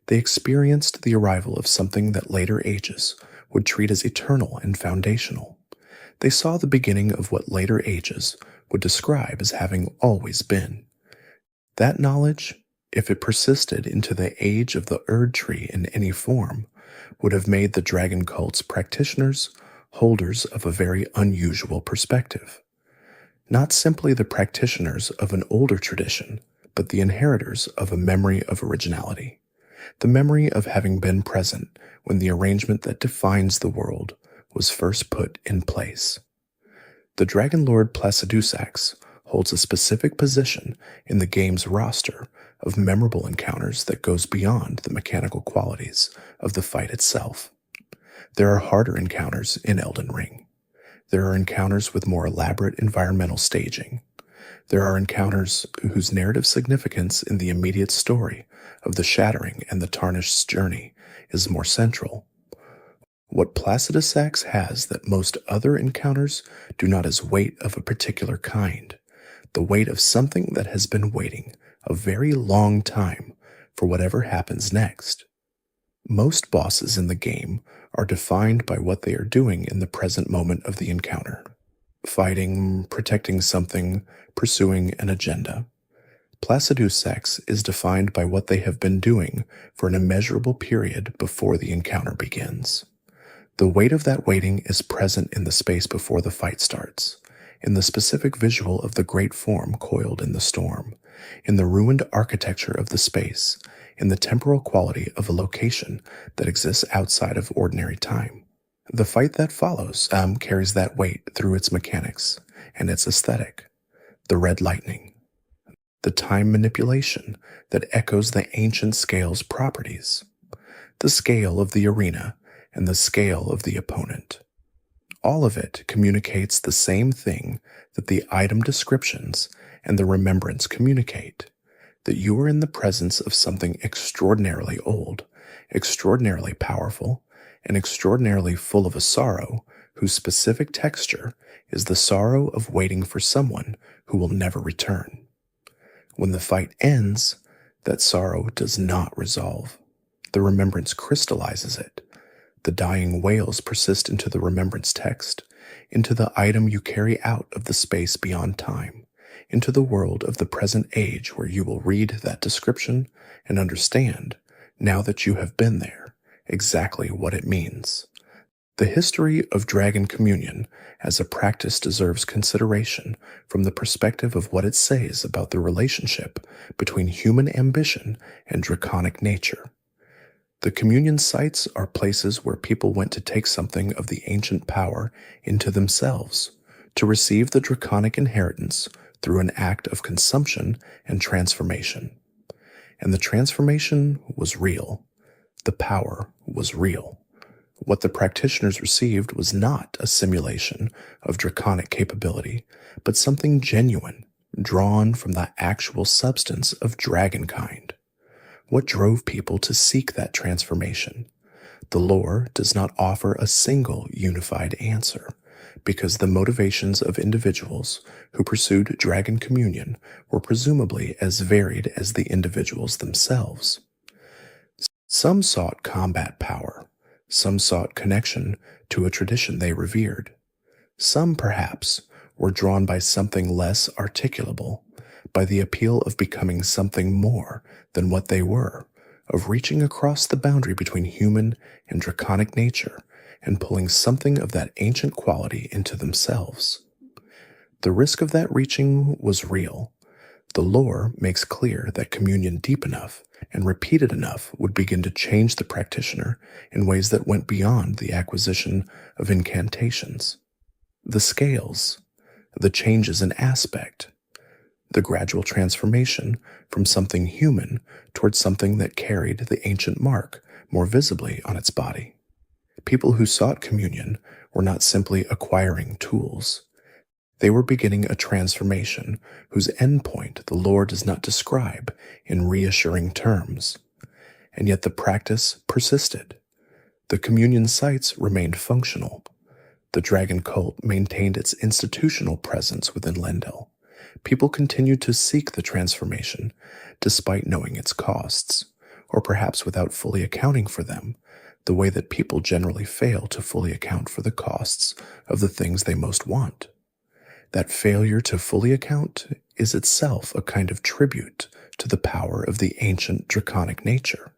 They experienced the arrival of something that later ages would treat as eternal and foundational. They saw the beginning of what later ages would describe as having always been. That knowledge, if it persisted into the age of the Erd Tree in any form, would have made the dragon cult's practitioners holders of a very unusual perspective. Not simply the practitioners of an older tradition, but the inheritors of a memory of originality. The memory of having been present when the arrangement that defines the world was first put in place. The Dragon Lord Placidusax holds a specific position in the game's roster of memorable encounters that goes beyond the mechanical qualities of the fight itself. There are harder encounters in Elden Ring. There are encounters with more elaborate environmental staging. There are encounters whose narrative significance in the immediate story of the Shattering and the Tarnished's journey is more central. What Placidusax has that most other encounters do not is weight of a particular kind, the weight of something that has been waiting a very long time for whatever happens next. Most bosses in the game are defined by what they are doing in the present moment of the encounter. Fighting, protecting something, pursuing an agenda. Placidusax is defined by what they have been doing for an immeasurable period before the encounter begins. The weight of that waiting is present in the space before the fight starts, in the specific visual of the great form coiled in the storm, in the ruined architecture of the space, in the temporal quality of a location that exists outside of ordinary time. The fight that follows carries that weight through its mechanics and its aesthetic. The red lightning, the time manipulation that echoes the ancient scale's properties, the scale of the arena and the scale of the opponent. All of it communicates the same thing that the item descriptions and the remembrance communicate, that you are in the presence of something extraordinarily old, extraordinarily powerful, and extraordinarily full of a sorrow whose specific texture is the sorrow of waiting for someone who will never return. When the fight ends, that sorrow does not resolve. The remembrance crystallizes it. The dying wails persist into the remembrance text, into the item you carry out of the space beyond time, into the world of the present age where you will read that description and understand, now that you have been there, exactly what it means. The history of Dragon Communion as a practice deserves consideration from the perspective of what it says about the relationship between human ambition and draconic nature. The communion sites are places where people went to take something of the ancient power into themselves, to receive the draconic inheritance through an act of consumption and transformation. And the transformation was real. The power was real. What the practitioners received was not a simulation of draconic capability, but something genuine, drawn from the actual substance of dragonkind. What drove people to seek that transformation? The lore does not offer a single unified answer, because the motivations of individuals who pursued Dragon Communion were presumably as varied as the individuals themselves. Some sought combat power. Some sought connection to a tradition they revered. Some, perhaps, were drawn by something less articulable, by the appeal of becoming something more than what they were, of reaching across the boundary between human and draconic nature and pulling something of that ancient quality into themselves. The risk of that reaching was real. The lore makes clear that communion deep enough and repeated enough would begin to change the practitioner in ways that went beyond the acquisition of incantations. The scales, the changes in aspect, the gradual transformation from something human towards something that carried the ancient mark more visibly on its body. People who sought communion were not simply acquiring tools. They were beginning a transformation whose endpoint the lore does not describe in reassuring terms. And yet the practice persisted. The communion sites remained functional. The dragon cult maintained its institutional presence within Lendel. People continued to seek the transformation, despite knowing its costs, or perhaps without fully accounting for them, the way that people generally fail to fully account for the costs of the things they most want. That failure to fully account is itself a kind of tribute to the power of the ancient draconic nature.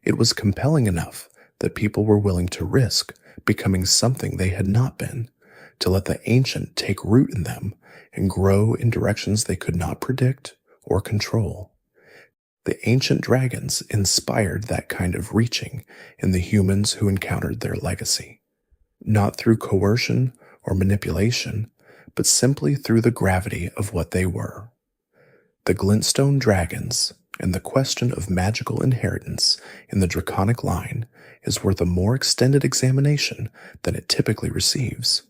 It was compelling enough that people were willing to risk becoming something they had not been, to let the ancient take root in them and grow in directions they could not predict or control. The ancient dragons inspired that kind of reaching in the humans who encountered their legacy, not through coercion or manipulation, but simply through the gravity of what they were. The glintstone dragons and the question of magical inheritance in the draconic line is worth a more extended examination than it typically receives.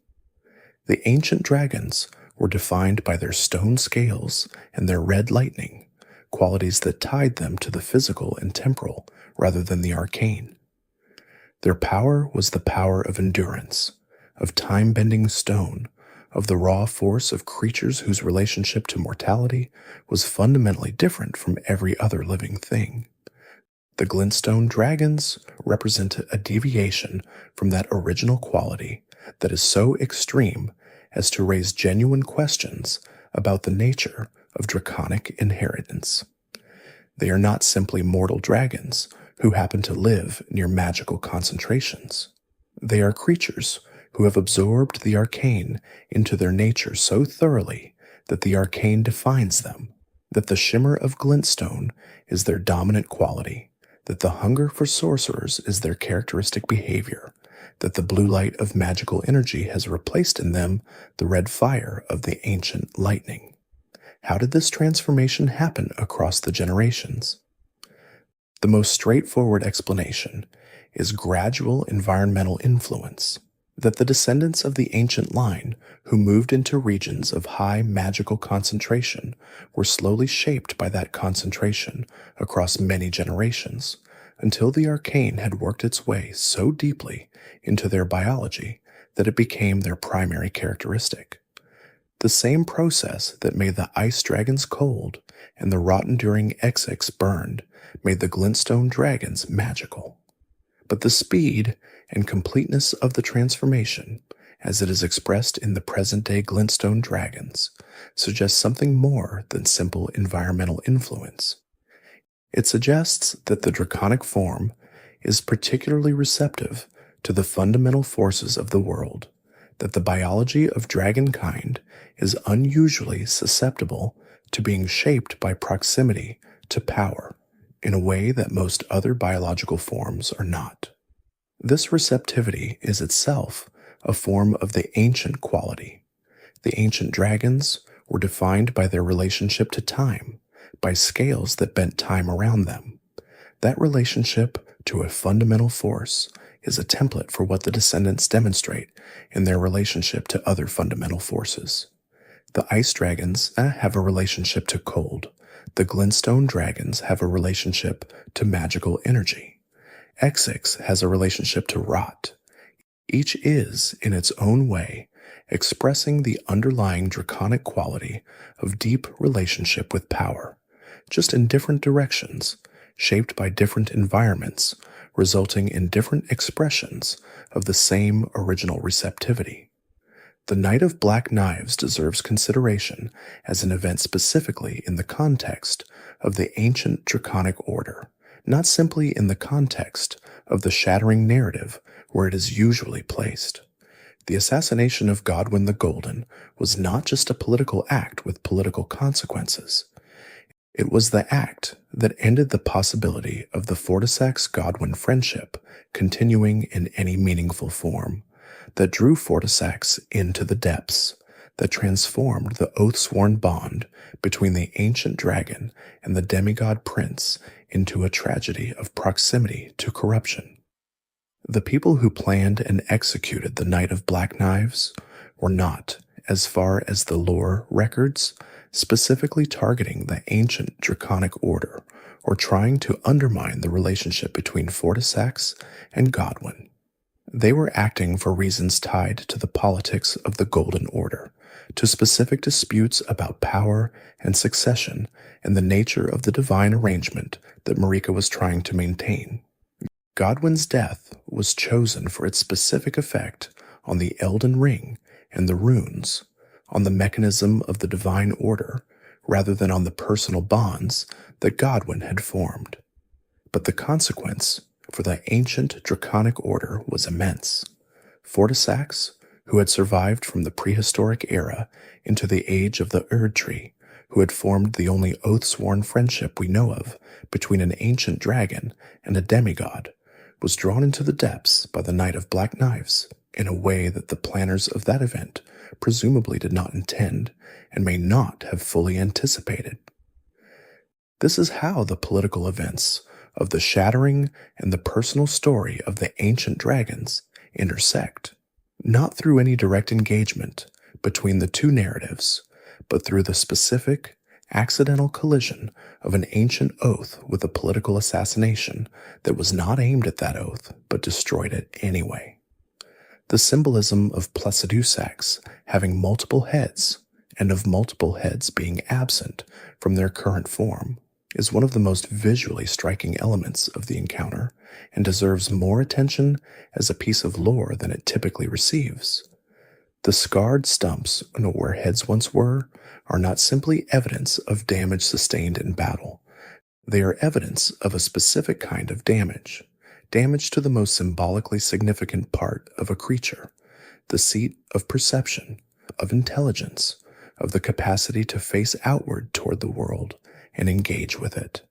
The ancient dragons were defined by their stone scales and their red lightning, qualities that tied them to the physical and temporal rather than the arcane. Their power was the power of endurance, of time-bending stone, of the raw force of creatures whose relationship to mortality was fundamentally different from every other living thing. The glintstone dragons represented a deviation from that original quality that is so extreme as to raise genuine questions about the nature of draconic inheritance. They are not simply mortal dragons who happen to live near magical concentrations. They are creatures who have absorbed the arcane into their nature so thoroughly that the arcane defines them, that the shimmer of glintstone is their dominant quality, that the hunger for sorcerers is their characteristic behavior, that the blue light of magical energy has replaced in them the red fire of the ancient lightning. How did this transformation happen across the generations? The most straightforward explanation is gradual environmental influence, that the descendants of the ancient line who moved into regions of high magical concentration were slowly shaped by that concentration across many generations, until the arcane had worked its way so deeply into their biology that it became their primary characteristic. The same process that made the ice dragons cold and the rot-enduring Exix burned made the glintstone dragons magical. But the speed and completeness of the transformation, as it is expressed in the present-day glintstone dragons, suggests something more than simple environmental influence. It suggests that the draconic form is particularly receptive to the fundamental forces of the world, that the biology of dragonkind is unusually susceptible to being shaped by proximity to power in a way that most other biological forms are not. This receptivity is itself a form of the ancient quality. The ancient dragons were defined by their relationship to time, by scales that bent time around them. That relationship to a fundamental force is a template for what the descendants demonstrate in their relationship to other fundamental forces. The ice dragons have a relationship to cold. The glintstone dragons have a relationship to magical energy. Exix has a relationship to rot. Each is, in its own way, expressing the underlying draconic quality of deep relationship with power, just in different directions, shaped by different environments, resulting in different expressions of the same original receptivity. The Knight of Black Knives deserves consideration as an event specifically in the context of the ancient draconic order, not simply in the context of the Shattering narrative where it is usually placed. The assassination of Godwin the Golden was not just a political act with political consequences. It was the act that ended the possibility of the Fortisax-Godwin friendship continuing in any meaningful form, that drew Fortisax into the depths, that transformed the oath-sworn bond between the ancient dragon and the demigod prince into a tragedy of proximity to corruption. The people who planned and executed the Knight of Black Knives were not, as far as the lore records, specifically targeting the ancient draconic order or trying to undermine the relationship between Fortisax and Godwin. They were acting for reasons tied to the politics of the Golden Order, to specific disputes about power and succession and the nature of the divine arrangement that Marika was trying to maintain. Godwin's death was chosen for its specific effect on the Elden Ring and the runes, on the mechanism of the divine order, rather than on the personal bonds that Godwin had formed. But the consequence for the ancient draconic order was immense. Fortisax, who had survived from the prehistoric era into the age of the Erd Tree, who had formed the only oath-sworn friendship we know of between an ancient dragon and a demigod, was drawn into the depths by the Knight of Black Knives in a way that the planners of that event presumably did not intend and may not have fully anticipated. This is how the political events of the Shattering and the personal story of the ancient dragons intersect, not through any direct engagement, between the two narratives, but through the specific, accidental collision of an ancient oath with a political assassination that was not aimed at that oath, but destroyed it anyway. The symbolism of Placidusax having multiple heads, and of multiple heads being absent from their current form, is one of the most visually striking elements of the encounter, and deserves more attention as a piece of lore than it typically receives. The scarred stumps where heads once were are not simply evidence of damage sustained in battle. They are evidence of a specific kind of damage to the most symbolically significant part of a creature, the seat of perception, of intelligence, of the capacity to face outward toward the world and engage with it.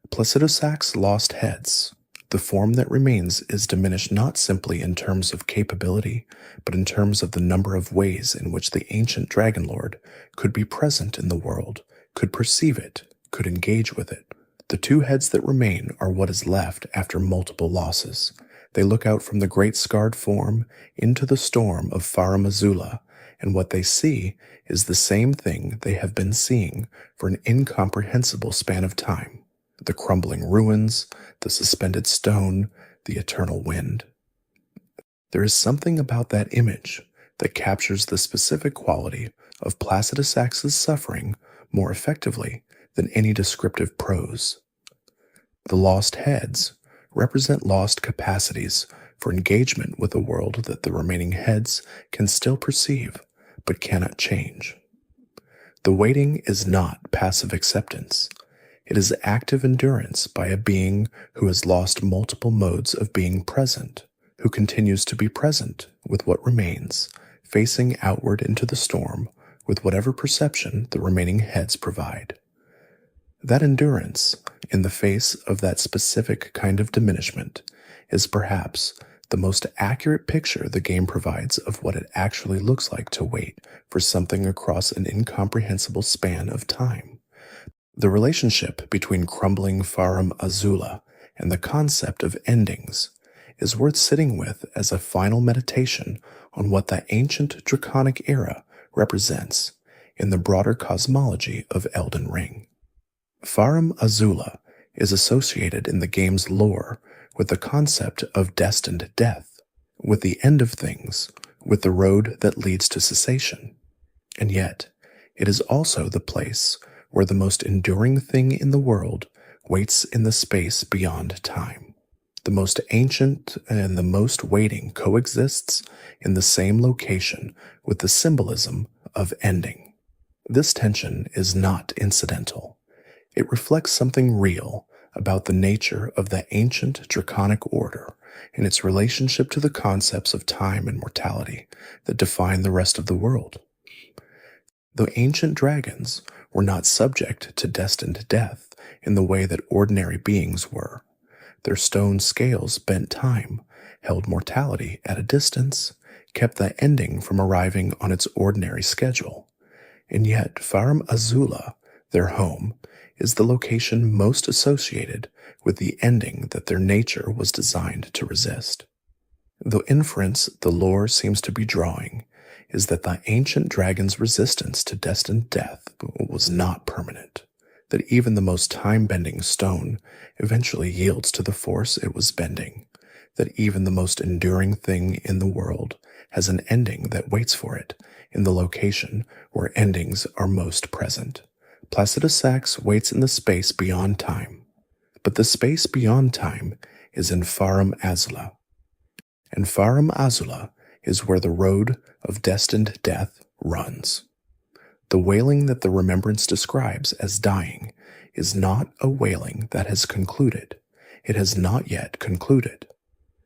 Placidusax lost heads. The form that remains is diminished not simply in terms of capability, but in terms of the number of ways in which the ancient Dragon Lord could be present in the world, could perceive it, could engage with it. The two heads that remain are what is left after multiple losses. They look out from the great scarred form into the storm of Farum Azula, and what they see is the same thing they have been seeing for an incomprehensible span of time: the crumbling ruins, the suspended stone, the eternal wind. There is something about that image that captures the specific quality of Placidusax's suffering more effectively than any descriptive prose. The lost heads represent lost capacities for engagement with a world that the remaining heads can still perceive but cannot change. The waiting is not passive acceptance. It is active endurance by a being who has lost multiple modes of being present, who continues to be present with what remains, facing outward into the storm with whatever perception the remaining heads provide. That endurance, in the face of that specific kind of diminishment, is perhaps the most accurate picture the game provides of what it actually looks like to wait for something across an incomprehensible span of time. The relationship between Crumbling Farum Azula and the concept of endings is worth sitting with as a final meditation on what that ancient draconic era represents in the broader cosmology of Elden Ring. Farum Azula is associated in the game's lore with the concept of destined death, with the end of things, with the road that leads to cessation. And yet, it is also the place where the most enduring thing in the world waits in the space beyond time. The most ancient and the most waiting coexists in the same location with the symbolism of ending. This tension is not incidental. It reflects something real about the nature of the ancient draconic order and its relationship to the concepts of time and mortality that define the rest of the world. The ancient dragons were not subject to destined death in the way that ordinary beings were. Their stone scales bent time, held mortality at a distance, kept the ending from arriving on its ordinary schedule. And yet Farum Azula, their home, is the location most associated with the ending that their nature was designed to resist. The inference the lore seems to be drawing is that the ancient dragon's resistance to destined death was not permanent, that even the most time-bending stone eventually yields to the force it was bending, that even the most enduring thing in the world has an ending that waits for it in the location where endings are most present. Placidusax waits in the space beyond time, but the space beyond time is in Farum Azula. And Farum Azula is where the road of destined death runs. The wailing that the remembrance describes as dying is not a wailing that has concluded. It has not yet concluded.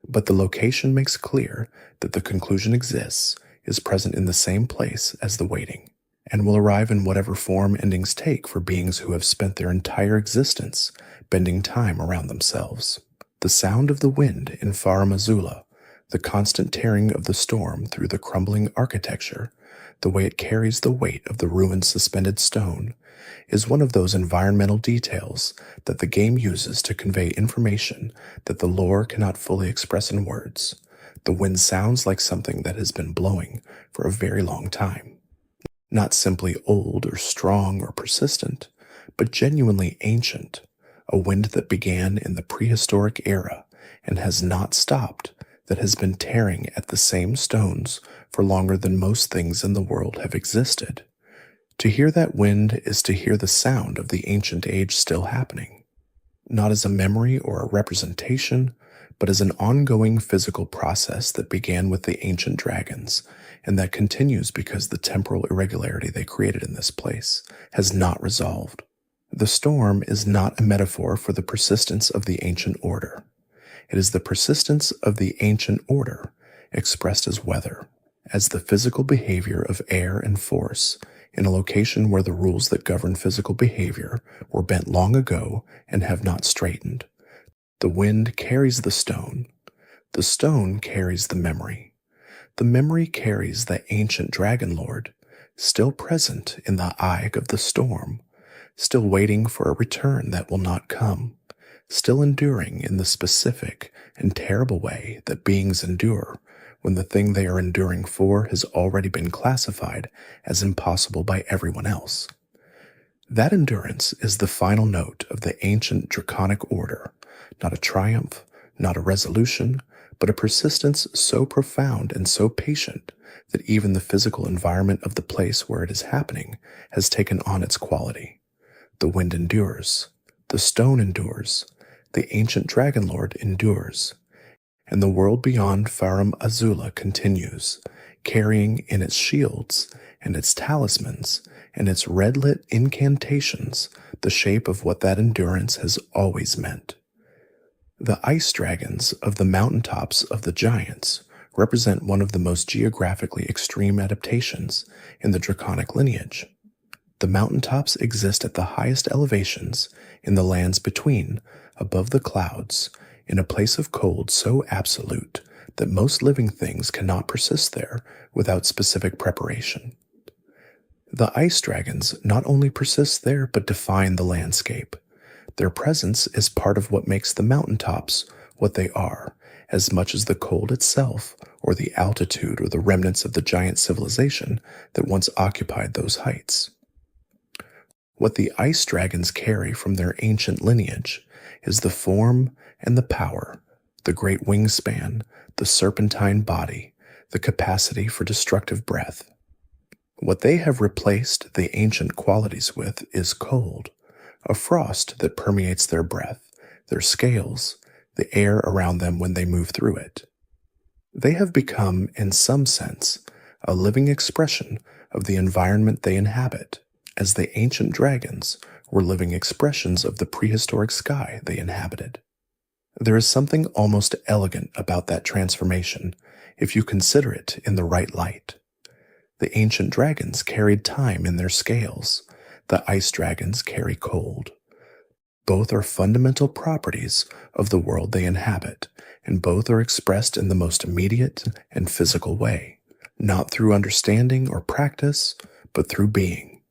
But the location makes clear that the conclusion exists, is present in the same place as the waiting, and will arrive in whatever form endings take for beings who have spent their entire existence bending time around themselves. The sound of the wind in Farum Azula, the constant tearing of the storm through the crumbling architecture, the way it carries the weight of the ruined suspended stone, is one of those environmental details that the game uses to convey information that the lore cannot fully express in words, The wind sounds like something that has been blowing for a very long time. Not simply old or strong or persistent, but genuinely ancient, a wind that began in the prehistoric era and has not stopped, that has been tearing at the same stones for longer than most things in the world have existed. To hear that wind is to hear the sound of the ancient age still happening, not as a memory or a representation, but as an ongoing physical process that began with the ancient dragons, and that continues because the temporal irregularity they created in this place has not resolved. The storm is not a metaphor for the persistence of the ancient order. It is the persistence of the ancient order expressed as weather, as the physical behavior of air and force in a location where the rules that govern physical behavior were bent long ago and have not straightened. The wind carries the stone carries the memory carries the ancient dragon lord, still present in the eye of the storm, still waiting for a return that will not come, still enduring in the specific and terrible way that beings endure when the thing they are enduring for has already been classified as impossible by everyone else. That endurance is the final note of the ancient draconic order, not a triumph, not a resolution, but a persistence so profound and so patient that even the physical environment of the place where it is happening has taken on its quality. The wind endures, the stone endures, the ancient dragon lord endures, and the world beyond Farum Azula continues, carrying in its shields and its talismans and its red-lit incantations the shape of what that endurance has always meant. The ice dragons of the mountaintops of the giants represent one of the most geographically extreme adaptations in the draconic lineage. The mountaintops exist at the highest elevations in the lands between, above the clouds, in a place of cold so absolute that most living things cannot persist there without specific preparation. The ice dragons not only persist there but define the landscape. Their presence is part of what makes the mountaintops what they are, as much as the cold itself, or the altitude or the remnants of the giant civilization that once occupied those heights. What the ice dragons carry from their ancient lineage is the form and the power, the great wingspan, the serpentine body, the capacity for destructive breath. What they have replaced the ancient qualities with is cold, a frost that permeates their breath, their scales, the air around them when they move through it. They have become, in some sense, a living expression of the environment they inhabit, as the ancient dragons were living expressions of the prehistoric sky they inhabited. There is something almost elegant about that transformation if you consider it in the right light. The ancient dragons carried time in their scales. The ice dragons carry cold. Both are fundamental properties of the world they inhabit, and both are expressed in the most immediate and physical way, not through understanding or practice, but through being.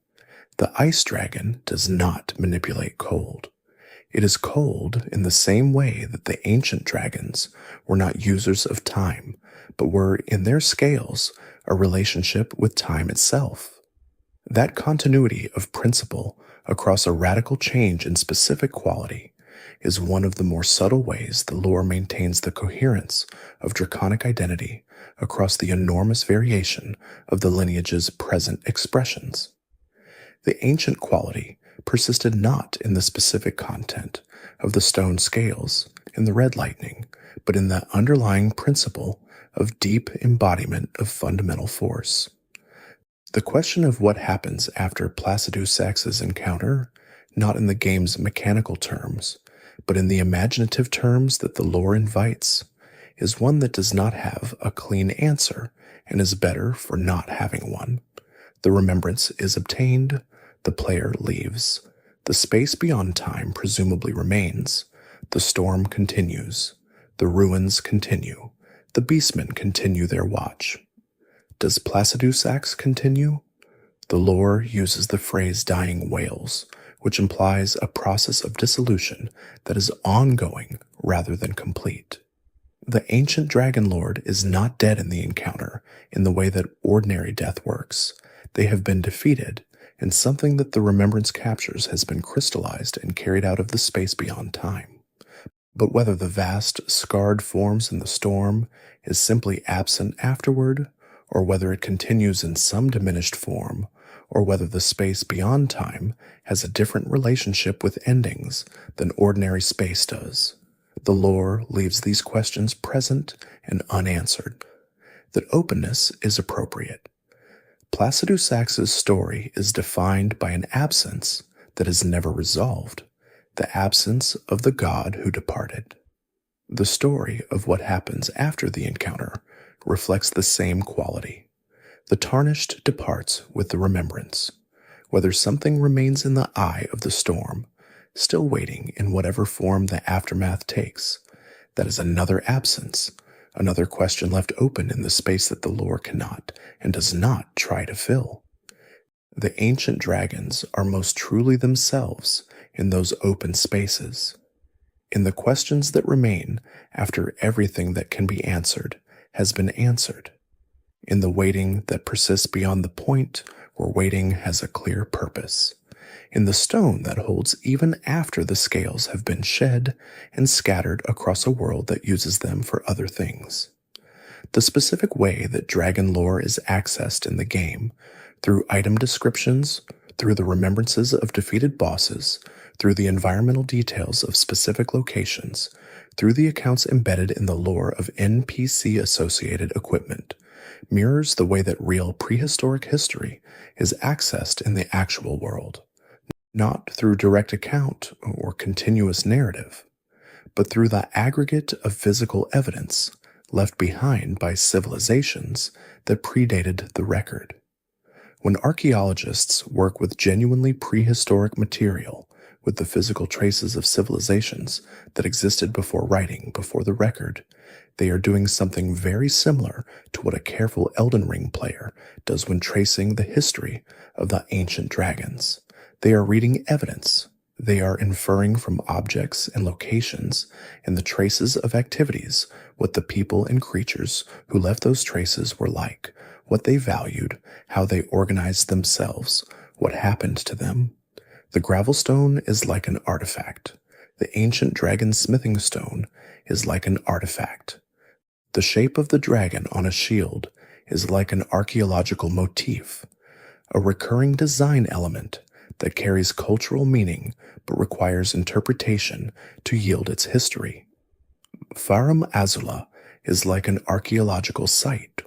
The ice dragon does not manipulate cold. It is cold in the same way that the ancient dragons were not users of time, but were, in their scales, a relationship with time itself. That continuity of principle across a radical change in specific quality is one of the more subtle ways the lore maintains the coherence of draconic identity across the enormous variation of the lineage's present expressions. The ancient quality persisted not in the specific content of the stone scales in the red lightning, but in the underlying principle of deep embodiment of fundamental force. The question of what happens after Placidusax's encounter, not in the game's mechanical terms, but in the imaginative terms that the lore invites, is one that does not have a clean answer and is better for not having one. The remembrance is obtained, the player leaves. The space beyond time presumably remains. The storm continues. The ruins continue. The beastmen continue their watch. Does Placidusax continue? The lore uses the phrase dying whales, which implies a process of dissolution that is ongoing rather than complete. The ancient dragon lord is not dead in the encounter in the way that ordinary death works. They have been defeated, and something that the remembrance captures has been crystallized and carried out of the space beyond time. But whether the vast, scarred forms in the storm is simply absent afterward, or whether it continues in some diminished form, or whether the space beyond time has a different relationship with endings than ordinary space does, the lore leaves these questions present and unanswered. That openness is appropriate. Placidusax's story is defined by an absence that is never resolved, the absence of the god who departed. The story of what happens after the encounter reflects the same quality. The tarnished departs with the remembrance, whether something remains in the eye of the storm, still waiting in whatever form the aftermath takes. That is another absence, another question left open in the space that the lore cannot and does not try to fill. The ancient dragons are most truly themselves in those open spaces, in the questions that remain after everything that can be answered has been answered, in the waiting that persists beyond the point where waiting has a clear purpose, in the stone that holds even after the scales have been shed and scattered across a world that uses them for other things. The specific way that dragon lore is accessed in the game, through item descriptions, through the remembrances of defeated bosses, through the environmental details of specific locations, through the accounts embedded in the lore of NPC-associated equipment, mirrors the way that real prehistoric history is accessed in the actual world, not through direct account or continuous narrative, but through the aggregate of physical evidence left behind by civilizations that predated the record. When archaeologists work with genuinely prehistoric material, with the physical traces of civilizations that existed before writing, before the record, they are doing something very similar to what a careful Elden Ring player does when tracing the history of the ancient dragons. They are reading evidence. They are inferring from objects and locations and the traces of activities what the people and creatures who left those traces were like, what they valued, how they organized themselves, what happened to them. The gravel stone is like an artifact. The ancient dragon smithing stone is like an artifact. The shape of the dragon on a shield is like an archaeological motif, a recurring design element that carries cultural meaning but requires interpretation to yield its history. Farum Azula is like an archaeological site,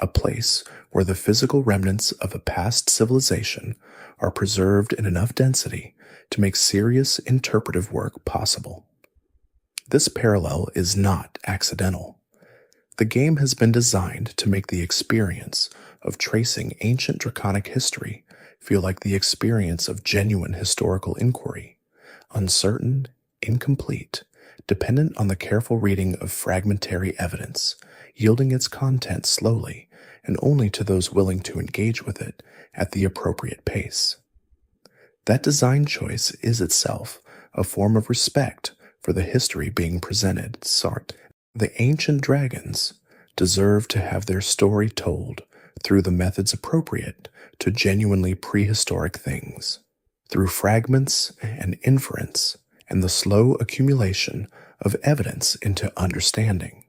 a place where the physical remnants of a past civilization are preserved in enough density to make serious interpretive work possible. This parallel is not accidental. The game has been designed to make the experience of tracing ancient draconic history feel like the experience of genuine historical inquiry, uncertain, incomplete, dependent on the careful reading of fragmentary evidence, yielding its content slowly and only to those willing to engage with it at the appropriate pace. That design choice is itself a form of respect for the history being presented. The ancient dragons deserve to have their story told through the methods appropriate to genuinely prehistoric things, through fragments and inference and the slow accumulation of evidence into understanding.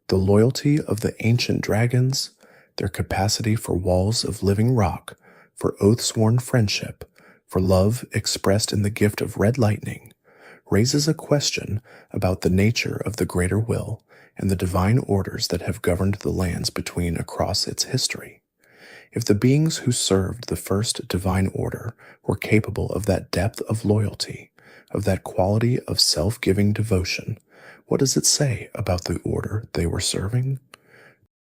The loyalty of the ancient dragons, their capacity for walls of living rock, for oath-sworn friendship, for love expressed in the gift of red lightning, raises a question about the nature of the greater will and the divine orders that have governed the lands between across its history. If the beings who served the first divine order were capable of that depth of loyalty, of that quality of self-giving devotion, what does it say about the order they were serving?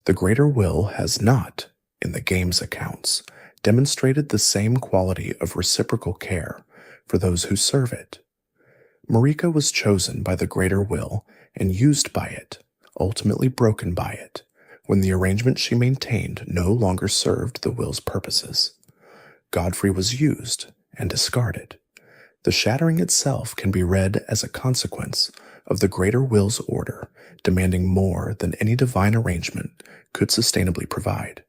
The greater will has not, in the game's accounts, demonstrated the same quality of reciprocal care for those who serve it. Marika was chosen by the greater will and used by it, ultimately broken by it, when the arrangement she maintained no longer served the will's purposes. Godfrey was used and discarded. The shattering itself can be read as a consequence of the greater will's order, demanding more than any divine arrangement could sustainably provide.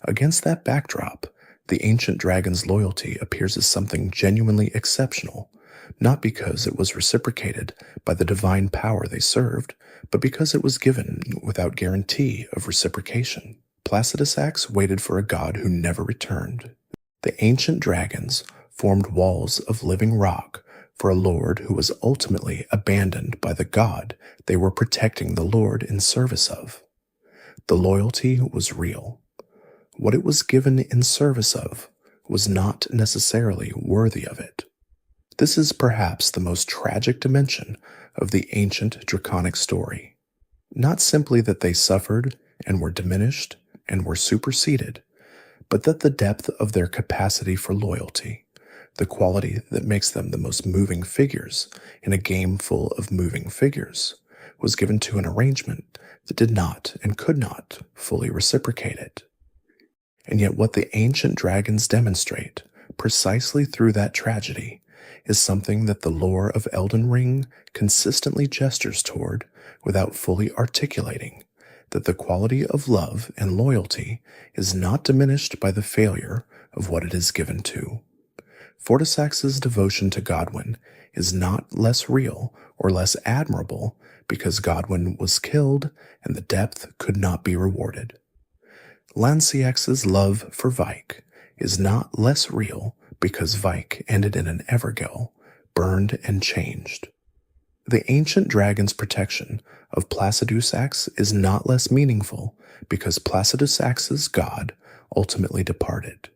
Against that backdrop, the ancient dragon's loyalty appears as something genuinely exceptional, not because it was reciprocated by the divine power they served, but because it was given without guarantee of reciprocation. Placidusax waited for a god who never returned. The ancient dragons formed walls of living rock for a lord who was ultimately abandoned by the god they were protecting the lord in service of. The loyalty was real. What it was given in service of was not necessarily worthy of it. This is perhaps the most tragic dimension of the ancient draconic story. Not simply that they suffered and were diminished and were superseded, but that the depth of their capacity for loyalty, the quality that makes them the most moving figures in a game full of moving figures, was given to an arrangement that did not and could not fully reciprocate it. And yet what the ancient dragons demonstrate, precisely through that tragedy, is something that the lore of Elden Ring consistently gestures toward without fully articulating, that the quality of love and loyalty is not diminished by the failure of what it is given to. Fortisax's devotion to Godwin is not less real or less admirable because Godwin was killed and the depth could not be rewarded. Lancax's love for Vik is not less real because Vik ended in an Evergel, burned and changed. The ancient dragon's protection of Placidusax is not less meaningful because Placidusax's god ultimately departed.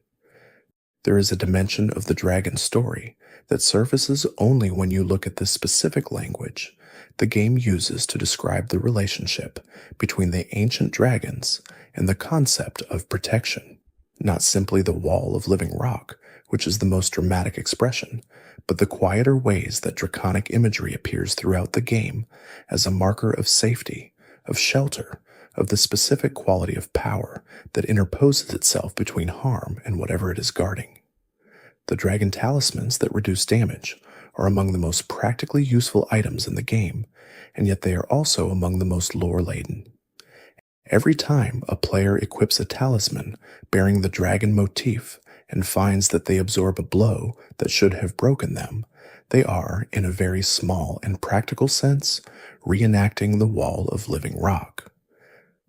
There is a dimension of the dragon's story that surfaces only when you look at the specific language the game uses to describe the relationship between the ancient dragons and the concept of protection, not simply the wall of living rock, which is the most dramatic expression, but the quieter ways that draconic imagery appears throughout the game as a marker of safety, of shelter, of the specific quality of power that interposes itself between harm and whatever it is guarding. The dragon talismans that reduce damage are among the most practically useful items in the game, and yet they are also among the most lore-laden. Every time a player equips a talisman bearing the dragon motif and finds that they absorb a blow that should have broken them, they are, in a very small and practical sense, reenacting the wall of living rock.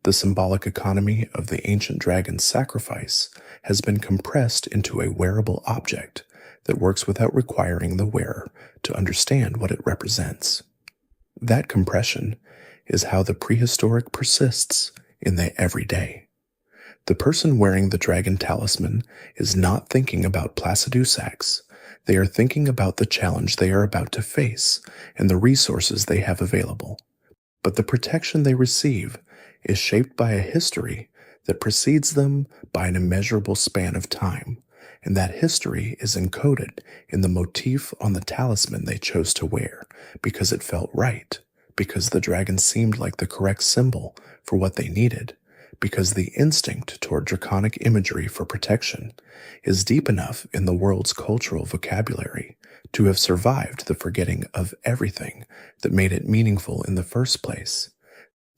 The symbolic economy of the ancient dragon's sacrifice has been compressed into a wearable object that works without requiring the wearer to understand what it represents. That compression is how the prehistoric persists in the everyday. The person wearing the dragon talisman is not thinking about Placidusax. They are thinking about the challenge they are about to face and the resources they have available. But the protection they receive is shaped by a history that precedes them by an immeasurable span of time, and that history is encoded in the motif on the talisman they chose to wear because it felt right, because the dragon seemed like the correct symbol for what they needed, because the instinct toward draconic imagery for protection is deep enough in the world's cultural vocabulary to have survived the forgetting of everything that made it meaningful in the first place.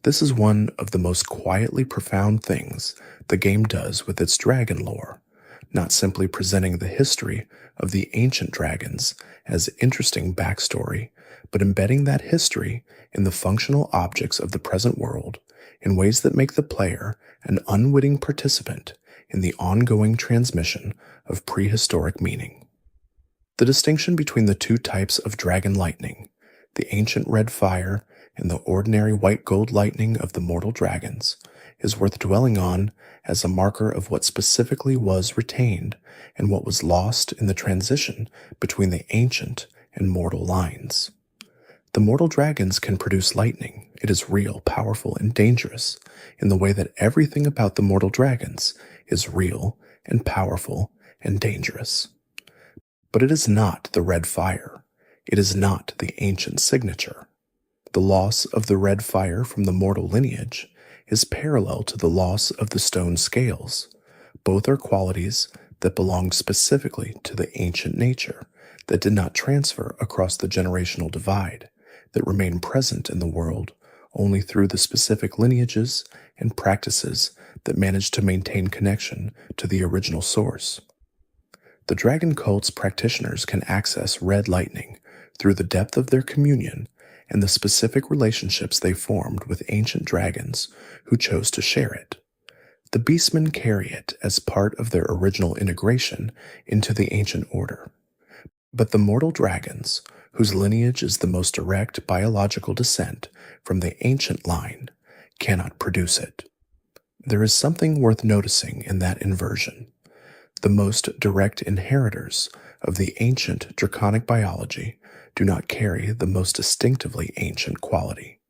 This is one of the most quietly profound things the game does with its dragon lore, not simply presenting the history of the ancient dragons as interesting backstory, but embedding that history in the functional objects of the present world in ways that make the player an unwitting participant in the ongoing transmission of prehistoric meaning. The distinction between the two types of dragon lightning, the ancient red fire and the ordinary white gold lightning of the mortal dragons, is worth dwelling on as a marker of what specifically was retained and what was lost in the transition between the ancient and mortal lines. The mortal dragons can produce lightning. It is real, powerful, and dangerous in the way that everything about the mortal dragons is real and powerful and dangerous. But it is not the red fire. It is not the ancient signature. The loss of the red fire from the mortal lineage is parallel to the loss of the stone scales. Both are qualities that belonged specifically to the ancient nature that did not transfer across the generational divide, that remain present in the world only through the specific lineages and practices that manage to maintain connection to the original source. The dragon cult's practitioners can access red lightning through the depth of their communion and the specific relationships they formed with ancient dragons who chose to share it. The beastmen carry it as part of their original integration into the ancient order. But the mortal dragons, whose lineage is the most direct biological descent from the ancient line, cannot produce it. There is something worth noticing in that inversion. The most direct inheritors of the ancient draconic biology do not carry the most distinctively ancient quality.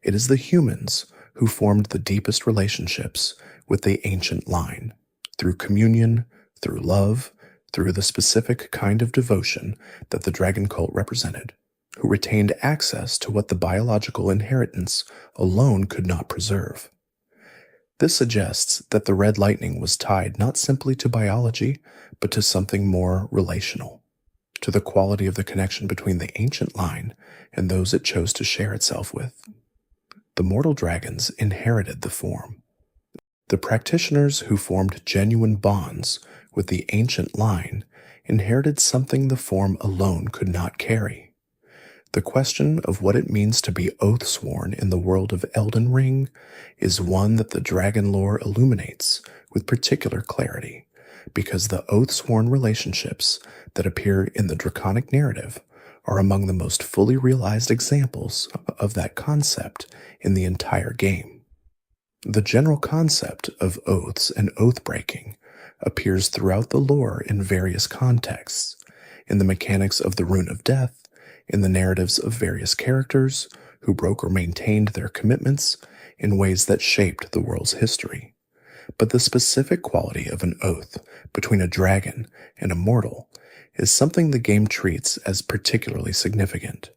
It is the humans who formed the deepest relationships with the ancient line, through communion, through love, through the specific kind of devotion that the dragon cult represented, who retained access to what the biological inheritance alone could not preserve. This suggests that the red lightning was tied not simply to biology, but to something more relational, to the quality of the connection between the ancient line and those it chose to share itself with. The mortal dragons inherited the form. The practitioners who formed genuine bonds with the ancient line inherited something the form alone could not carry. The question of what it means to be oath-sworn in the world of Elden Ring is one that the dragon lore illuminates with particular clarity, because the oath-sworn relationships that appear in the draconic narrative are among the most fully realized examples of that concept in the entire game. The general concept of oaths and oath-breaking appears throughout the lore in various contexts, in the mechanics of the Rune of Death, in the narratives of various characters who broke or maintained their commitments in ways that shaped the world's history. But the specific quality of an oath between a dragon and a mortal is something the game treats as particularly significant.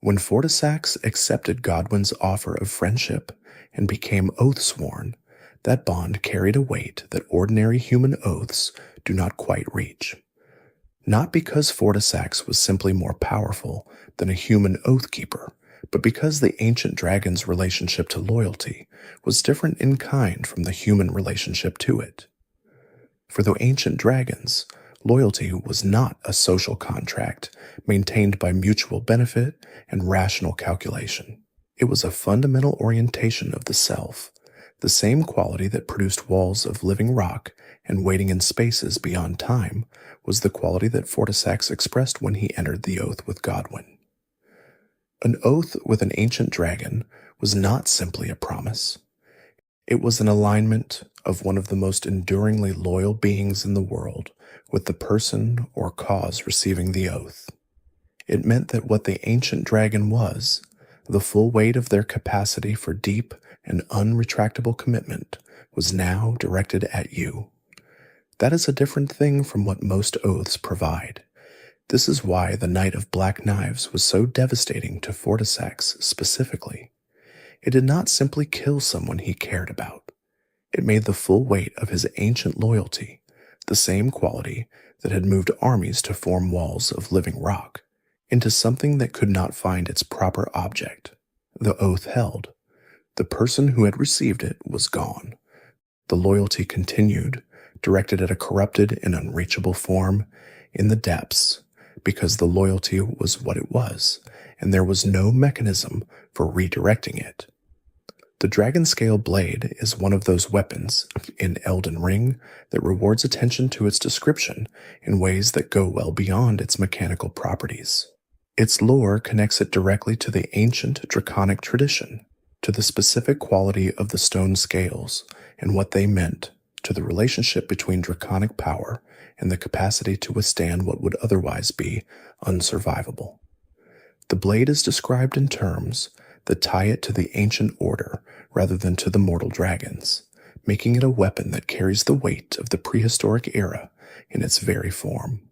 When Fortisax accepted Godwin's offer of friendship and became oath-sworn, that bond carried a weight that ordinary human oaths do not quite reach. Not because Fortisax was simply more powerful than a human oathkeeper, but because the ancient dragon's relationship to loyalty was different in kind from the human relationship to it. For the ancient dragons, loyalty was not a social contract maintained by mutual benefit and rational calculation. It was a fundamental orientation of the self, the same quality that produced walls of living rock and waiting in spaces beyond time was the quality that Fortisax expressed when he entered the oath with Godwin. An oath with an ancient dragon was not simply a promise. It was an alignment of one of the most enduringly loyal beings in the world with the person or cause receiving the oath. It meant that what the ancient dragon was, the full weight of their capacity for deep and unretractable commitment, was now directed at you. That is a different thing from what most oaths provide. This is why the Knight of Black Knives was so devastating to Fortisax specifically. It did not simply kill someone he cared about. It made the full weight of his ancient loyalty, the same quality that had moved armies to form walls of living rock, into something that could not find its proper object. The oath held. The person who had received it was gone. The loyalty continued, directed at a corrupted and unreachable form in the depths, because the loyalty was what it was, and there was no mechanism for redirecting it. The dragon scale blade is one of those weapons in Elden Ring that rewards attention to its description in ways that go well beyond its mechanical properties. Its lore connects it directly to the ancient draconic tradition, to the specific quality of the stone scales and what they meant, to the relationship between draconic power and the capacity to withstand what would otherwise be unsurvivable. The blade is described in terms that tie it to the ancient order rather than to the mortal dragons, making it a weapon that carries the weight of the prehistoric era in its very form.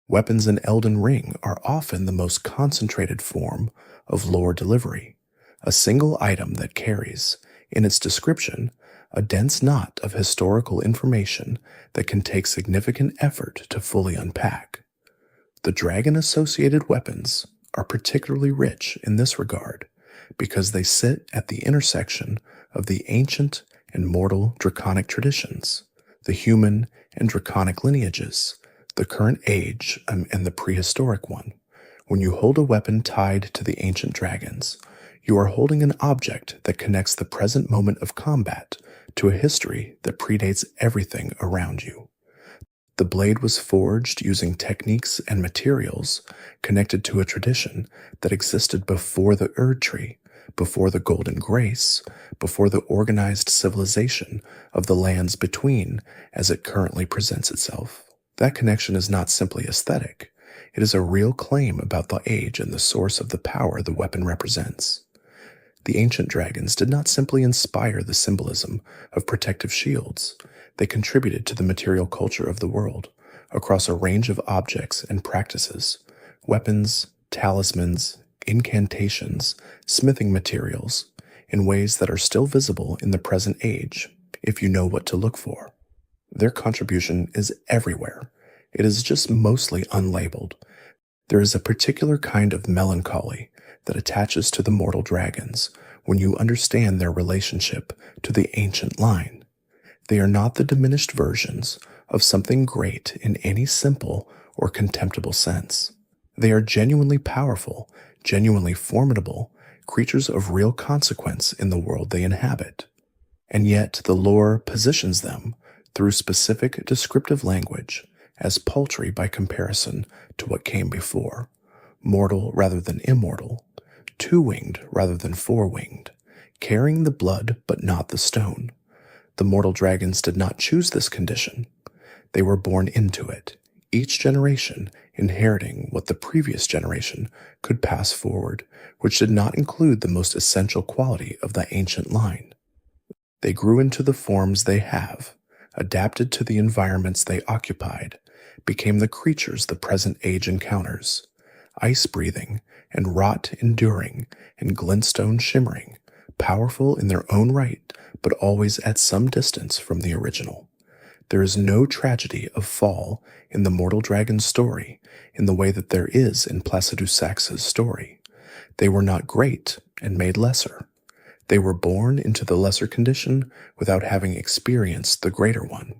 Weapons in Elden Ring are often the most concentrated form of lore delivery, a single item that carries, in its description, a dense knot of historical information that can take significant effort to fully unpack. The dragon-associated weapons are particularly rich in this regard because they sit at the intersection of the ancient and mortal draconic traditions, the human and draconic lineages, the current age and the prehistoric one. When you hold a weapon tied to the ancient dragons, you are holding an object that connects the present moment of combat to a history that predates everything around you. The blade was forged using techniques and materials connected to a tradition that existed before the Erd Tree, before the Golden Grace, before the organized civilization of the lands between as it currently presents itself. That connection is not simply aesthetic. It is a real claim about the age and the source of the power the weapon represents. The ancient dragons did not simply inspire the symbolism of protective shields. They contributed to the material culture of the world across a range of objects and practices, weapons, talismans, incantations, smithing materials, in ways that are still visible in the present age if you know what to look for. Their contribution is everywhere. It is just mostly unlabeled. There is a particular kind of melancholy that attaches to the mortal dragons when you understand their relationship to the ancient line. They are not the diminished versions of something great in any simple or contemptible sense. They are genuinely powerful, genuinely formidable creatures of real consequence in the world they inhabit. And yet the lore positions them through specific descriptive language as paltry by comparison to what came before, mortal rather than immortal, two-winged rather than four-winged, carrying the blood but not the stone. The mortal dragons did not choose this condition. They were born into it, each generation inheriting what the previous generation could pass forward, which did not include the most essential quality of the ancient line. They grew into the forms they have, adapted to the environments they occupied, became the creatures the present age encounters, ice-breathing and rot-enduring and glintstone shimmering, powerful in their own right, but always at some distance from the original. There is no tragedy of fall in the mortal dragon's story in the way that there is in Placidusax's story. They were not great and made lesser. They were born into the lesser condition without having experienced the greater one.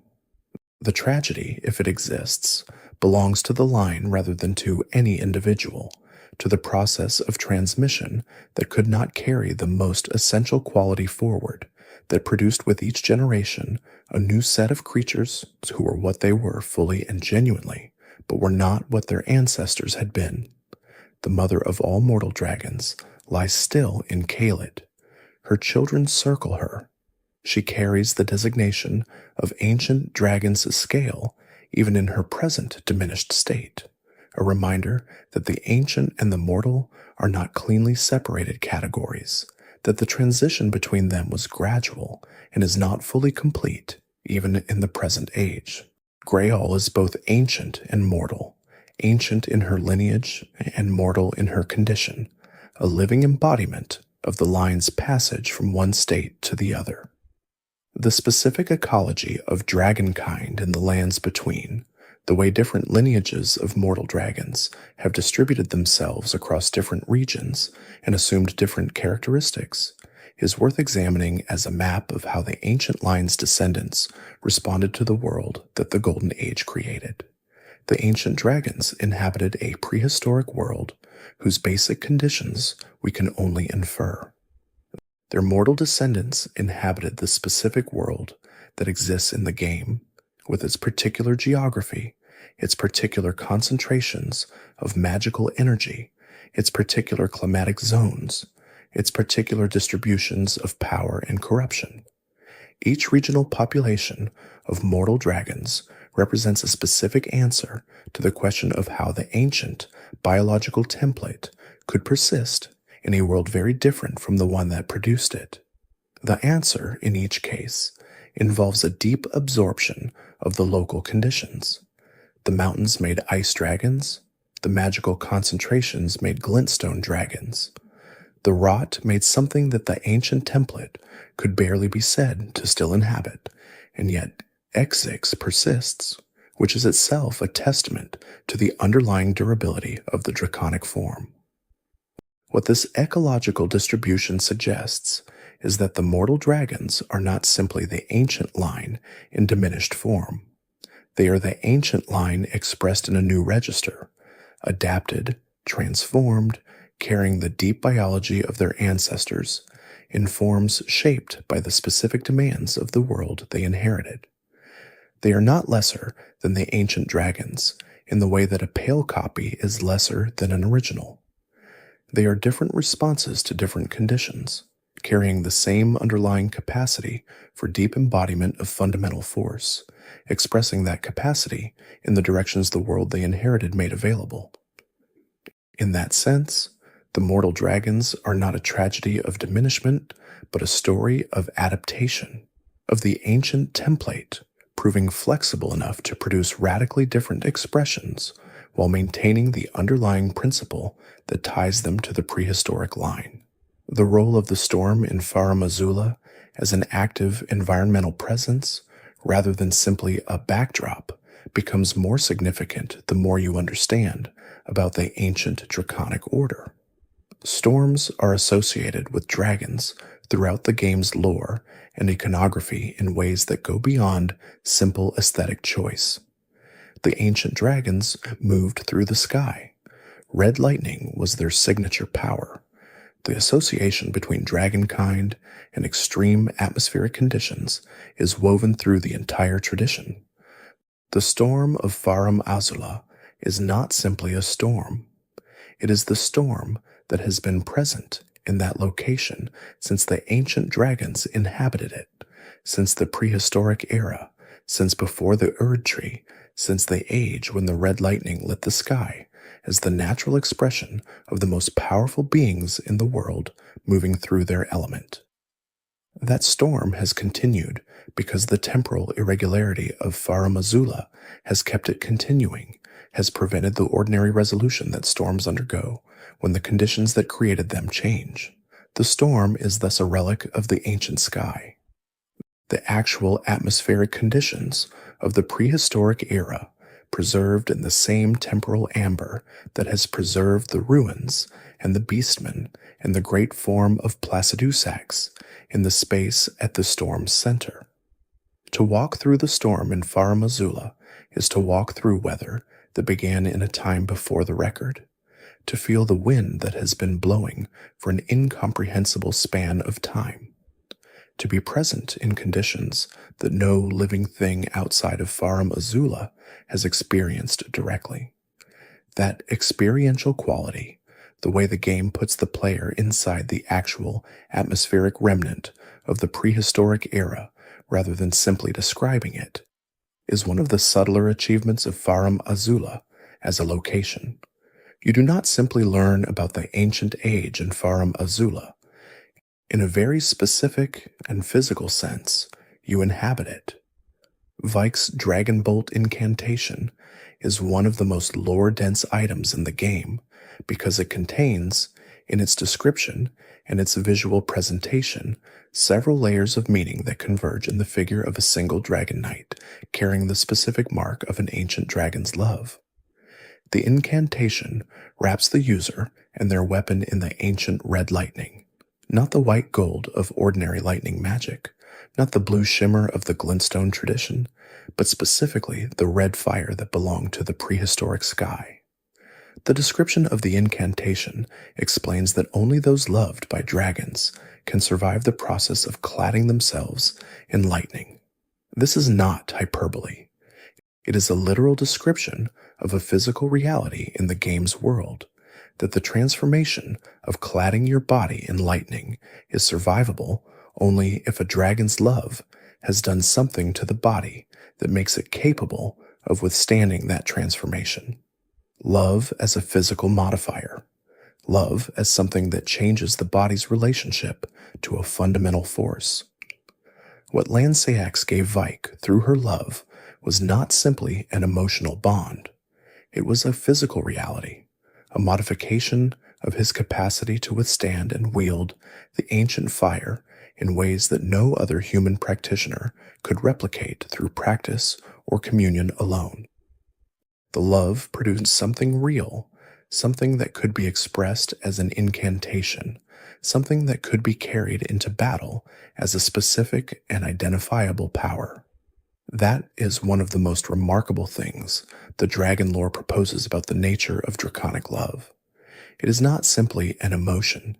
The tragedy, if it exists, belongs to the line rather than to any individual, to the process of transmission that could not carry the most essential quality forward, that produced with each generation a new set of creatures who were what they were fully and genuinely, but were not what their ancestors had been. The mother of all mortal dragons lies still in Caelid. Her children circle her. She carries the designation of ancient dragon's scale even in her present diminished state, a reminder that the ancient and the mortal are not cleanly separated categories, that the transition between them was gradual and is not fully complete even in the present age. Greyall is both ancient and mortal, ancient in her lineage and mortal in her condition, a living embodiment of the line's passage from one state to the other. The specific ecology of dragonkind in the lands between, the way different lineages of mortal dragons have distributed themselves across different regions and assumed different characteristics, is worth examining as a map of how the ancient line's descendants responded to the world that the Golden Age created. The ancient dragons inhabited a prehistoric world whose basic conditions we can only infer. Their mortal descendants inhabited the specific world that exists in the game, with its particular geography, its particular concentrations of magical energy, its particular climatic zones, its particular distributions of power and corruption. Each regional population of mortal dragons represents a specific answer to the question of how the ancient biological template could persist in a world very different from the one that produced it. The answer, in each case, involves a deep absorption of the local conditions. The mountains made ice dragons. The magical concentrations made glintstone dragons. The rot made something that the ancient template could barely be said to still inhabit, and yet X6 persists, which is itself a testament to the underlying durability of the draconic form. What this ecological distribution suggests is that the mortal dragons are not simply the ancient line in diminished form. They are the ancient line expressed in a new register, adapted, transformed, carrying the deep biology of their ancestors, in forms shaped by the specific demands of the world they inherited. They are not lesser than the ancient dragons, in the way that a pale copy is lesser than an original. They are different responses to different conditions, carrying the same underlying capacity for deep embodiment of fundamental force, expressing that capacity in the directions the world they inherited made available. In that sense, the mortal dragons are not a tragedy of diminishment, but a story of adaptation, of the ancient template proving flexible enough to produce radically different expressions while maintaining the underlying principle that ties them to the prehistoric line. The role of the storm in Farum Azula as an active environmental presence, rather than simply a backdrop, becomes more significant the more you understand about the ancient draconic order. Storms are associated with dragons throughout the game's lore and iconography in ways that go beyond simple aesthetic choice. The ancient dragons moved through the sky. Red lightning was their signature power. The association between dragonkind and extreme atmospheric conditions is woven through the entire tradition. The storm of Farum Azula is not simply a storm. It is the storm that has been present in that location since the ancient dragons inhabited it, since the prehistoric era, since before the Erd tree, since the age when the red lightning lit the sky, as the natural expression of the most powerful beings in the world moving through their element. That storm has continued because the temporal irregularity of Farum Azula has kept it continuing, has prevented the ordinary resolution that storms undergo when the conditions that created them change. The storm is thus a relic of the ancient sky. The actual atmospheric conditions of the prehistoric era, preserved in the same temporal amber that has preserved the ruins and the beastmen and the great form of Placidusax in the space at the storm's center. To walk through the storm in Farum Azula is to walk through weather that began in a time before the record, to feel the wind that has been blowing for an incomprehensible span of time, to be present in conditions that no living thing outside of Farum Azula has experienced directly. That experiential quality, the way the game puts the player inside the actual atmospheric remnant of the prehistoric era rather than simply describing it, is one of the subtler achievements of Farum Azula as a location. You do not simply learn about the ancient age in Farum Azula. In a very specific and physical sense, you inhabit it. Vik's Dragon Bolt incantation is one of the most lore-dense items in the game because it contains, in its description and its visual presentation, several layers of meaning that converge in the figure of a single dragon knight carrying the specific mark of an ancient dragon's love. The incantation wraps the user and their weapon in the ancient red lightning, not the white gold of ordinary lightning magic, not the blue shimmer of the glintstone tradition, but specifically the red fire that belonged to the prehistoric sky. The description of the incantation explains that only those loved by dragons can survive the process of cladding themselves in lightning. This is not hyperbole. It is a literal description of a physical reality in the game's world, that the transformation of cladding your body in lightning is survivable only if a dragon's love has done something to the body that makes it capable of withstanding that transformation. Love as a physical modifier. Love as something that changes the body's relationship to a fundamental force. What Lancax gave Vik through her love was not simply an emotional bond. It was a physical reality, a modification of his capacity to withstand and wield the ancient fire in ways that no other human practitioner could replicate through practice or communion alone. The love produced something real, something that could be expressed as an incantation, something that could be carried into battle as a specific and identifiable power. That is one of the most remarkable things the dragon lore proposes about the nature of draconic love. It is not simply an emotion,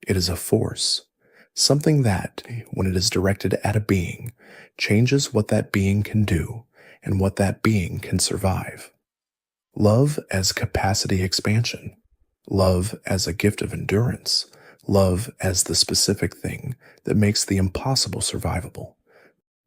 it is a force, something that, when it is directed at a being, changes what that being can do and what that being can survive. Love as capacity expansion, love as a gift of endurance, love as the specific thing that makes the impossible survivable.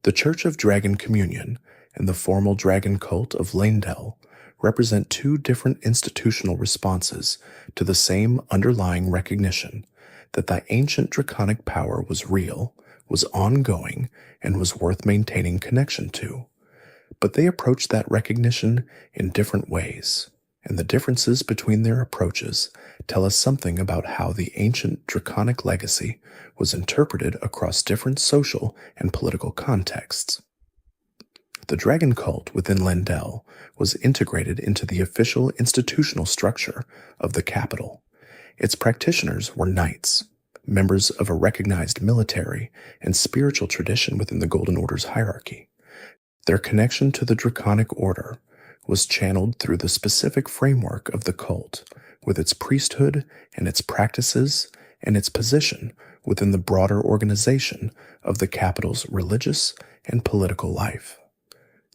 The Church of Dragon Communion and the formal dragon cult of Leyndell represent two different institutional responses to the same underlying recognition that the ancient draconic power was real, was ongoing, and was worth maintaining connection to. But they approach that recognition in different ways, and the differences between their approaches tell us something about how the ancient draconic legacy was interpreted across different social and political contexts. The dragon cult within Leyndell was integrated into the official institutional structure of the capital. Its practitioners were knights, members of a recognized military and spiritual tradition within the Golden Order's hierarchy. Their connection to the Draconic Order was channeled through the specific framework of the cult, with its priesthood and its practices and its position within the broader organization of the capital's religious and political life.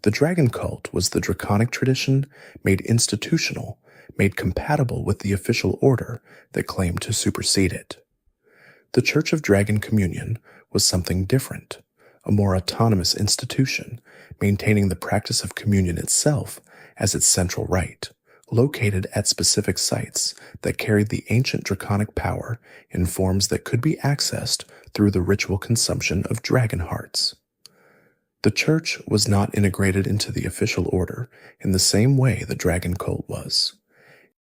The dragon cult was the draconic tradition made institutional, made compatible with the official order that claimed to supersede it. The Church of Dragon Communion was something different, a more autonomous institution, maintaining the practice of communion itself as its central rite, located at specific sites that carried the ancient draconic power in forms that could be accessed through the ritual consumption of dragon hearts. The church was not integrated into the official order in the same way the dragon cult was.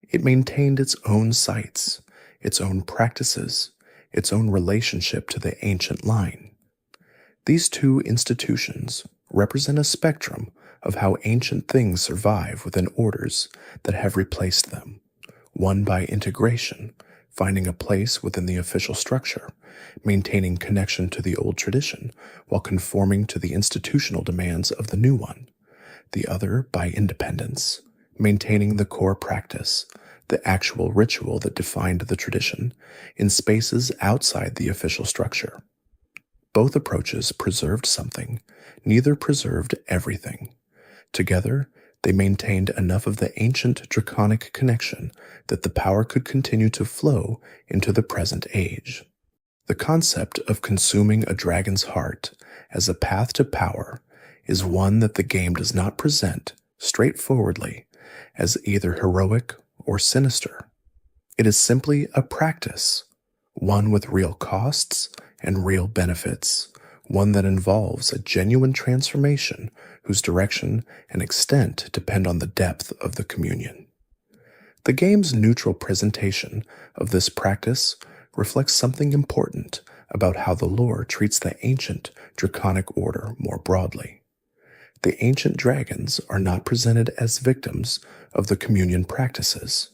It maintained its own sites, its own practices, its own relationship to the ancient line. These two institutions represent a spectrum of how ancient things survive within orders that have replaced them, one by integration, finding a place within the official structure, maintaining connection to the old tradition while conforming to the institutional demands of the new one, the other by independence, maintaining the core practice, the actual ritual that defined the tradition, in spaces outside the official structure. Both approaches preserved something, neither preserved everything. Together, they maintained enough of the ancient draconic connection that the power could continue to flow into the present age. The concept of consuming a dragon's heart as a path to power is one that the game does not present straightforwardly as either heroic or sinister. It is simply a practice, one with real costs and real benefits, one that involves a genuine transformation whose direction and extent depend on the depth of the communion. The game's neutral presentation of this practice reflects something important about how the lore treats the ancient draconic order more broadly. The ancient dragons are not presented as victims of the communion practices.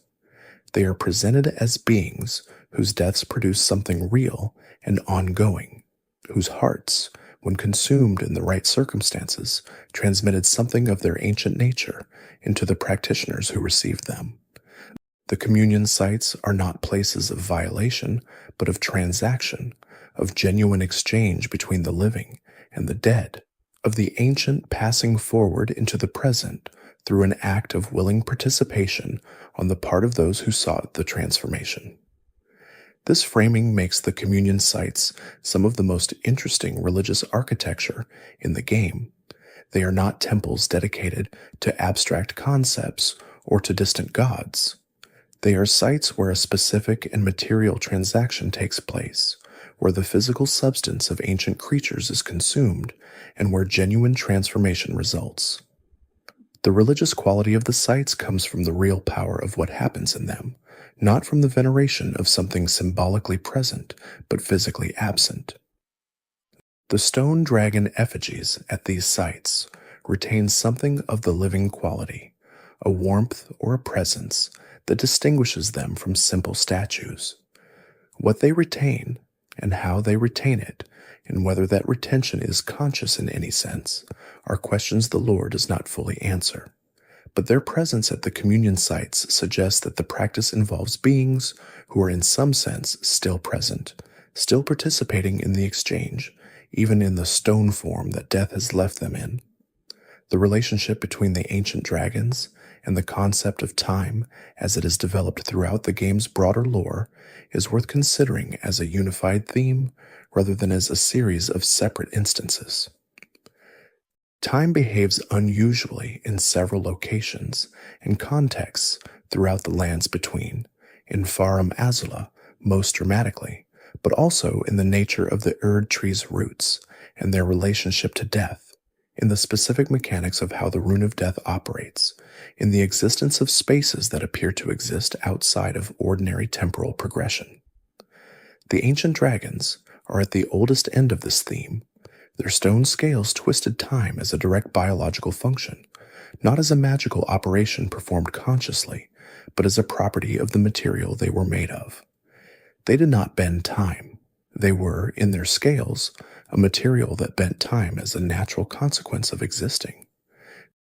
They are presented as beings whose deaths produce something real and ongoing, whose hearts, when consumed in the right circumstances, transmitted something of their ancient nature into the practitioners who received them. The communion sites are not places of violation, but of transaction, of genuine exchange between the living and the dead, of the ancient passing forward into the present through an act of willing participation on the part of those who sought the transformation. This framing makes the communion sites some of the most interesting religious architecture in the game. They are not temples dedicated to abstract concepts or to distant gods. They are sites where a specific and material transaction takes place, where the physical substance of ancient creatures is consumed, and where genuine transformation results. The religious quality of the sites comes from the real power of what happens in them, not from the veneration of something symbolically present but physically absent. The stone dragon effigies at these sites retain something of the living quality, a warmth or a presence that distinguishes them from simple statues. What they retain, and how they retain it, and whether that retention is conscious in any sense, are questions the lore does not fully answer. But their presence at the communion sites suggests that the practice involves beings who are in some sense still present, still participating in the exchange, even in the stone form that death has left them in. The relationship between the ancient dragons and the concept of time as it is developed throughout the game's broader lore is worth considering as a unified theme rather than as a series of separate instances. Time behaves unusually in several locations and contexts throughout the lands between, in Farum Azula most dramatically, but also in the nature of the Erd tree's roots and their relationship to death, in the specific mechanics of how the Rune of Death operates, in the existence of spaces that appear to exist outside of ordinary temporal progression. The ancient dragons are at the oldest end of this theme, their stone scales twisted time as a direct biological function, not as a magical operation performed consciously, but as a property of the material they were made of. They did not bend time. They were, in their scales, a material that bent time as a natural consequence of existing.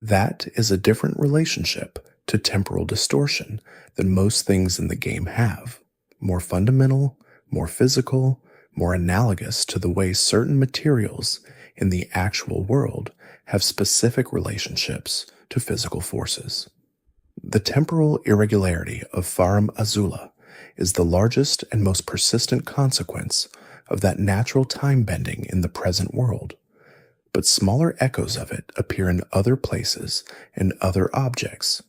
That is a different relationship to temporal distortion than most things in the game have, more fundamental, more physical, more analogous to the way certain materials in the actual world have specific relationships to physical forces. The temporal irregularity of Farum Azula is the largest and most persistent consequence of that natural time bending in the present world, but smaller echoes of it appear in other places and other objects,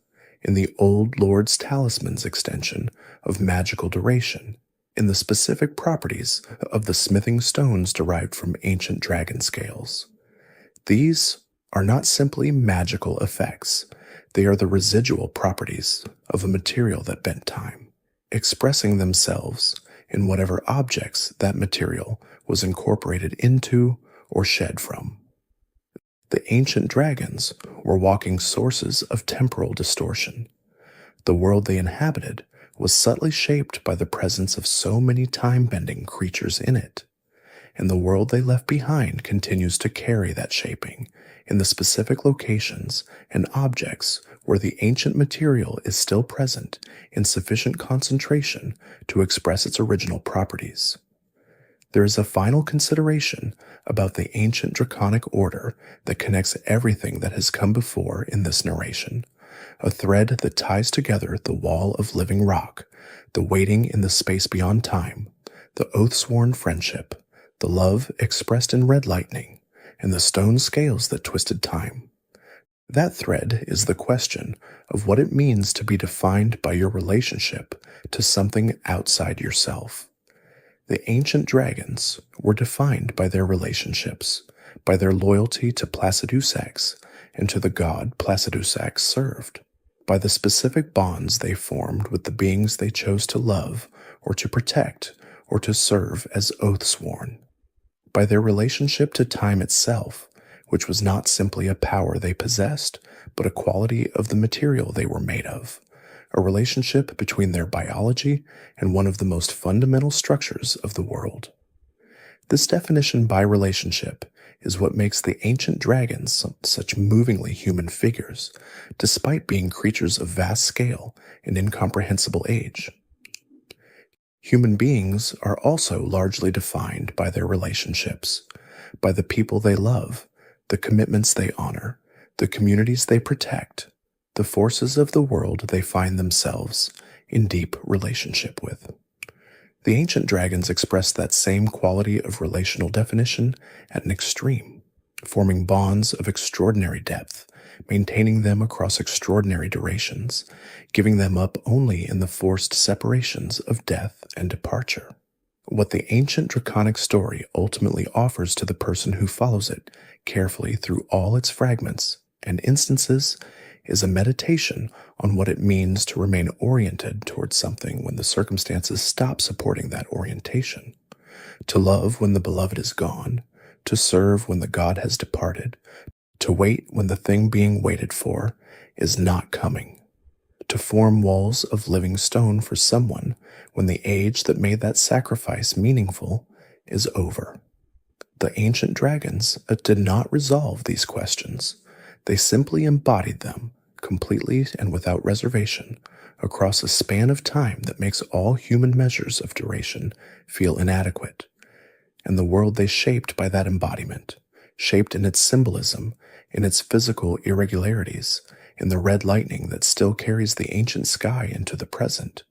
in the Old Lord's Talisman's extension of magical duration, in the specific properties of the smithing stones derived from ancient dragon scales. These are not simply magical effects, they are the residual properties of a material that bent time, expressing themselves in whatever objects that material was incorporated into or shed from. The ancient dragons were walking sources of temporal distortion. The world they inhabited was subtly shaped by the presence of so many time-bending creatures in it, and the world they left behind continues to carry that shaping in the specific locations and objects where the ancient material is still present in sufficient concentration to express its original properties. There is a final consideration about the ancient draconic order that connects everything that has come before in this narration, a thread that ties together the wall of living rock, the waiting in the space beyond time, the oath-sworn friendship, the love expressed in red lightning, and the stone scales that twisted time. That thread is the question of what it means to be defined by your relationship to something outside yourself. The ancient dragons were defined by their relationships, by their loyalty to Placidusax and to the god Placidusax served, by the specific bonds they formed with the beings they chose to love or to protect or to serve as oath-sworn, by their relationship to time itself, which was not simply a power they possessed, but a quality of the material they were made of, a relationship between their biology and one of the most fundamental structures of the world. This definition by relationship is what makes the ancient dragons such movingly human figures, despite being creatures of vast scale and incomprehensible age. Human beings are also largely defined by their relationships, by the people they love, the commitments they honor, the communities they protect, the forces of the world they find themselves in deep relationship with. The ancient dragons expressed that same quality of relational definition at an extreme, forming bonds of extraordinary depth, maintaining them across extraordinary durations, giving them up only in the forced separations of death and departure. What the ancient draconic story ultimately offers to the person who follows it carefully through all its fragments and instances is a meditation on what it means to remain oriented towards something when the circumstances stop supporting that orientation, to love when the beloved is gone, to serve when the god has departed, to wait when the thing being waited for is not coming, to form walls of living stone for someone when the age that made that sacrifice meaningful is over. The ancient dragons did not resolve these questions. They simply embodied them, completely and without reservation, across a span of time that makes all human measures of duration feel inadequate. And the world they shaped by that embodiment, shaped in its symbolism, in its physical irregularities, in the red lightning that still carries the ancient sky into the present,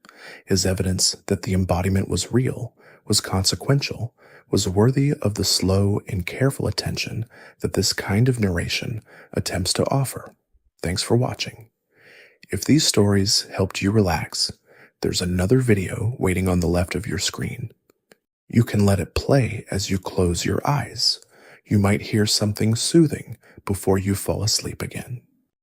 is evidence that the embodiment was real, was consequential, was worthy of the slow and careful attention that this kind of narration attempts to offer. Thanks for watching. If these stories helped you relax, there's another video waiting on the left of your screen. You can let it play as you close your eyes. You might hear something soothing before you fall asleep again.